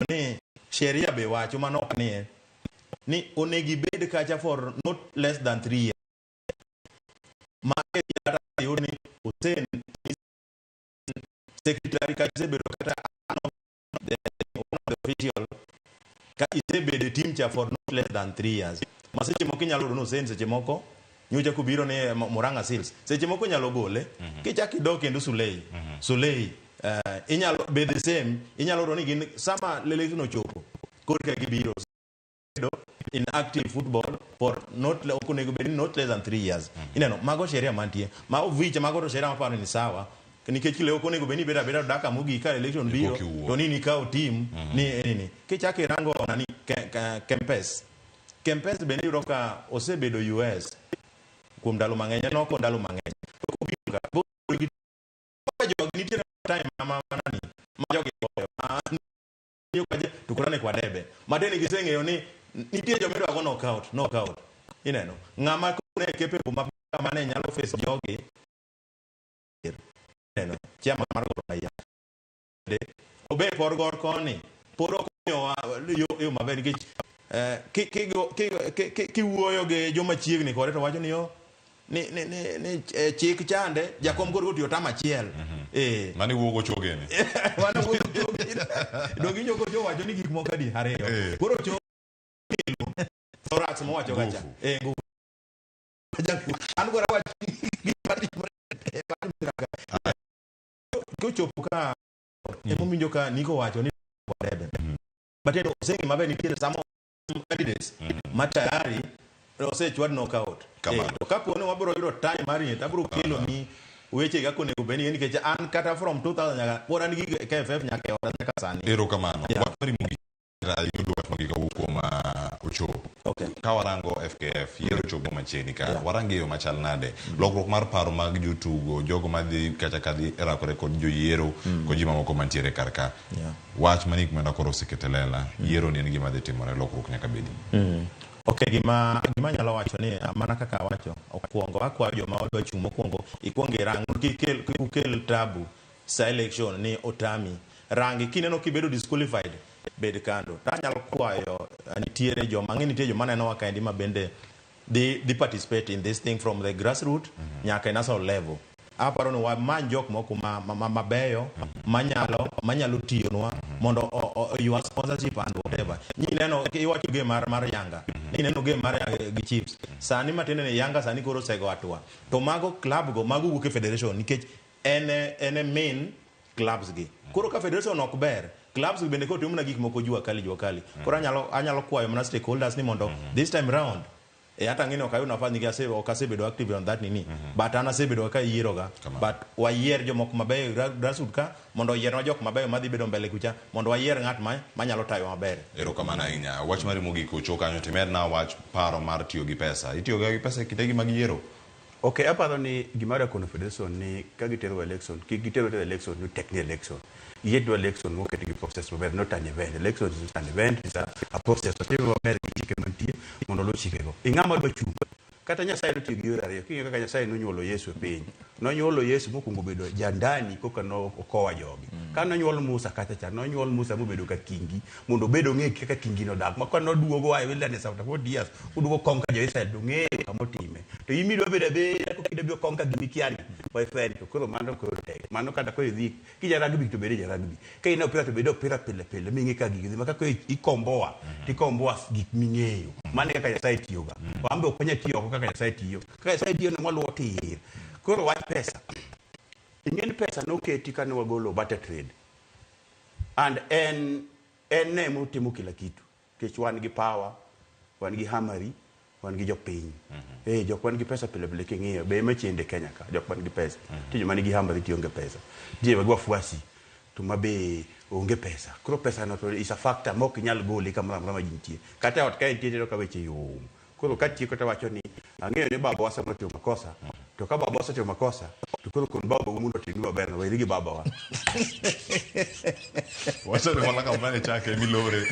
ne sheria be wacho manok ni onegi bed kacha for not less than 3 years ma yoni Hussein secretary kacha be kata the official ka be the team cha for not less than 3 years maseche moko nyalo no sense seche moko nyocha kubiro ne Muranga Seals seche moko nyalo gole kichaki dok kendo Solei inyalo be the same inyalo roni gin sama lele no chopo korka gibiro in active football for not not less than 3 years ineno mago sheria mantie ma oviche mago to sheria mapano ni sawa nikech kile okonego beni beda daka mugi ka election biro to nini ka team ni nini kichaki rango nani Kempes bende yudo ka osebedo US kuom ndalo mang'eny noko ndalo mang'eny obinga jogi nitie time mama nani majogi yo kaje tukurane kwa debe madeni giseng'eyo ni nitie jomedwa go knockout ineno ng'ama kone kepe mama ne nyalo face jogi ineno chama mar goraya obe por gor koni poro yo maber nikech kiwuoyo gi joma chiegni kode to wacho ni yo ni chik chande jakom koro tiyo tama chiel mani wuogo chogene mani wuogo chogene dongi nyoko jo wacho ni gik moko adi ariyo koro cho thorax mo wacho gacha nguvu an gora wacho kochopo ka emominjo ka niko wacho ni whatever but eno sengi mabe nitiere samo candidates matayari osechwad knockout to kapo ni wabro yudo time mari tabro kelo ni weche ga konego beni nikech an kata from 2000 nyaka pod an gi KFF nyaka ora nyaka sani erokamano wapari mugi yudo wach magi kuom ochopo kawarango FKF yiero chopo machiegni ka warangeyo machal nade lokruok mar paro mag jotugo jogo madhi kacha kadhi rakore kod joyiero kod ji mamoko mantiere kar ka wach manik menda koro oseketelela yiero ni en gima dhi timore lokruok nyaka bedi gima nyalo wacho ni mana kaka wacho okuongo akwayo joma odwa chung' mokuongo ikuonge rang ukel tabu sa election ni otami rangi kineno kibedo disqualified bed kando tanyalo kwayo nitiere joma ng'e nitie joma neno wakaendi ma bende they participate in this thing from the grassroots nyaka national level aparo ni wamany jok moko mabeyo manyalo tiyonwa mondo your sponsorship and whatever neno iwacho game mar Yanga neno game mar gi Chiefs sani matene ne Yanga sani koro sego atwa to mago club go mago wuok e federation nikech ene main clubs gi koro ka federation ok ber clubs bende ko timo na gik moko jua kali koro anyalo kwayo mana stakeholders ni mondo this time round hata ngine okayo nafanya ngi okasebedo active on that nini but ana sebedo ka yiero ga but wayier jomoko mabeyo grassroots ka mondo yier jok mabeyo madhi bedo mbele kucha mondo wayier ng'at manyalo tayo maber erokamano ahinya wach mari mogik ochopo kanyo timed na wach paro mar tiyo gi pesa itiyo gi pesa kitegi mag yiero aparo ni gimara confederation ni ka gitero election gitero election no technical election yedo election mo keti process maber not an event election is an event is a process to timo maber chike mantie mondo lo chike go ing'ama dwa chung kata Nyasaye no tiyo gi yore ariyo kinyo kaka Nyasaye nonyuolo Yesu e piny nonyuolo Yesu mokungo bedo jandani koka no okowa jogi kana nonyuol Musa kata cha nonyuol Musa mobedo ka kingi mondo bedo ng'e kaka kingi no dak makwa no duogo ayi wilderness after 4 years udugo konka jo Israel do ng'e kama otime to imido bedo ko kidebio konka gimikiani boyfriend to koro mano koro tek mano kata ko idhi kija rugby to bedo ja rugby ka ina opira to bedo opira pile mingi ka gigi maka ko ikomboa gik ming'eyo mane kaka Nyasaye tiyoga wambe okonya tiyo kaka Nyasaye tiyo ne mwaluwo tir koro wach pesa ing'eni pesa noketi kane wagolo barter trade and en ne motimo kila kitu kech wan gi power wan gi hamari wan gi jopiny jok wan gi pesa pile king'iyo be machende Kenya ka jok wan gi pesa tiyo mani gi hamari tionge pesa je wagwa fuasi to mabe onge pesa koro pesa no to is a factor mok nyal goli kamara majintie kata ot ka entie ka weche yom koro kati ko tawacho ni ang'eyo ni baba wasa motimo makosa to ka baba wasa timo makosa to koro kun baba mundo tini maber no werigi baba wa wacha ni wala kama chake milore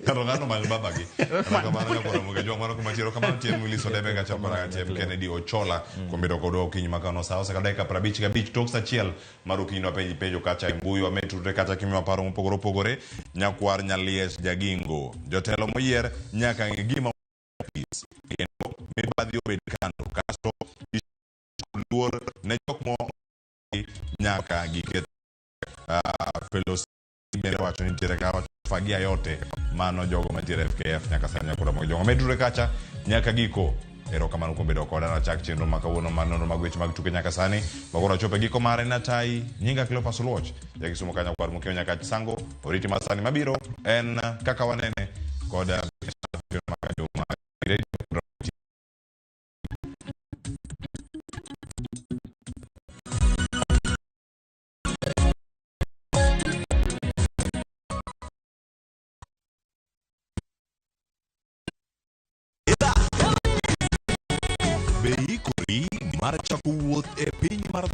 karo ngano mal baba gi kama mara ko mo gejo mara ko matiro kama tiemu liso debe ga chapara TM Kennedy Ochola kombedo kodo kinyi makano sawa saka dakika prabich ga bich talks achiel maro kinyo penjo kacha mbuyi wa metutre kata kimwa paro mopogore nyakwar nyalies jagingo jotelo moyier nyaka ngima kendo mibadhi obed kando kasto luor ne jok mo nyaka giket fellows bende wacho ni tiere ka fagia yote mano jogo matiere FKF nyaka sanya kura mo jogo medure kacha nyaka giko erokamano kuom bedo koda na chak chenro makawuono manono mag weche mag tuke nyaka sani magoro chope giko mare na tai nyinga Cleophas Oluoch jakisumo kanya kwar mokeo nyaka sango oriti masani mabiro en kaka wanene koda mar chako wuoth e piny mar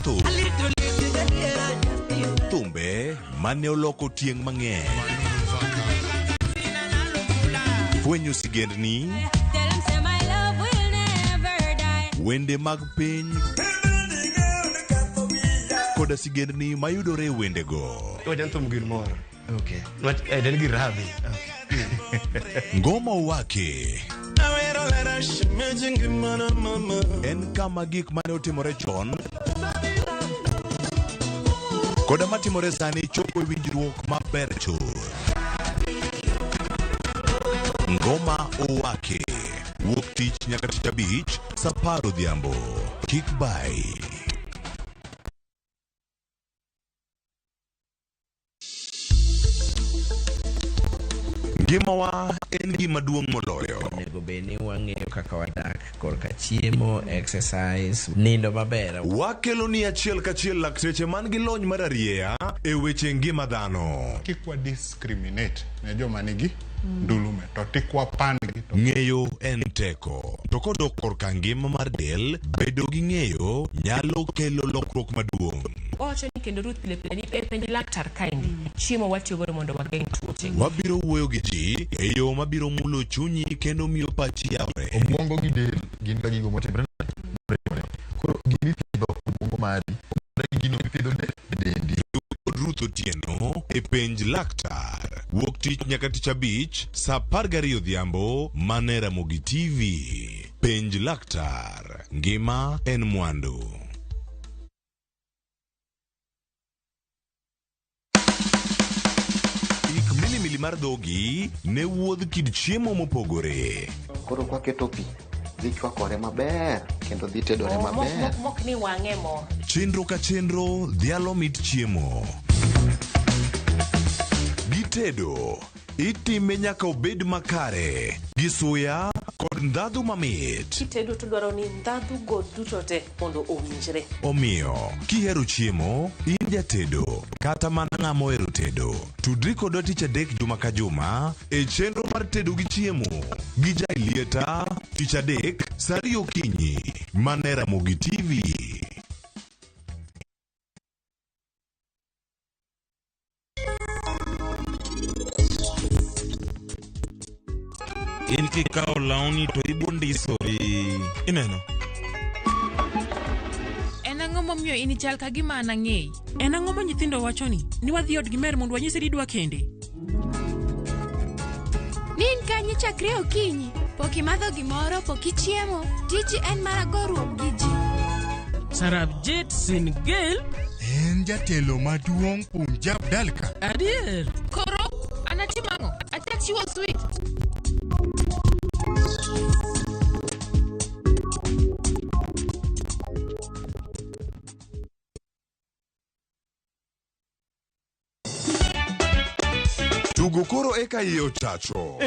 thumbe mane oloko tieng' mang'eny fwenyo sigendni wende mag piny koda sigendni mayudore e wendego ngoma wake En kama gik mane otimore chon koda matimore sani chopo winjruok maber chuth. Ngoma Owake wuok tich nyaka tich abich saa 10 odhiambo. Kik bai. Gimawa en gima duong' moloyo. Nego beni wang'eyo kaka wadak korka chiemo, exercise, nindo maber. Wakelo ni achiel kachiel lakteche man gi lony mar arieya e weche ngima dhano. Kikwa discriminate ne joma nigi ndulume to tikwa pandgi. Ng'eyo en teko. To kodok korka ngima mar del, bedo gi ng'eyo nyalo kelo lokruok maduong'. Owacho ni kendo Ruth pile pile ni penj laktar kaendi chiemo watiyo godo mondo wageng' tuoche. Wabiro wuoyo gi ji e yo mabiro mulo chunyi kendo miyo pachi yawre. Obwongo gi del gin ka gigo motimre. Koro gimi pidho obwongo mari, gino mipidho dendi. Ruth Otieno e penj laktar. Wuok tich nyaka tich abich saa 12 odhiambo mane Ramogi TV. Penj laktar. Ngima en mwandu. Milimili mar dhogi ne wuodh kid chiemo mopogore. Koro kwaketo pi dhi chwakore maber kendo dhi tedore maber. Mok ni wang'e mo. Chenro ka chenro dhialo mit chiemo. Gitedo itime nyaka obed makare gi suya kod ndhadhu mamit. Kitedo to dwaro ni ndhadhu go duto te mondo owinjre. Omiyo kihero chiemo in jatedo kata mana ng'ama ohero tedo, tudri kodwa tich adek juma ka juma e chenro mar tedo gi chiemo gi Jailieta tich adek saa 2 okinyi mane Ramogi TV. In kikao launi to ibundisori. Ineno? En ang'o momiyo in chal ka gima an ang'eyi? En ang'o ma nyithindo wacho ni wadhi od gi mer mondo wanyisi ni dwa kende? Nin kanye chakre okinyi, pok imadho gimoro, pok ichiemo, tiji en mana goruok gi ji. Sarabjit Singel en jatelo maduong' Punjab Dalka. Adier. Koro anatimo ang'o? Achak chiwo sweet. Tugo koro eka iye ochacho.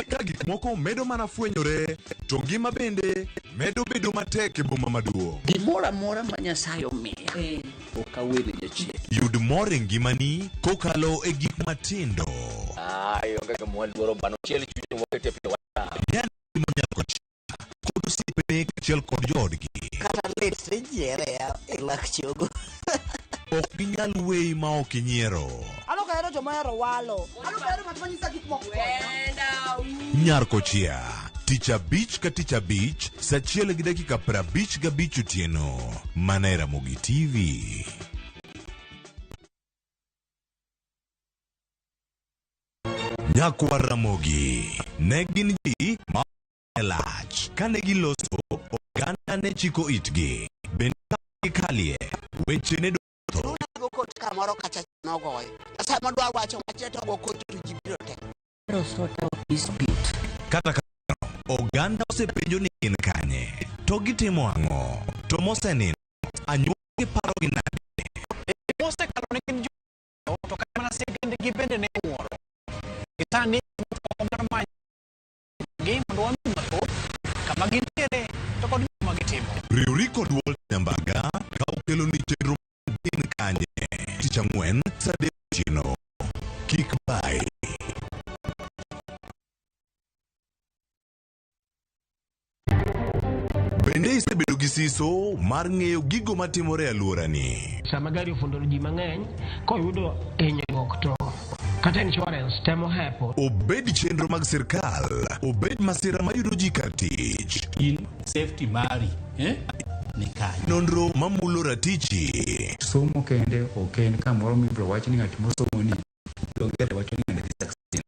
Ka gik moko medo mana fwenyore, to ngima bende medo bedo matek e boma maduong'. Gimoro amora ma Nyasaye omiya ok awene jachien. Yud mor e ngimani kokalo e gik matindo. Onge gima dwaro bano chiel chuny mokete piny wata. Yani monyako chia kod osiepene kachiel kod joodgi. Kata letre jiere e lak chogo. Ok ginyal weyi ma ok inyiero. Alokahero joma hero walo. Alokahero ng'at manyisa gik moko. Nyarko chia tich abich ka tich abich saa 1:55 otieno mane Ramogi TV. Nyakwa Ramogi ne gin ji ma elach kane giloso oganda ne chiko itgi bende kalie weche ne go kot kamoro kacha nogoyo. Asa madwa wacho macheto go kot to jibiro te. Sota dispute. Kata oganda osepenjo ni gin kanye to gitimo ang'o to mosenin anyuogi paro gi nade. Mosekalo ne gin to kamana sekende gi bende ne wuoro. Kitani omar ma game ndo wamako kama gintiere to kod gima gitimo. Riuri kod Walt Nyambaga ka okelo ni chenro din kanye tich ang'wen saa 3 otieno. Kik bai. Bende isebedo gi siso mar ng'eyo gigo matimore e alworani. Sama gari ofundoro ji mang'eny koyudo hinyruok to kata insurance temo hepo. Obed chenro mag sirkal, obed masira mayudo ji kar tich. Safety mari, ni kanye. Nonro mamulo ratichi. Somo kende ok en kamoro mibiro wach ni ng'at mosomo ni dongere wacho ni ng'at succeed.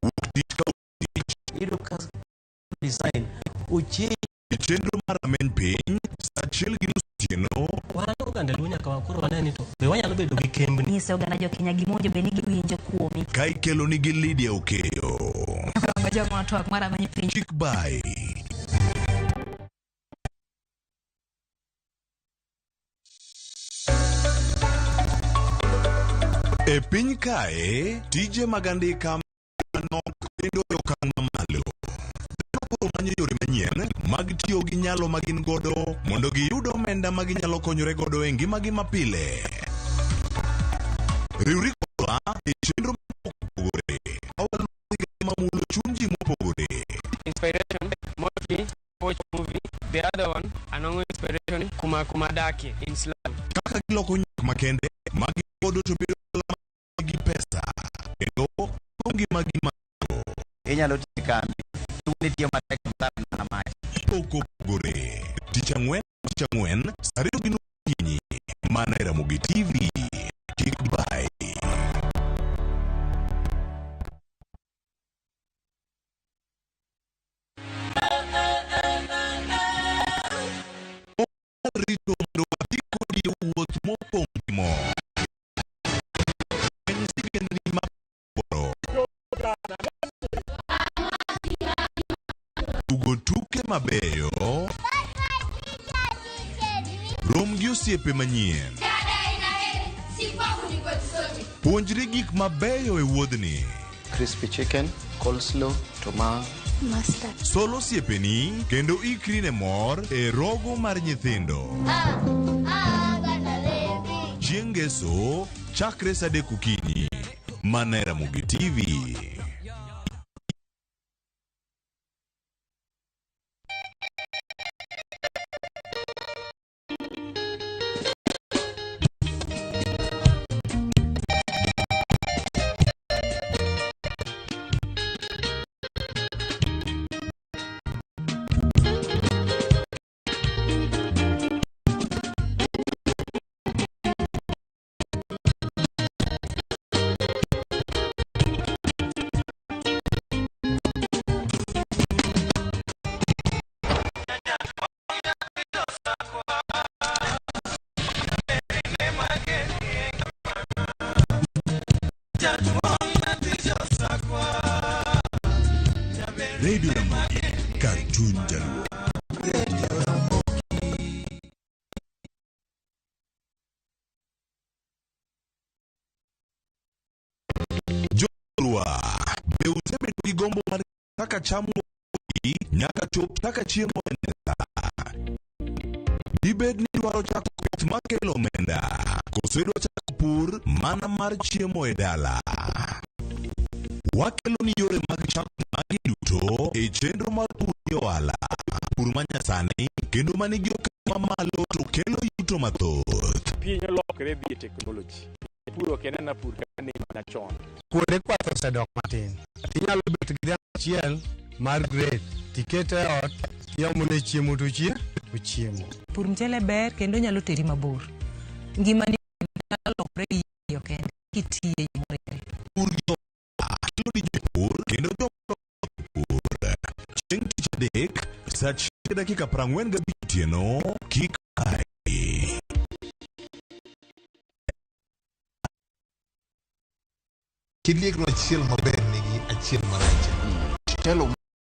Wuok tich ka Iro ka design chenro mar ameny piny sa achiel gi nus otieno. Wan oganda luo nyaka wakoro waneni to be wanyalo bedo gi kembni. Nyiso oganda jokenya gimowinjo be ni giwinjo kuomi. Ka ikelonigi Lydia Okeyo. Jogo twak mar ameny piny. Chik by e piny kae, tije mag andika manok kendo e okang' mamalo. Dhano koro manyo yore manyien mag tiyo gi nyalo ma gin godo mondo giyud omenda ma ginyalo konyore godo e ngimagi mapile. Riwri kodwa e chenro mopogore awalo ma mulo chuny ji mopogore. Inspiration, mostly watch movie. The other one, anongo inspiration, kuma daki in Islam. Kaka giloko nyak makende magi godo to bedo gi pesa kendo kongi magi mago inyalo tikambi tuwni tiyo matek mtana na mai poko gore tich ang'wen sariyo gi nukinyi mana era Ramogi TV Kickby. Rito mondo watiko di wuoth mopong' gi mo tugo tuke mabeyo, rom gi osiepe manyien, puonjri gik mabeyo e wuodhni. Crispy chicken, coleslaw, tomato, mustard. Solo osiepeni kendo ikri ne mor e rogo mar nyithindo. Chieng' ngeso chakre saa 3 okinyi mana e Ramogi TV. Radio Ramogi, Cartoon Jaluo. Jolwa, be usebedo gi gombo mar kaka chamo nyaka chop kaka chiemo enela. Dibed ni dwaro chako pith makelo omenda, koso idwa chako pur mana mar chiemo e dala. Wakelo ni yore mag chako magi duto e chenro mar pur gi ohala. Pur manyasani kendo manigi okang' mamalo to kelo yuto mathoth. Piny olokre dhi e teknoloji. Puro kenena pur kane mana chon. Kuonde kwath osedok matin. Inyalo bet gi dhiang' achiel mar grade tikete ot tiomone chiemo to ochiemo. Pur mchele ber kendo nyalo teri mabor. Ngimani nyalo lokre gi yo kende kitiye yore. Pur gi kelo ni jopur kendo jopur. Chieng' tich adek saa 1:45 otieno Kickby. Kiliekno achiel maber nigi achiel marach. Telo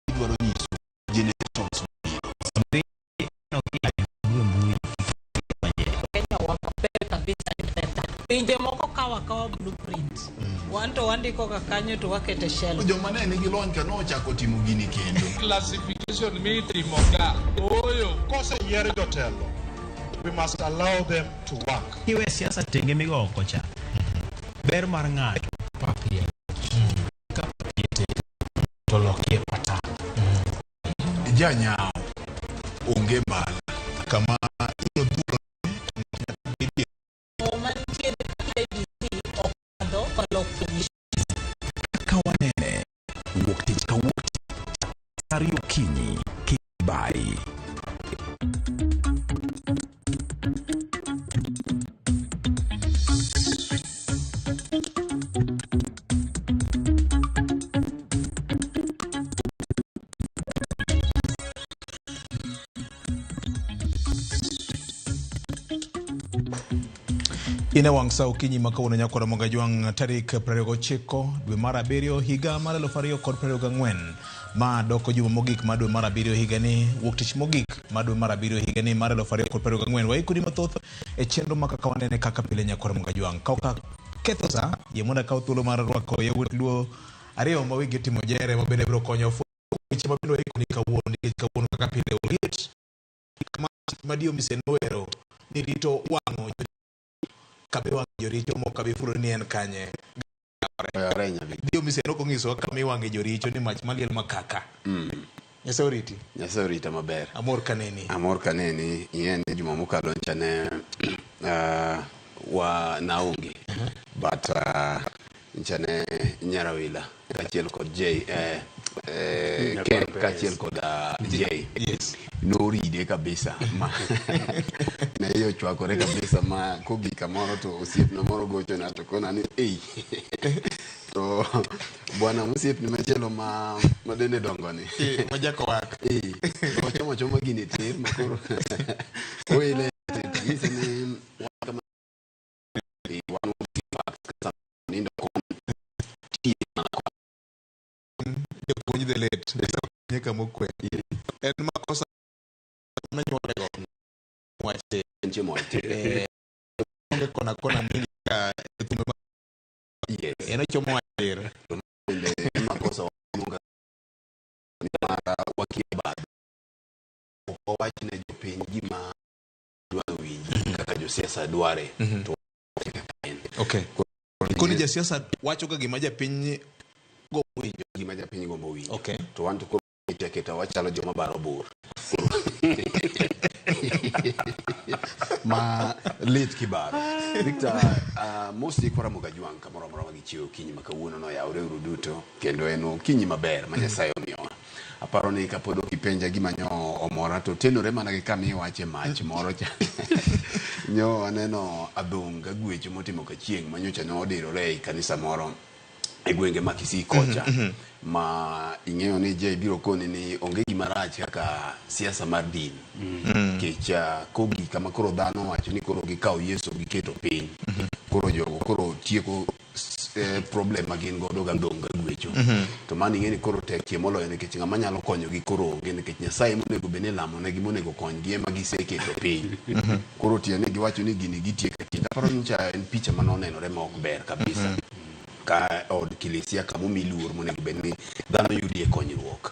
idwaro nyiso generations pinje moko kawa blueprint wanto wandiko ka kanyo to wakete shell joma ne nigi lony ka nochako timo gini kendo classification mitimo ka oyo kose yier jotelo we must allow them to work. Iwe siasa tenge migo oko cha ber mar ng'ato papie ka papie to lokie pata janyao onge mbala kama ilo duro Kawanene wuok tich ka wuok Sariyo Kinyi Kickby. Ine wang sa ukinyi makauno nyakora Mongajuang tarik 29 dwe mar 7 higa mar 2024 ma doko juma mogik ma dwe mar 7 higa ni wuok tich mogik ma dwe mar 7 higa ni mar 2024 waikudi mathoth e chenro makaka wanene kaka pile nyakora Mongajuang kauka ketho sa yemona ka thuolo mar rwako yawuot luo ariyo ma wigi timo jere ma bende biro konyo weche ma bende waikuni kawuono kaka pile oliet kama madio misenowero ni rito wango kabe wango joricho mo kabe furo ni en kanye dio miseno ko ngiso kama wange joricho ni mach maliel makaka Nyasaurita maber amor kaneni yen juma mokalo nchane wa naungi but nchane nyarawila kachiel kod Ken kachiel kod J no ride kabisa ma na hiyo chwakore kabisa ma kogika moro to osiep na moro gocho na to kona ni to bwana musiep ni machelo ma madene dongo ni majako waka choma gini tir makoro oile tisi ni kama wanu kasa nindo Ponyi the late nyeka mokwe en makosa na nyolego mwache nje moite kona mingi ka ena chomo ayer makosa munga ni mara wakiba o wachine jopiny gima dwaro winji kaka josiasa dware to okay koni josiasa wacho ka gima japiny gima japiny gombo winjo okay to wanto ko keta wachalo joma baro bur ma lit kibaro Victor mosi kwa Mongajuang kamoro moro magichiwo kinyi makawuono no yaure uruduto kendo eno kinyi maber ma Nyasaye omiyowa aparo ni kapodo kipenja gima nyo omora to tenore mana gi kama iwache mach moro cha nyo aneno adhonga gwecho motimo ka chieng manyocha no odirore e kanisa moro e gwenge ma Kisii kocha ma ing'eyo ni je biro koni ni onge gima rach kaka siasa mar din kecha kogi kama koro dhano wacho ni koro gikawo Yesu giketo piny koro jogo koro tieko problem magin godo gandonga gwecho to mani ng'eni koro tek chiemolo ne kech ng'ama nyalo konyo gi koro onge nikech Nyasaye monego bene lamo ne gimonego kony gi ema giseketo piny koro tiene giwacho ni gini gitieko kinda paro ncha en picha manonenore ma ok ber kabisa ka od kilisia kama miluor monego bedni dhano yudi e konyruok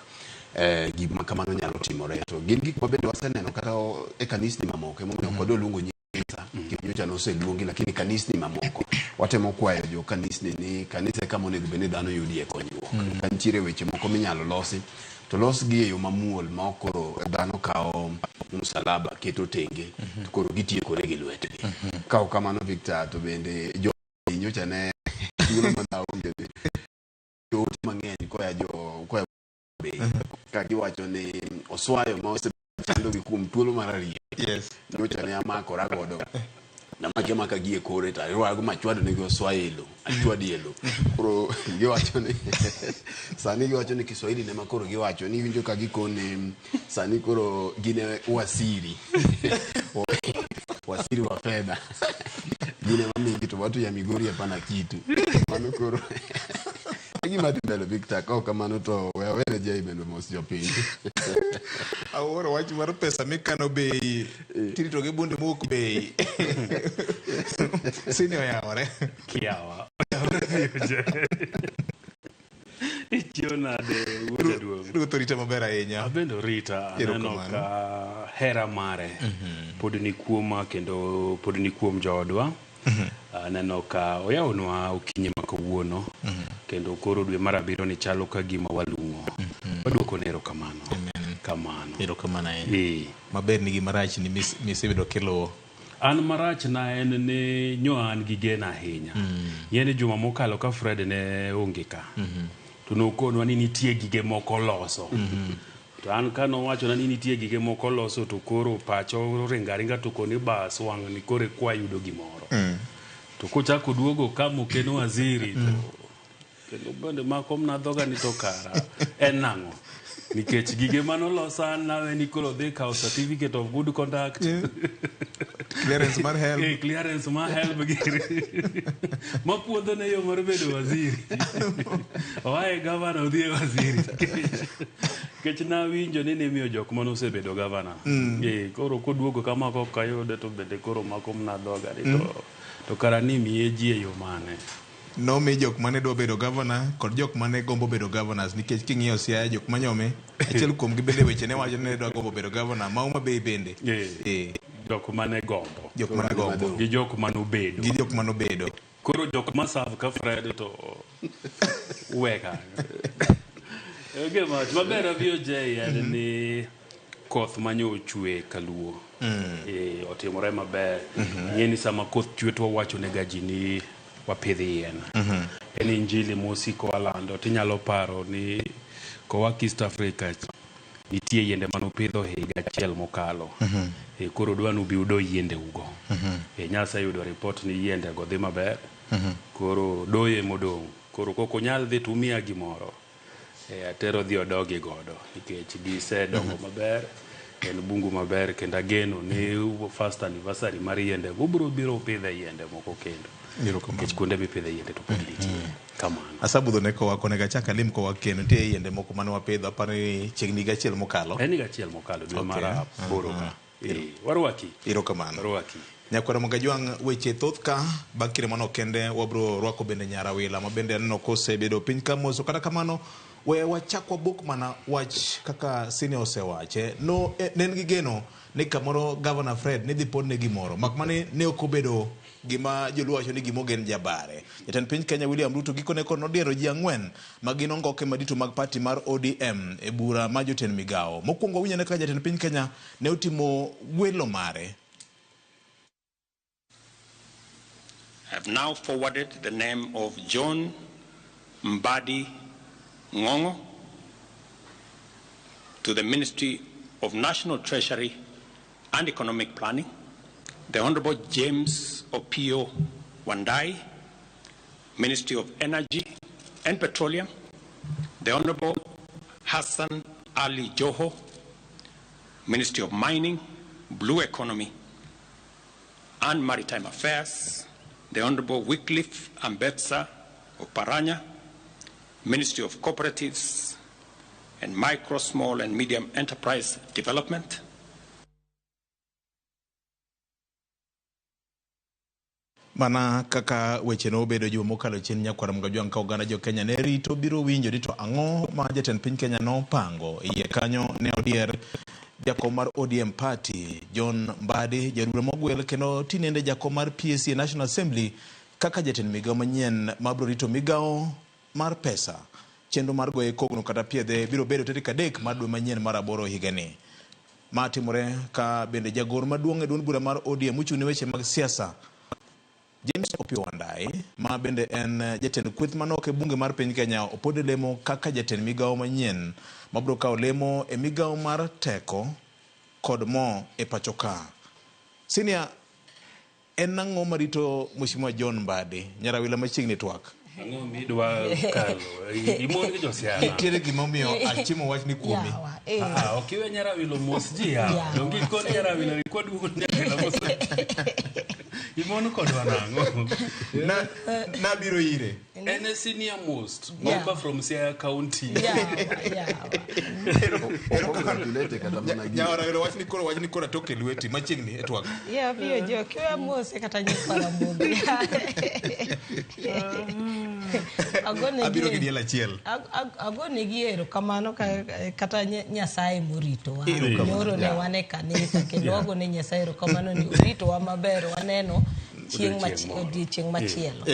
gima kamano nyalo timore to gin gik mabende waseneno kata e kanisni mamoko mondo kodo luongo nyisa kinyocha no seluongi lakini kanisni mamoko watemo kwayo jo kanisni ni kanisa kama monego bedni dhano yudi e konyruok kantiere weche moko minyalo losi to los gi e yo mamuol ma okoro dhano kao msalaba keto tenge to koro gitiekore gi lwetgi kao kamano Victor to bende jo nyocha ne yulo mandaonge yo mang'eny koya be ka giwacho ni oswayo ma osechando gi kuom tuolo mar ariyo nyocha ne amakora godo na maka gie kore ta ruago machwado ne go oswaelo achwadi elo koro giwacho ni sani giwacho ni Kiswahili ne makoro giwacho ni winjo ka gikone sani koro gine wasiri wa fedha gine mami to watu ya Migori hapana kitu mano koro gima tembele Victor kwa kamano to wewe je ibendo mosi jopiny aworo wach mar pesa mikano bei tirito ge bunde mok bei sini oyawore kiawa Ichiona de wuoda duong. Ruto rita maber ahinya. Abendo rita aneno ka hera mare pod ni kuoma kendo pod ni kuom jodwa. Aneno ka oyawonwa okinyi makawuono kendo koro dwe mar 7 ni chalo ka gima walungo. Waduoko nero kamano. Kamano. Ero kamano maber ni gima rach ni misebedo kelo an marach na en ne nyo an gi gena ahinya. Yene juma mokalo ka Fred ne onge ka. To nokonwa ni nitie gige moko loso. To an kano wacho na ni nitie gige moko loso to koro pacho ringaringa to koni bas wang ni kore kwa yudo gimoro. To kochako duogo kamo keno waziri to kendo bende makom na dhoga ni to kara en nango nikech gige manolosa nawe ni koro dhi kawo certificate of good conduct clearance mar help clearance mar help mapuodho ne yo mar bedo waziri oaye gavana odhi e waziri nikech nawinjo ni nimiyo jok manosebedo gavana koro koduogo kama kokayude to bende koro mako mna dhoga to kara ni miye ji e yo mane nomi jok mane dwa bedo governor kod jok mane gombo bedo governors nikech king'iyo Siaya jok manyome achiel kuom gi bende weche ne wacho ne dwa gombo bedo governor Mauma Bay bende jok mane gombo gi jok manobedo koro jok masav ka Fred to weka mach maber abiyo jay ni koth manyo ochwe kaluo otimore maber ng'eni sama koth chwe to wacho ne gaji ni wapidhi yien en injili mosiko walando tinyalo paro ni kowa East Africa nitie yiende manopidho higa achiel mokalo koro dwa nubi udo yiende ugo nyasa yudo report ni yiende go dhi maber koro doye modong koro koko nyal dhi tumia gimoro atero dhi odogi godo nikech gisedongo maber en bungu maber kendo ageno ni first anniversary mar yiende go biro pidhe yiende moko kendo nikech kuonde mipidhe yiende to pod nitie kamano asabudho ne kowa konega chaka lim kowa kendo nitie yiende moko mane wapidho apani chiegni gachiel mokalo dwe mar boro warwaki erokamano nyakwara Mogajwang' weche thoth ka bakire mano kende wabro rwako bende Nyarawila ma bende aneno kosebedo piny ka moso kata kamano we wachakwa buk mana wach kaka senior osewache no nen gi geno ni kamoro Governor Fred ne dhi podne gimoro mak mane ne okobedo gima joluo wacho ni gimogen jabare jatend piny Kenya William Ruto gikone kono diero ji 4 magin ongoke madito mag party mar ODM e bura ma jotend migao mokwongo winyane ka jatend piny Kenya ne utimo welo mare. I have now forwarded the name of John Mbadi Ngongo to the Ministry of National Treasury and Economic Planning, the Honorable James Opio Wandai, Ministry of Energy and Petroleum, the Honorable Hassan Ali Joho, Ministry of Mining, Blue Economy and Maritime Affairs, the Honorable Wycliffe Ambetsa Oparanya, Ministry of Cooperatives and Micro, Small and Medium Enterprise Development. Mana kaka weche no bedo juma mokalo chien nyakwara Mogajwang' ka oganda jo Kenya ne rito biro winjo ni to ang'o ma jatend piny Kenya no pango iye kanyo ne odier jakom mar ODM party John Mbadi jarura mogwel kendo tinende jakom mar PSC National Assembly kaka jatend migao manyien mabro rito migao mar pesa chenro mar goye kogno kata piedhe biro bedo tarik 3 mar dwe manyien mar 8 higani matimore ka bende jagoro maduong' e duond bura mar ODM uchune weche mag siasa James Opio Wandai ma bende en jatend kweth manok e bunge mar piny Kenya opode lemo kaka jatend migao manyien mabro kawo lemo e migao mar teko kod mo e pachoka. Senior en ang'o marito Mheshimiwa John Mbadi Nyarawila machiegni twak ang'o midwa kalo imon gi josiasa nitiere gimomiyo achimo wach ni kuomi okiwe Nyarawilo mos ji dongi kon Nyarawilo kod Nyarawilo mos imon kodwa nang'o na biro ire en a senior most member from Siaya County Nyarawilo wach ni kora toke lweti machiegni e twak biyo jo kiwe mos kata nyikwara mugi abiro gi diel achiel agone gi erokamano kata Nyasaye moritowa nyoro ne wan e kanisa kendo agone Nyasaye erokamano ni oritowa maber waneno chieng' machielo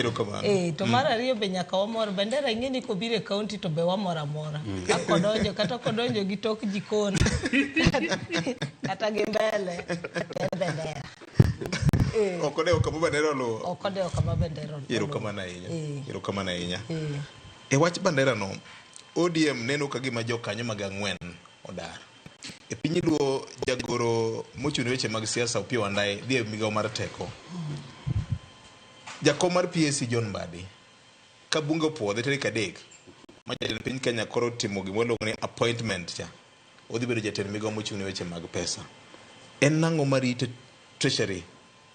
to mar ariyo be nyaka wamor bendera ing'eni kobiro e kaunti to be wamor amora akodonjo kata kodonjo gi tok jikon kata gi mbele en bendera okodewo kama bandera oluwo okodewo kama bandera oluwo erokamano ahinya e wach bandera no ODM neno ka gima jokanyo mag 4 odar e piny luo jagoro mochune weche mag siasa Opio Wandai dhi e migao mar teko jakom mar PSC John Mbadi ka bunge opuodhe tarik 3 ma jatend piny Kenya koro timo gima iluongo ni appointment cha. Odhi bedo jatend migao mochung' ne weche mag pesa. En nang'o marito treasury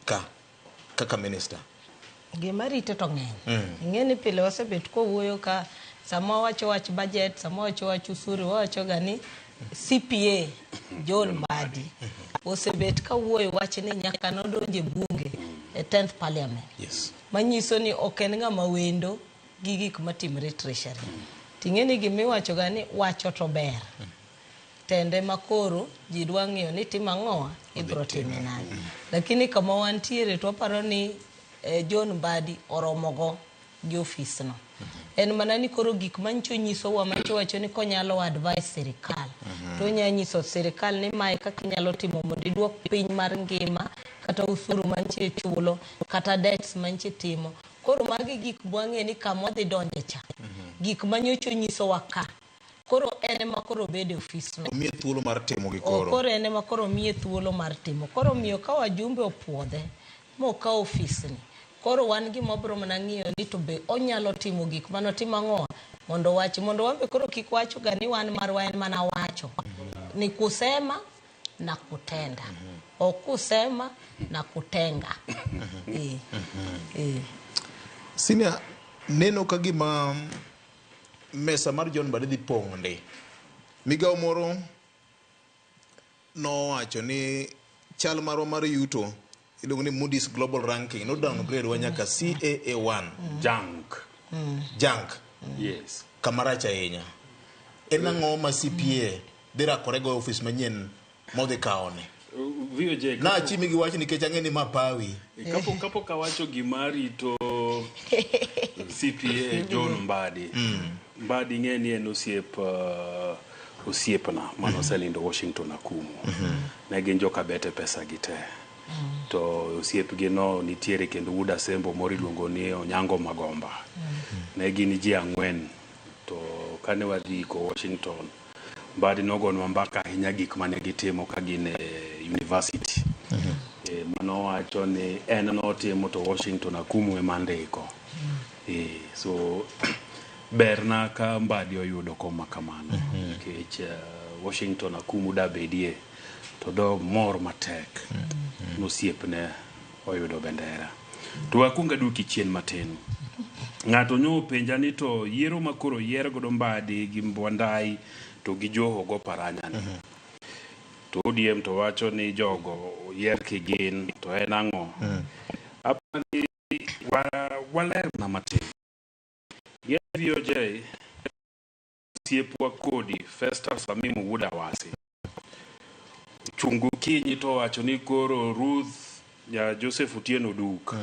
kaka minister? Gima rito to ng'eny. Ing'eni pile wasebet kowuoyo ka sama wacho wach budget, sama wacho wach usuru, wacho gani CPA John Mbadi osebet kawuoyo wach ni nyaka nodonje bunge e 10th parliament. Yes. Manyiso ni ok en ng'ama wendo gi gik matimre treasury. Ting'eni gimiwacho gani wacho to ber. Tende makoro ji dwa ng'iyo ni timo ang'owa ibro time nade. Lakini kama wantiere to paro ni John Mbadi oromogo gi ofisno. En mana ni koro gik mancho nyiso wa mancho wacho ni konyalo advise sirikal. To nya nyiso sirikal ni mae kaka nyalo timo mondo iduok piny mar ngima kata usuru manche chulo kata debts manche timo. Koro magi gik bwang'e ni kama dhi donje cha. Gik manyocho nyiso wa ka. Koro ene makoro bede ofisno. Omiye thuolo mar timo gi koro. Koro ene makoro miye thuolo mar timo. Koro miyo ka wajumbe opuodhe mo ka ofisni. Koro wan gi mobro mana ng'iyo ni to be onyalo timo gik mano timo ang'owa mondo wachi mondo wambe koro kik wacho gani wan marwa en mana wacho. Ni kusema na kutenda. O kusema na kutenga. Senior, neno ka gima mesa mar John Mbadi dhi pong' ndi. Migao moro no wacho ni chal marwa mar yuto iluongo ni Moody's Global Ranking no downgrade wa nyaka CAA1 junk. Yes. Kamaracha ahinya. En ang'o ma CPA dhi rakore go office manyien modhi kaone? VOJ na chimi gi wacho nikech ang'e ni mapawi. Kapo kawacho gimari to CPA John Mbadi. Mbadi ng'eni en osiepna mano selindo Washington akumu. Ne gin joka bete pesa gite. To osiepgi no nitiere kendo Wuda Sembo mori luongo ni Onyango Magomba. Ne gin ji ang'wen. To kane wadhi ko Washington, Mbadi nogonwa mbaka ahinya gik mane gitimo ka gin university. Mano wacho ni en notimo to Washington akumu ema ndiko. So berna ka Mbadi oyudo koma kamano. Nikech Washington akumu da bedie to do mor matek. Nosiepne oyudo bendera. To wakunga duki chien matin. Ng'ato nyo penja ni to yiero makoro yiero godo Mbadi gi Wandai to gi Joho go paranya ni. To ODM to wacho ni jogo yier kigin to en ang'o. Apani waler na matin. Yier VOJ siepwa kodi Festus Amimu Wuda Wasi. Chungu kinyi to wacho ni koro Ruth ya Joseph Otieno Duk.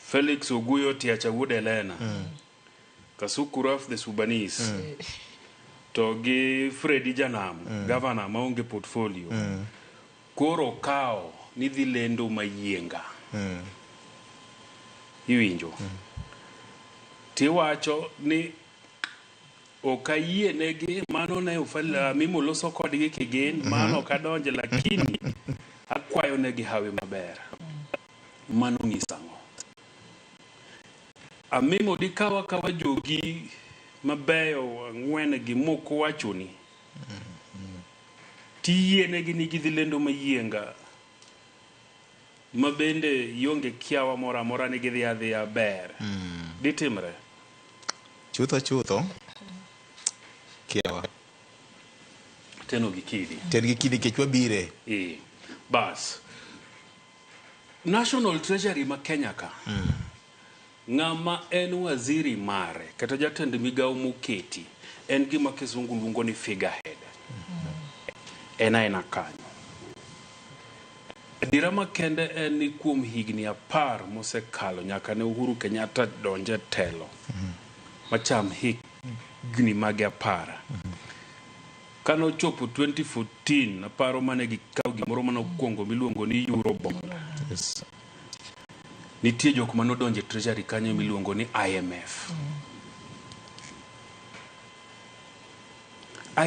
Felix Oguyo Tiacha Wuda Elena. Kasuku Raf the Subanese. To gi Freddy Janam, governor maonge portfolio. Koro kao ni dhi lendo mayienga. Iwinjo. Tiwacho ni okayie negi mano ne ufala Mimo loso kodgi kigin mano kadonje lakini akwayo negi hawe maber. Mano ngisango. Amimo dikawa kawa jogi mabeyo ng'wene gi moko wachoni. Tiye negi nigi dhi lendo mayienga. Mabende yonge kiawa mora mora nigi dhi adhiya ber. Ditimre. Chutho. Kiawa. Teno gikidi. Ten gikidi kechwa bire. Bas. National Treasury ma Kenya ka. Ng'ama en waziri mare kata jatend migao muketi en gima kisungu luongo ni figurehead. Ena kanyo. Dira makende en ni kuom higni 10 mosekalo nyaka ne Uhuru Kenyatta donje telo. Macham higni mage 10. Kano chopo 2014 aparo mane gikaw gimoro mano kuongo miluongo ni Eurobond. Yes. Nitie jok mano donje treasury kanyo miluongo ni IMF.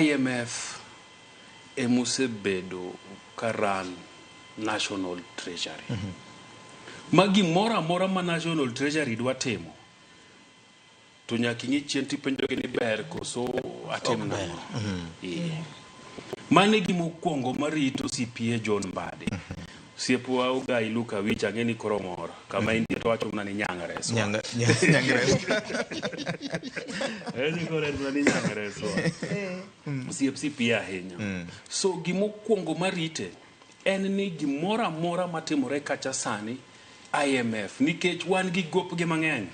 IMF emusebedo karan National Treasury. Magi mora ma National Treasury dwa timo. to nyaka ing'i chien tipenjogi ni ber koso atim nang'o. Mane gima okuongo marito CPA John Mbadi. Siepwa Ugai Luka Wich ang'e ni koro mor kama indi to wacho mna ni nyang'reso. Nyang'reso. Eni kore mna ni nyang'reso. CPA ahinya. So gima okuongo marite en ni gimoro amora matimore kacha sani IMF nikech wan gi gopgi mang'eny.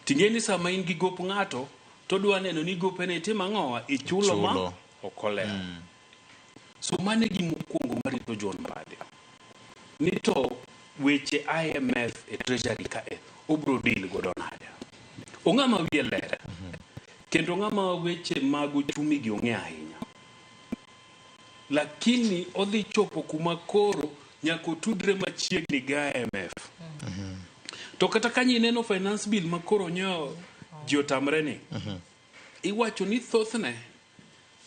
Ting'eni sama in gi gop ng'ato to dwa neno ni gopene timo ang'owa ichulo ma okole. So mane gima okuongo marito John Mbadi ni to weche IMF e treasury ka obro deal godo nade. Ong'ama wiye ler kendo ng'ama weche mag uchumi gi ong'e ahinya, lakini odhi chopo kuma koro nyaka otudre machiegni gi IMF. To kata ka neno finance bill makoro nyo ji otamre ni iwacho ni thothne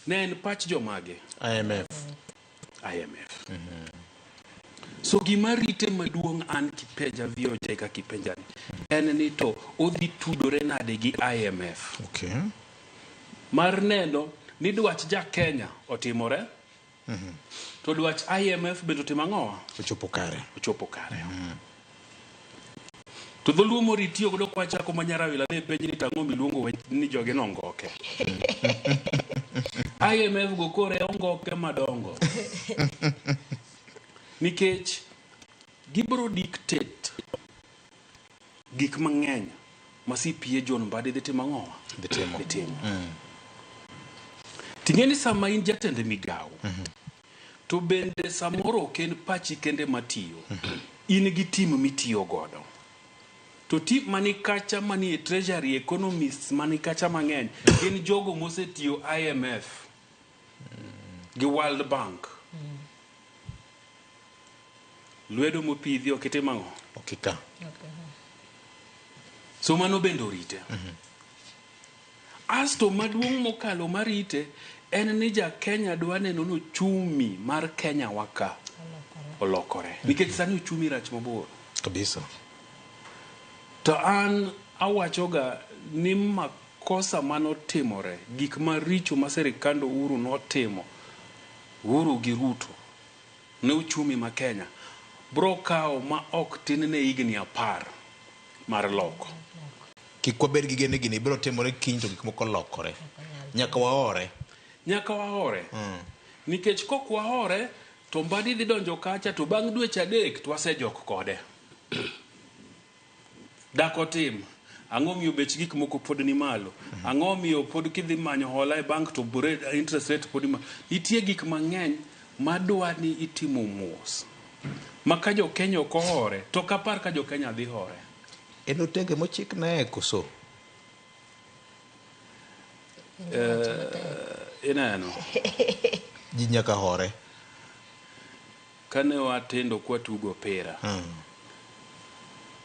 ne en pach jomage IMF. So gima rite maduong' an kipenja VOJ ka kipenja en ni to odhi tudore nade gi IMF. Mar neno ni dwach ja Kenya otimore to dwach IMF bendo timo ang'owa ochopo kare. To dholuo moritiyo godo kwa chako manyarawila ne penj ni tang'o miluongo ni joge nongoke. IMF go kore ongoke madongo. Nikech gibro dictate gik mang'eny ma CPA John Mbadi dhi timo ang'owa. Dhi timo. Ting'eni sama in jatend migawo to bende samoro ken pachi kende matiyo. In gi team mitiyo godo. To tip manikacha mani treasury economists manikacha mang'eny gin jogo mosetiyo IMF gi World Bank. Lwedo mopidhi okitimo ang'o? Okika. So mano bende orite. Asto maduong' mokalo marite en ni ja Kenya dwa neno no chumi mar Kenya waka olokore. Nikech sani uchumi rach mabor. Kabisa. To an awachoga ni makosa manotimore, gik maricho ma serikando Uhuru notimo, Uhuru gi Ruto ne uchumi ma Kenya bro kawo ma ok tin ne higni 10 mar loko. Kik wabed gi gene gini biro timore kiny to gik moko lokore. Nyaka waore. Nikech kok waore to Mbadi dhi donjo kacha to bang' dweche 3 to wasejok kode. Dako tim ang'o miyo bech gik moko pod ni malo, ang'o miyo pod kidhi manyo hola e bank to interest rate pod ni malo. Nitie gik mang'eny madwa ni itimo mos maka jo Kenya ok ohore to kapar ka jo Kenya dhi hore. En otege mochik na koso ineno ji nyaka hore. Kane watendo kwa tugo pera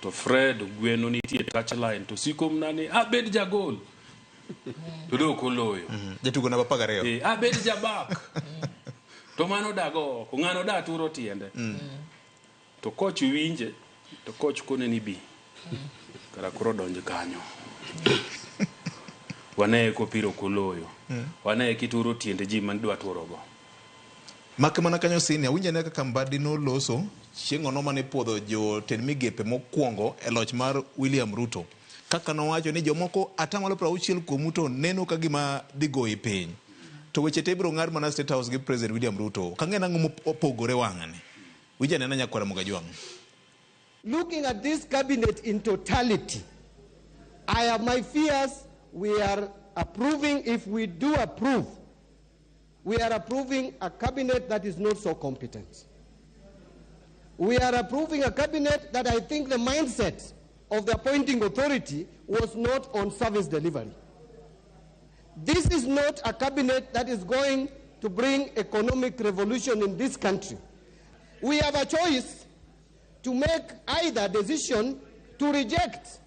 to Fred gweno nitie touchline to siko mnani abed jagol to do koloyo jatugo na bapa gareo abed jabak to mano dago ko ng'ano da turo tiende to coach winje to coach kone ni bi kara koro donje kanyo wane ko piro koloyo wane kituro tiende ji man dwa turogo make mana kanyo sini awinja ne kaka Mbadi no loso chieng' ono mane puodho jo ten migepe mokwongo e loch mar William Ruto kaka nowacho ni jomoko atamalo 60 kuom to neno ka gima digo i piny to weche te biro ng'ad mana State House gi President William Ruto kang'e nang'o mopogore wang'ane. Winja nena Nyakwara Mugajwang'. Looking at this cabinet in totality, I have my fears we are approving, if we do approve, we are approving a cabinet that is not so competent. We are approving a cabinet that I think the mindset of the appointing authority was not on service delivery. This is not a cabinet that is going to bring economic revolution in this country. We have a choice to make either decision to reject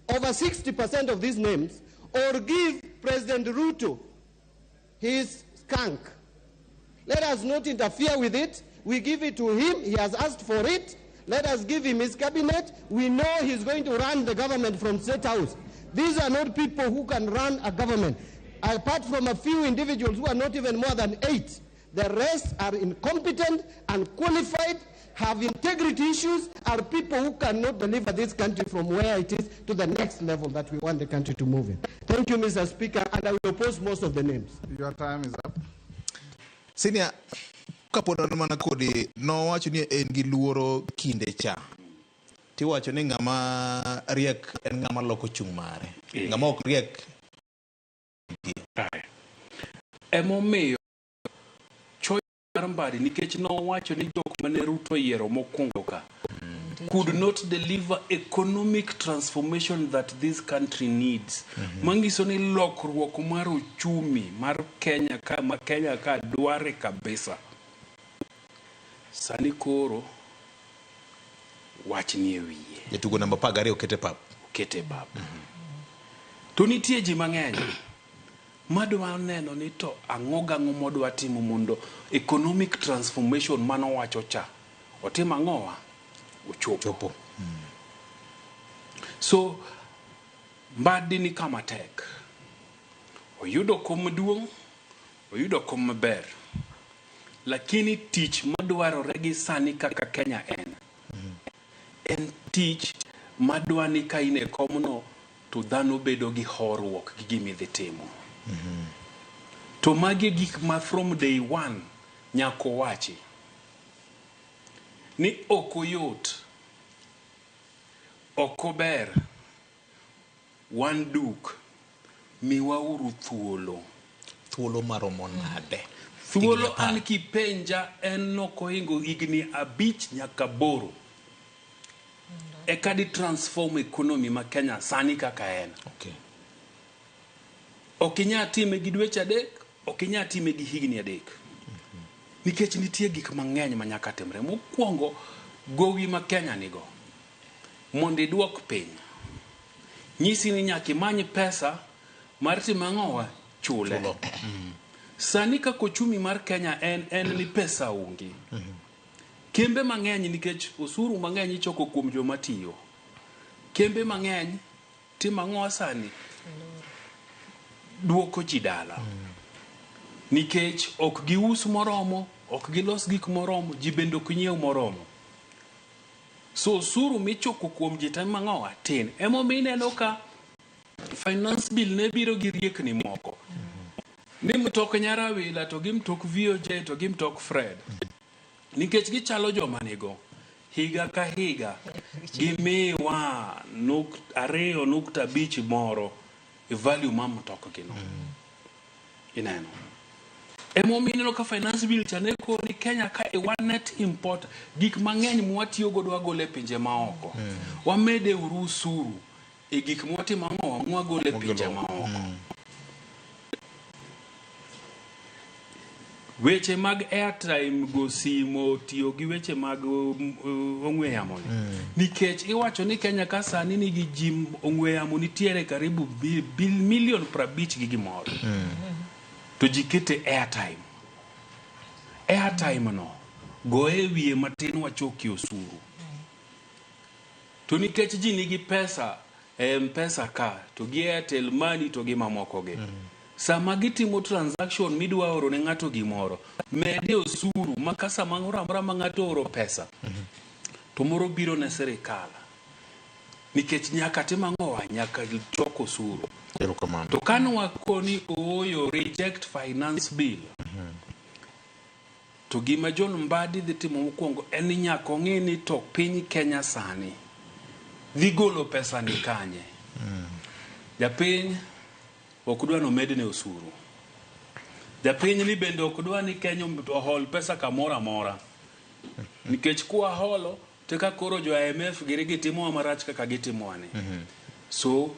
over 60% of these names or give President Ruto his skunk. Let us not interfere with it. We give it to him. He has asked for it. Let us give him his cabinet. We know he's going to run the government from State House. These are not people who can run a government. Apart from a few individuals who are not even more than 8, the rest are incompetent, unqualified, have integrity issues, are people who cannot deliver this country from where it is to the next level that we want the country to move in. Thank you, Mr. Speaker, and I will oppose most of the names. Your time is up. Senior, kapod mana kodi no wacho ni en gi luoro kinde cha. Ti wacho ni ngama riek en ngama loko chung mare. Ngama ok riek. Emomiyo Mbadi nikech no wacho ni jok mane Ruto yiero mokwongo ka could not deliver economic transformation that this country needs. Mangiso ni lokruok mar uchumi mar Kenya ka dware kabisa. Sani koro wach ni ewiye. Jatugo namba 12 okete pap. To nitie ji mang'eny madwa neno ni to ang'o modwa timo mondo economic transformation mano wacho cha otim ang'owa ochopo. So Mbadi ni kama tek, oyudo kom maduong', oyudo kom maber, lakini tich madwarore gi sani kaka Kenya en tich madwani ka ine komno to dhano bedo gi horuok gi gimidhi timo. To magi gik ma from day one nyako wachi ni okoyot, okober, wan duk miwa uru thuolo maromo nade. Thuolo an kipenja en nokohingo higni 5 nyaka 8 eka di transform economy ma Kenya sani kaka en. Okinya time gi dweche 3, okinya time gi higni 3. Nikech nitie gik mang'eny ma nyaka timre. Mokwongo gowi ma Kenya nigo mondo iduok piny, nyisi ni nyaka imany pesa mar timo ang'owa chule. Sani kaka ochumi mar Kenya en ni pesa onge. Kembe mang'eny nikech osuru mang'eny ichoko kuom joma tiyo. Kembe mang'eny timo ang'owa sani duoko ji dala. Nikech ok gius moromo, ok gilos gik moromo, ji bende ok nyiew moromo. So osuru michoko kuom ji timo ang'owa tin. Emomiyo ineno ka finance bill ne biro gi riekni moko. Ni mtok Nyarawila to gi mtok VOJ to gi mtok Fred. Nikech gichalo joma nigo higa ka higa gimiwa 2.5 moro e value ma mtok gino. Ineno. Emomiyo ineno ka finance bill chane ko ni Kenya ka one net import gik mang'eny mwatiyo godo wagole pinje maoko. Wamede usuru e gik mwatimo ang'owa mwagole pinje maoko. Weche mag airtime go simo tiyo gi weche mag ong'we yamo nikech iwacho ni Kenya ka sani nigi ji ong'we yamo nitiere karibu milion 50 gi gimoro. To ji kete airtime no go e wiye matin wachoki osuru. To nikech ji nigi pesa M-Pesa ka to gi Airtel Money to gi mamoko ge. Sama gitimo transaction midwa oro ne ng'ato gimoro, mede osuru makasa mang'ora ma ng'ato oro pesa. To moro biro ne serikal. Nikech nyaka tim ang'owa nyaka choko osuru. To kano wakoni oyo reject finance bill. To gima John Mbadi dhi timo mokwongo en ni nyaka ong'e ni to piny Kenya sani dhi golo pesa ni kanye. Japiny okudwa no medne osuru. Japiny ni bende okudwa ni Kenya ohol pesa kamora mora. Nikech kuwa holo teka koro jo IMF girigi timo marach kaka gitimo ane. So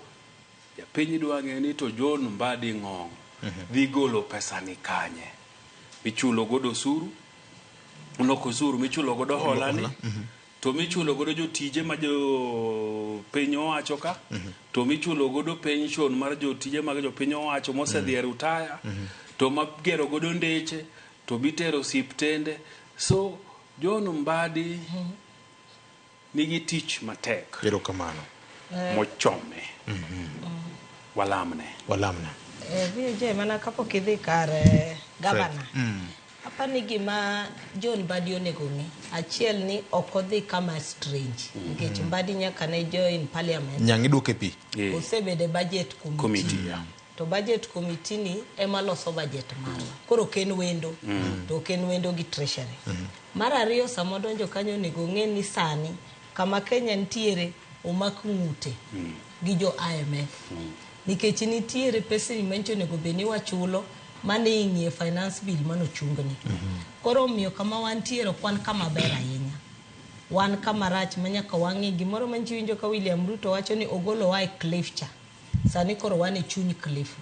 japiny dwa ng'e ni to John Mbadi ng'ong dhi golo pesa ni kanye. Michulo godo osuru, loko osuru michulo godo hola ni. To michulo godo jotije ma jo piny owacho ka, to michulo godo pension mar jotije mag jo piny owacho mosedhi e retire, to magero godo ndeche, to bitero osiptende. So John Mbadi nigi tich matek. Erokamano. Mochome. Walamne. VJ mana kapok idhi kar gavana. Apa ni gima John Mbadi onego ng'e. Achiel ni ok odhi kama strange. Nikech Mbadi nyaka ne join parliament. Nyang' iduoke pi. Osebede budget committee. To budget committee ni ema loso budget marwa. Koro ken wendo. To ken wendo gi treasury. Mar ariyo sama donjo kanyo onego ng'e ni sani kama Kenya nitiere omak ng'ute gi jo IMF. Nikech nitiere pesa ni mencho nego beni wachulo mane ing'ie finance bill mano chungni. Koro miyo kama wantiere kwan kama ber ahinya. Wan kama rach manyaka wang'i gimoro manchi winjo ka William Ruto wacho ni ogolo wa e cliff cha. Sani koro wan e chuny cliff.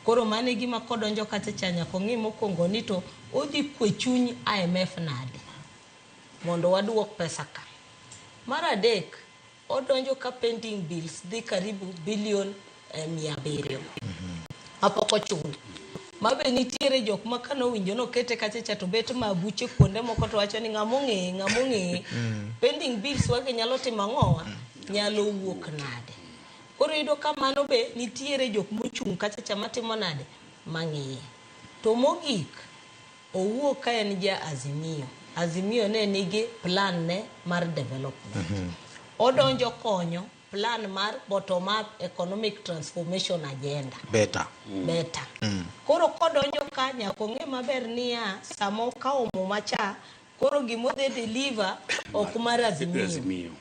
Koro mane gima kodonjo kacha cha nyaka ng'i mokwongo ni to odhi kwe chuny IMF nade mondo waduok pesa ka. Mar adek odonjo ka pending bills dhi karibu bilion 700. Apoko chuny. Mabe nitiere jok ma kano winjo no kete kacha cha to bet mabuche kuonde moko to wacho ni ng'among'e pending bills wage nyalo timo ang'owa nyalo wuok nade. Koro yudo kamano be nitiere jok mochung' kacha cha matimo nade mang'iye. To mogik owuok ka en ja Azimio ne nigi plan ne mar development. Odonjo konyo plan mar bottom up economic transformation agenda. Beta. Koro kodonjo ka nyaka ng'e maber niya samo ka omo macha koro gimodhi deliver ok mar Azimio.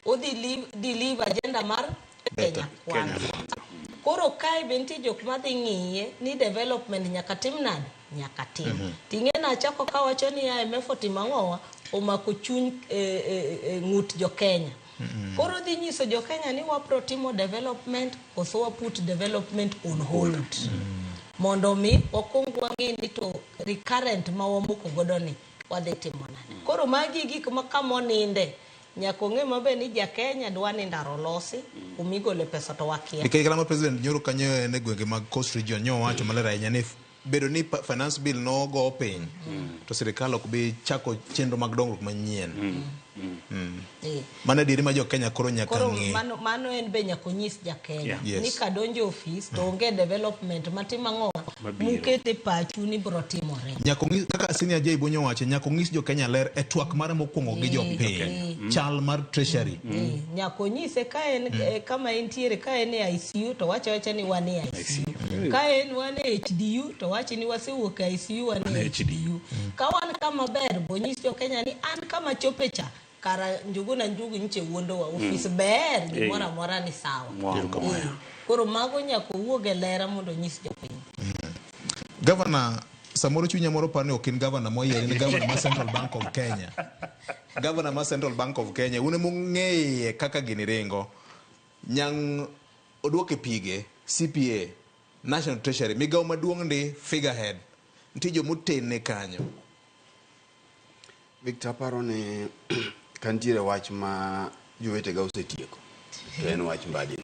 Odhi deliver agenda mar Kenya Kwanza. Koro kae bentie jok madhi ng'iye ni development nyaka tim nade? Nyaka tim. Ting'ena chako ka wacho ni IMF otimo ang'owa omako chuny ng'ut jo Kenya. Koro dhi nyiso jo Kenya ni wapro timo development koso waput development on hold. Mondo mi wakwong wang'e ni to recurrent ma wamoko godo ni wadhi timo nade. Koro magi gik ma kamoninde nyaka ng'e mabe ni ja Kenya dwani ndaro losi umigole pesa to wakia. Nikech kama president nyoro kanyo ne gwenge mag Coast Region nyo wacho maler ahinya ni bedo ni finance bill no go piny to sirikal ok bi chako chenro mag dongruok manyien. Mana diri ma jo Kenya koro nyaka ng'e. Koro mano en be nyaka nyis ja Kenya ni kadonjo office to onge development matimo ang'owa mukete pachu ni bro timore. Nyaka ng'is kaka senior Jay Bonyo wacho nyaka ng'is jo Kenya ler e twak mar mokwongo gi jo piny chal mar treasury. Nyaka nyise ka en kama entiere ka en e ICU to wacho ni wan e ICU. Ka en wan e HDU to wacho ni wasewuok e ICU wan e HDU. Ka wan kama ber bonyis jo Kenya ni an kama chopecha kara njugu nche wuondo wa office ber gimoro amora ni sawa. Koro mago nyaka wuoge lera mondo nyis jo piny. Governor samoro chunya moro parni okin governor moyiere ni governor ma Central Bank of Kenya. Governor ma Central Bank of Kenya une mong'eye kaka gini ringo. Nyang' oduoke pige CPA National Treasury migawo maduong' ndi figurehead ntijo motene kanyo. Victor paro ni kantiere wach ma jowete ga osetieko to en wach Mbadi.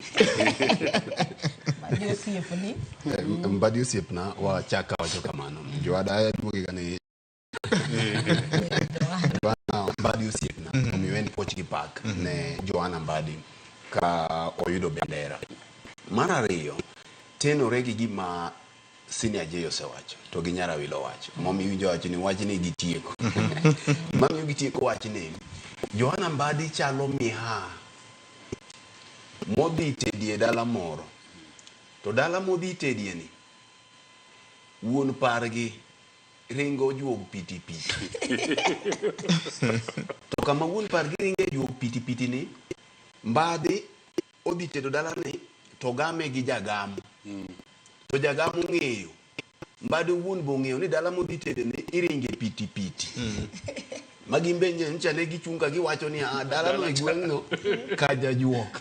Mbadi osiepna wachaka wacho kamano joada duoge gane Mbadi osiepna omiyo en Pochgi Park ne Joanna Mbadi ka oyudo bendera. Mar ariyo tenore gi gima senior Jay osewacho to gi nyara wilo wacho momi winjo wacho ni wach ni gitieko. Mami gitieko wach ni Joanna Mbadi chalo miha modhi tedie dala moro to dala modhi tedie ni wuon pargi ringo juog pitipiti to kama wuon pargi ringo juog pitipiti ni Mbadi odhi tedo dala ni to game gi jagamu to jagamu ng'eyo Mbadi wuon bo ng'eyo ni dala modhi tede ni iringe pitipiti magimbenje nchane gichunga giwacho ni dala no igweng'no kaja juok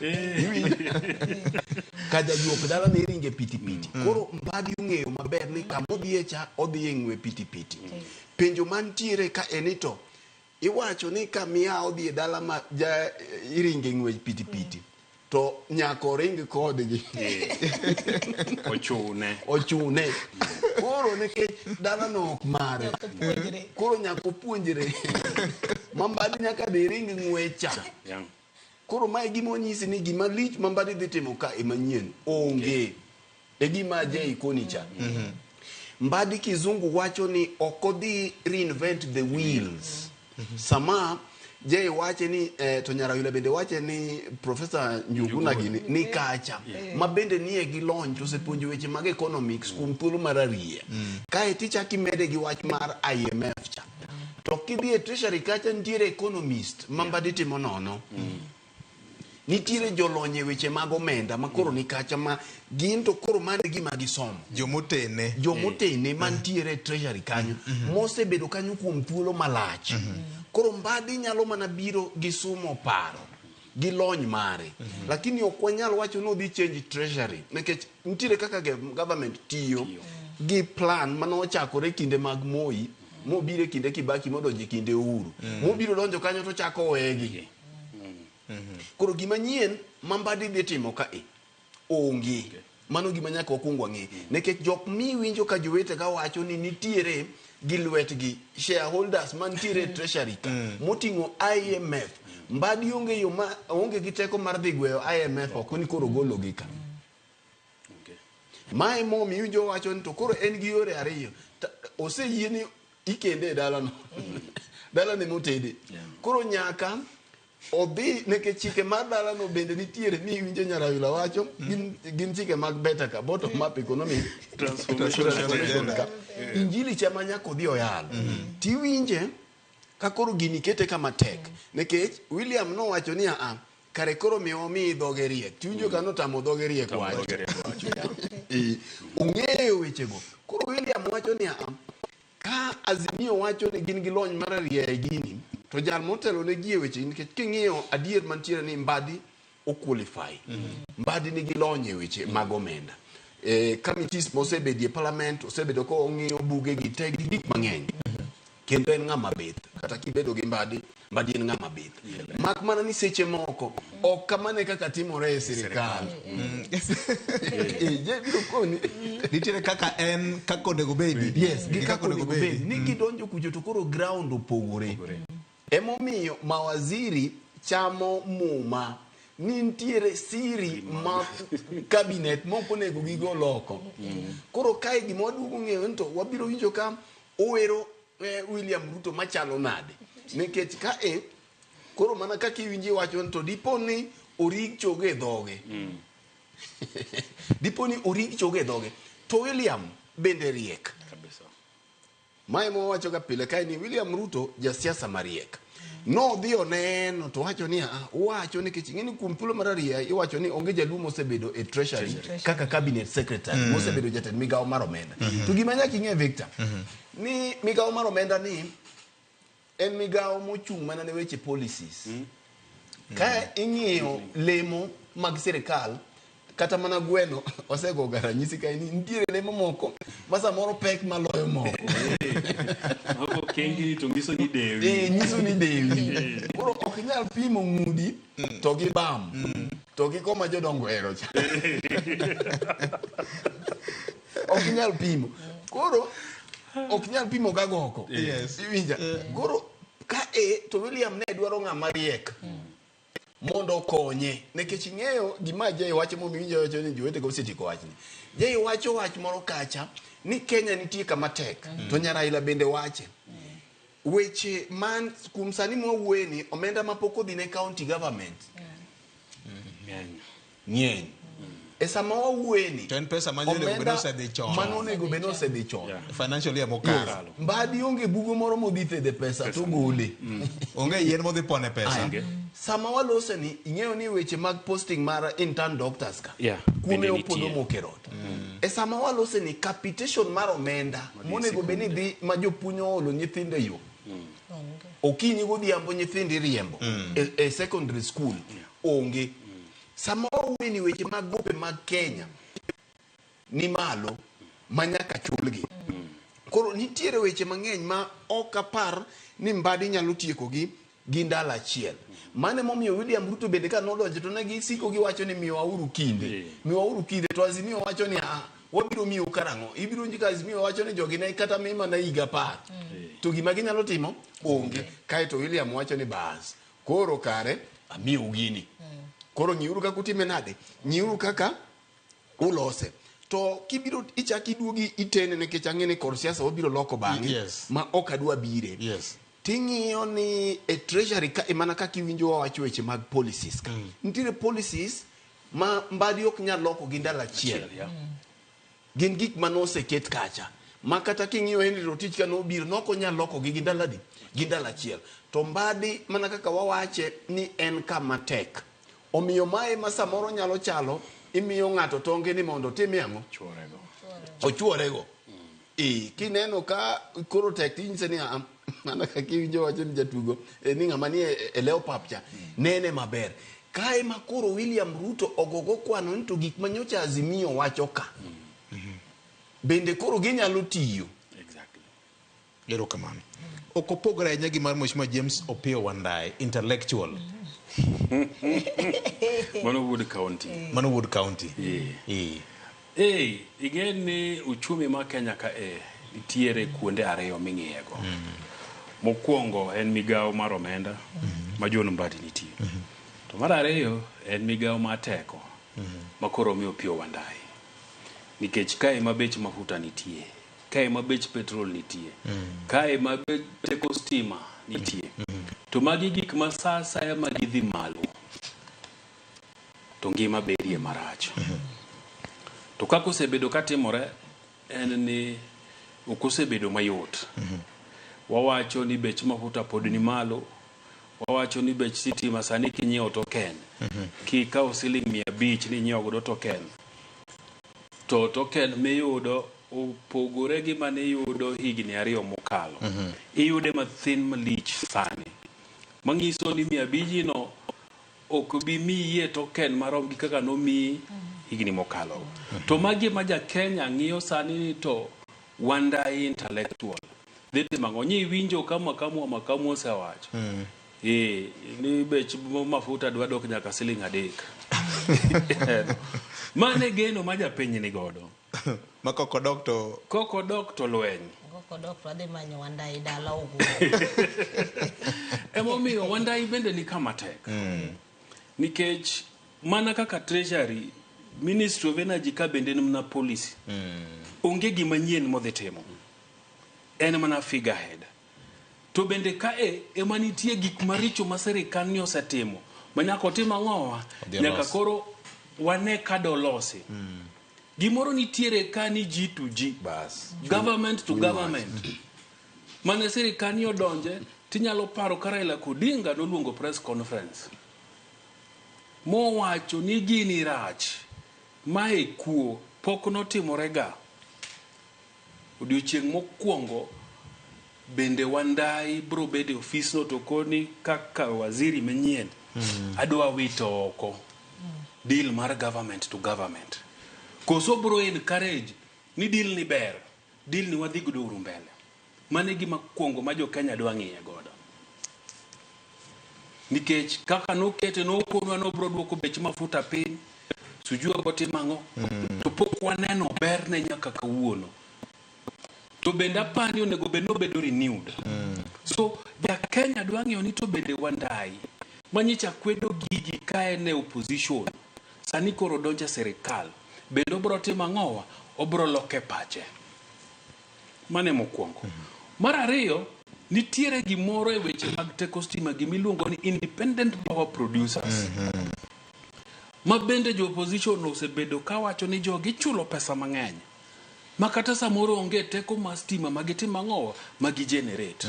dala ni iringe pitipiti. Koro Mbadi ung'eyo maber ni kama odhiye cha odhiye ng'we pitipiti. Penjo mantiere ka enito iwacho ni kamia odhiye dala ma iringe ng'we pitipiti to nyako ring kodgi ochune Koro nikech dala no ok mare. Koro nyaka opuonjre. Mambadi nyaka dhi ring ng'wecha. Koro mae gima onyisi ni gima lich Mambadi dhi timo ka manyien onge. E gima je ikoni cha. Mbadi kizungu wacho ni okodhi reinvent the wheels. Sama je wache ni to Nyarayula bende wache ni Professor Njuguna gini ni kacha mabende nie gi lony to sepuonjo weche mag economics kum thuolo mar ariye. Kae ticha kimede gi wach mar IMF cha. To kidhi e treasury kacha nitiere economist Mambadi timo nono. Nitiere jolony e weche mag omenda makoro ni kacha ma gin to koro mane gima gisomo. Jomotene mantiere treasury kanyo mosebedo kanyo kuom thuolo malach. Koro Mbadi nyalo mana biro gi sumo paro gi lony mare. Lakini ok wanyal wacho no dhi change treasury nikech nitiere kaka government tiyo gi plan manochakore kinde mag Moi mobire kinde Kibaki modonje kinde Uhuru. Mobiro donjo kanyo to chako wegi. Koro gima nyien Mambadi dhi timo ka onge. Mano gima nyaka wakuongo ng'e. Nikech jok mi winjo ka jowete ga wacho ni nitiere gi lwetgi shareholders mantiere treasury ka moting'o IMF. Mbadi onge yo ma onge gi teko mar dhi gweyo IMF ok ni koro golo gi ka. Mae mo mi winjo wacho ni to koro en gi yore ariyo. Oseyie ni ikende dala no. Dala ne motede. Koro nyaka obi neke chike mar dala no bende nitiere mi winjo Nyarayula wacho gin chike mag better ka bottom up economic transformation ka injili chama nyako dhi oyal ti winje ka koro gini kete kama tek nekech William no wacho ni kare koro mi dhoge riek ti winjo kano tamo dhoge riek wacho ong'eyo weche go koro William wacho ni ka Azimio wacho ni gin gi lony mar ariye gini to jal motelo ne gie weche nikech king'iyo adier mantiere ni Mbadi o qualify. Mbadi nigi lony e weche mag omenda. Committees mosebedie parliament osebedo ko ong'iyo buge gi te gi gik mang'eny. Kendo en ng'ama bith kata kibedo gi Mbadi en ng'ama bith. Mak mana ni seche moko ok kamane kaka timore e sirikal. Je biro koni nitiere kaka en kako onego bedi. Yes, gi kako onego bedi. Ni gidonjo kujo to koro ground opogore. Emomiyo mawaziri chamo muma nitiere siri ma cabinet moko nego gigo loko. Koro kae gima waduogo ng'eyo nto wabiro winjo ka owero William Ruto machalo nade. Nikech ka koro mana kaka iwinji wacho nto diponi orig choge e dhoge. Diponi orig choge e dhoge. To William bende riek. Mae mo wacho ga pile kae ni William Ruto jasiasa mariek. No dhi oneno to wacho ni wacho ni kech ng'eni kuom thuolo mar ariya iwacho ni onge jaluo mosebedo e treasury kaka cabinet secretary mosebedo jatend migawo mar omenda. To gima nyaka ing'e Victor ni migawo mar omenda ni en migawo mochung' mana ne weche policies. Ka ing'iyo lemo mag sirikal kata mana gweno osego garanyisi ka nitiere lemo moko ma samoro pek maloyo moko. Moko kengi to nyiso ni dewi. Nyiso ni dewi. Koro ok inyal pimo ng'udi to gi bam. To gi koma jodongo ero cha. Ok inyal pimo. Koro ok inyal pimo ga goko. Yes. Iwinja. Koro ka to William ne dwaro ng'ama riek. Mondo konye nekech ing'eyo gima je wacho mo winjo wacho ni jowete go sitiko wachni je wacho wach moro kacha ni Kenya nitie kama tek to Nyarayula bende wache weche man kum sani mwuweni omenda mapoko dhi ne county government ng'eny esama wawuweni to en pesa manyonego benose dhi chon manonego benose dhi chon financially amokalo Mbadi onge bugo moro modhi thede pesa to gole onge yien modhi pone pesa sama walose ni ing'eyo ni weche mag posting mar intern doctors ka kume opodo mokerot esama walose ni capitation mar omenda monego beni dhi ma jopunyo olo nyithinde yo okinyi godhiambo nyithindi riembo e secondary school onge sama wawuweni weche mag gope mag Kenya ni malo manyaka chulgi koro nitiere weche mang'eny ma ok apar ni Mbadi nyalo tieko gi ndala achiel. Mane momiyo William Ruto bende ka nodonjo to ne gisiko giwacho ni miwauru kinde to Azimio wacho ni wabiro miyo karango ibiro nji Azimio wacho ni jogi ne kata mima na higa 10 to gima ginyalo timo onge kae to William wacho ni bas koro kare amiyo gini koro ngiuru kaka utime nade ngiuru kaka ulose to kibiro ichaki duogi itene nikech ang'eni kor siasa wabiro loko bang'e ma ok adwa bire ting'iyo ni e treasury ka emana kaka iwinjo wawacho weche mag policies ka nitiere policies ma mbadi ok nyal loko gi ndalo achiel gin gik manoseket kacha ma kata king'iyo Henry Rotich ka nobiro noko nyal loko gi ndalo adi gi ndalo achiel to mbadi mana kaka wawache ni en kama tek omiyo mae ma samoro nyalo chalo imiyo ng'ato tonge ni mondo time ang'o ochuorego kineno ka koro tek tinyise ni mana kaka iwinjo wacho ni jatugo ni ng'ama ni e Leopard cha nene maber kae ma koro William Ruto ogogo kwano ni to gik manyocha Azimio wacho ka bende koro ginyalo tiyo erokamano ok opogore ahinya gi mar Mheshimiwa James Opiyo Wandayi intellectual Mano Wood County igen ni uchumi ma Kenya ka nitiere kuonde ariyo ming'iyego mokwongo en migawo mar omenda ma John Mbadi nitie to mar ariyo en migawo mar teko ma koro miyo Opiyo Wandayi nikech kae ma bech mafuta nitie kae ma bech petrol nitie kae ma bech teko stima nitie to magi gik ma sasa ma gidhi malo to ngima berie marach to kako osebedo katimore en ni okosebedo mayot wawacho ni bech mafuta pod ni malo wawacho ni bech sitima sani kinyiewo token kikawo siling 500 ni nyiewo godo token miyudo opogore gi mane yudo higni 2 mokalo iyude mathin malich sani mangiso ni 500 no ok bi miye token marom gi kaka no mi higni mokalo to magi ma ja Kenya ng'iyo sani to Wandayi intellectual dhiti mangonyi winjo kama osewacho ni bech mafuta dwa dok nyaka siling 3 mane geno ma japiny ni godo ma koko dokto lweny adhi manyo Wandayi dala ogu emomiyo Wandayi bende ni kama tek nikech mana kaka treasury Ministry of Energy ka bende mna policy onge gima nyien modhi timo en mana figurehead to bende ka ema nitie gik maricho ma sirikal ni osetimo manyako timo ang'owa nyaka koro wane kadolosi gimoro nitiere ka ni G to G government to government mane sirikal ni odonje tinyalo paro ka Raila Odinga noluongo press conference mowacho ni gini rach mae kuo pok notimorega odiochieng' mokwongo bende Wandayi bro bede office no to koni kaka waziri manyien adwa wito oko deal mar government to government koso bro encourage ni deal ni ber deal ni wadhi godo mbele mane gima kwongo ma jo Kenya dwa ng'iye godo nikech kaka nokete nokonwa no bro dwoko bech mafuta piny sujua kote mango to pok waneno ber ne nyaka kawuono to bende apani onego bed no bedo renewed so ja Kenya dwa ng'iyo ni to bende Wandayi manyicha kwedo gigi kae ne opposition sani koro donja serikal bende obro timo ang'owa obro loke pache mane mokwongo mar ariyo nitiere gimoro e weche mag teko stima gimiluongo ni independent power producers ma bende jo opposition osebedo kawacho ni jogi chulo pesa mang'eny makata samoro onge teko ma stima magitimo ang'owa magi generate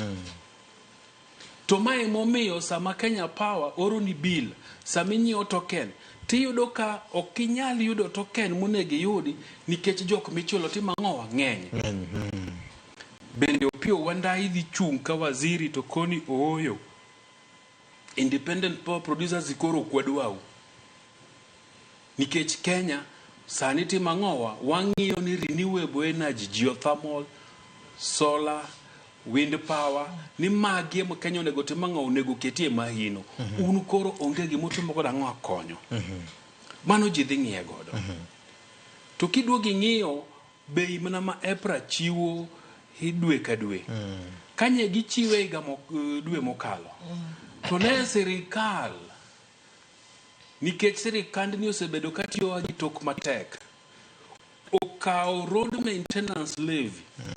to mae momiyo sama Kenya Power oro ni bill sami nyiewo token tiyudo ka okinyal yudo token monegi yudi nikech jok michulo timo ang'owa ng'eny bende Opiyo Wandayi dhi chung ka waziri to koni ooyo independent power producers koro kwadwau nikech Kenya sani timo ang'owa wang'iyo ni renewable energy geothermal solar wind power ni magi ema Kenya onego timo ang'owa onego ketie mahino un koro onge gimotimo godo ang'owa konyo mano ji dhi ng'iye godo to kiduogi ng'iyo bei mana ma EPRA chiwo dwe ka dwe. Kanye gichiwe higa dwe mokalo. To ne sirikal, nikech sirikand ni osebedo katiyo gi tok matek, okawo road maintenance levy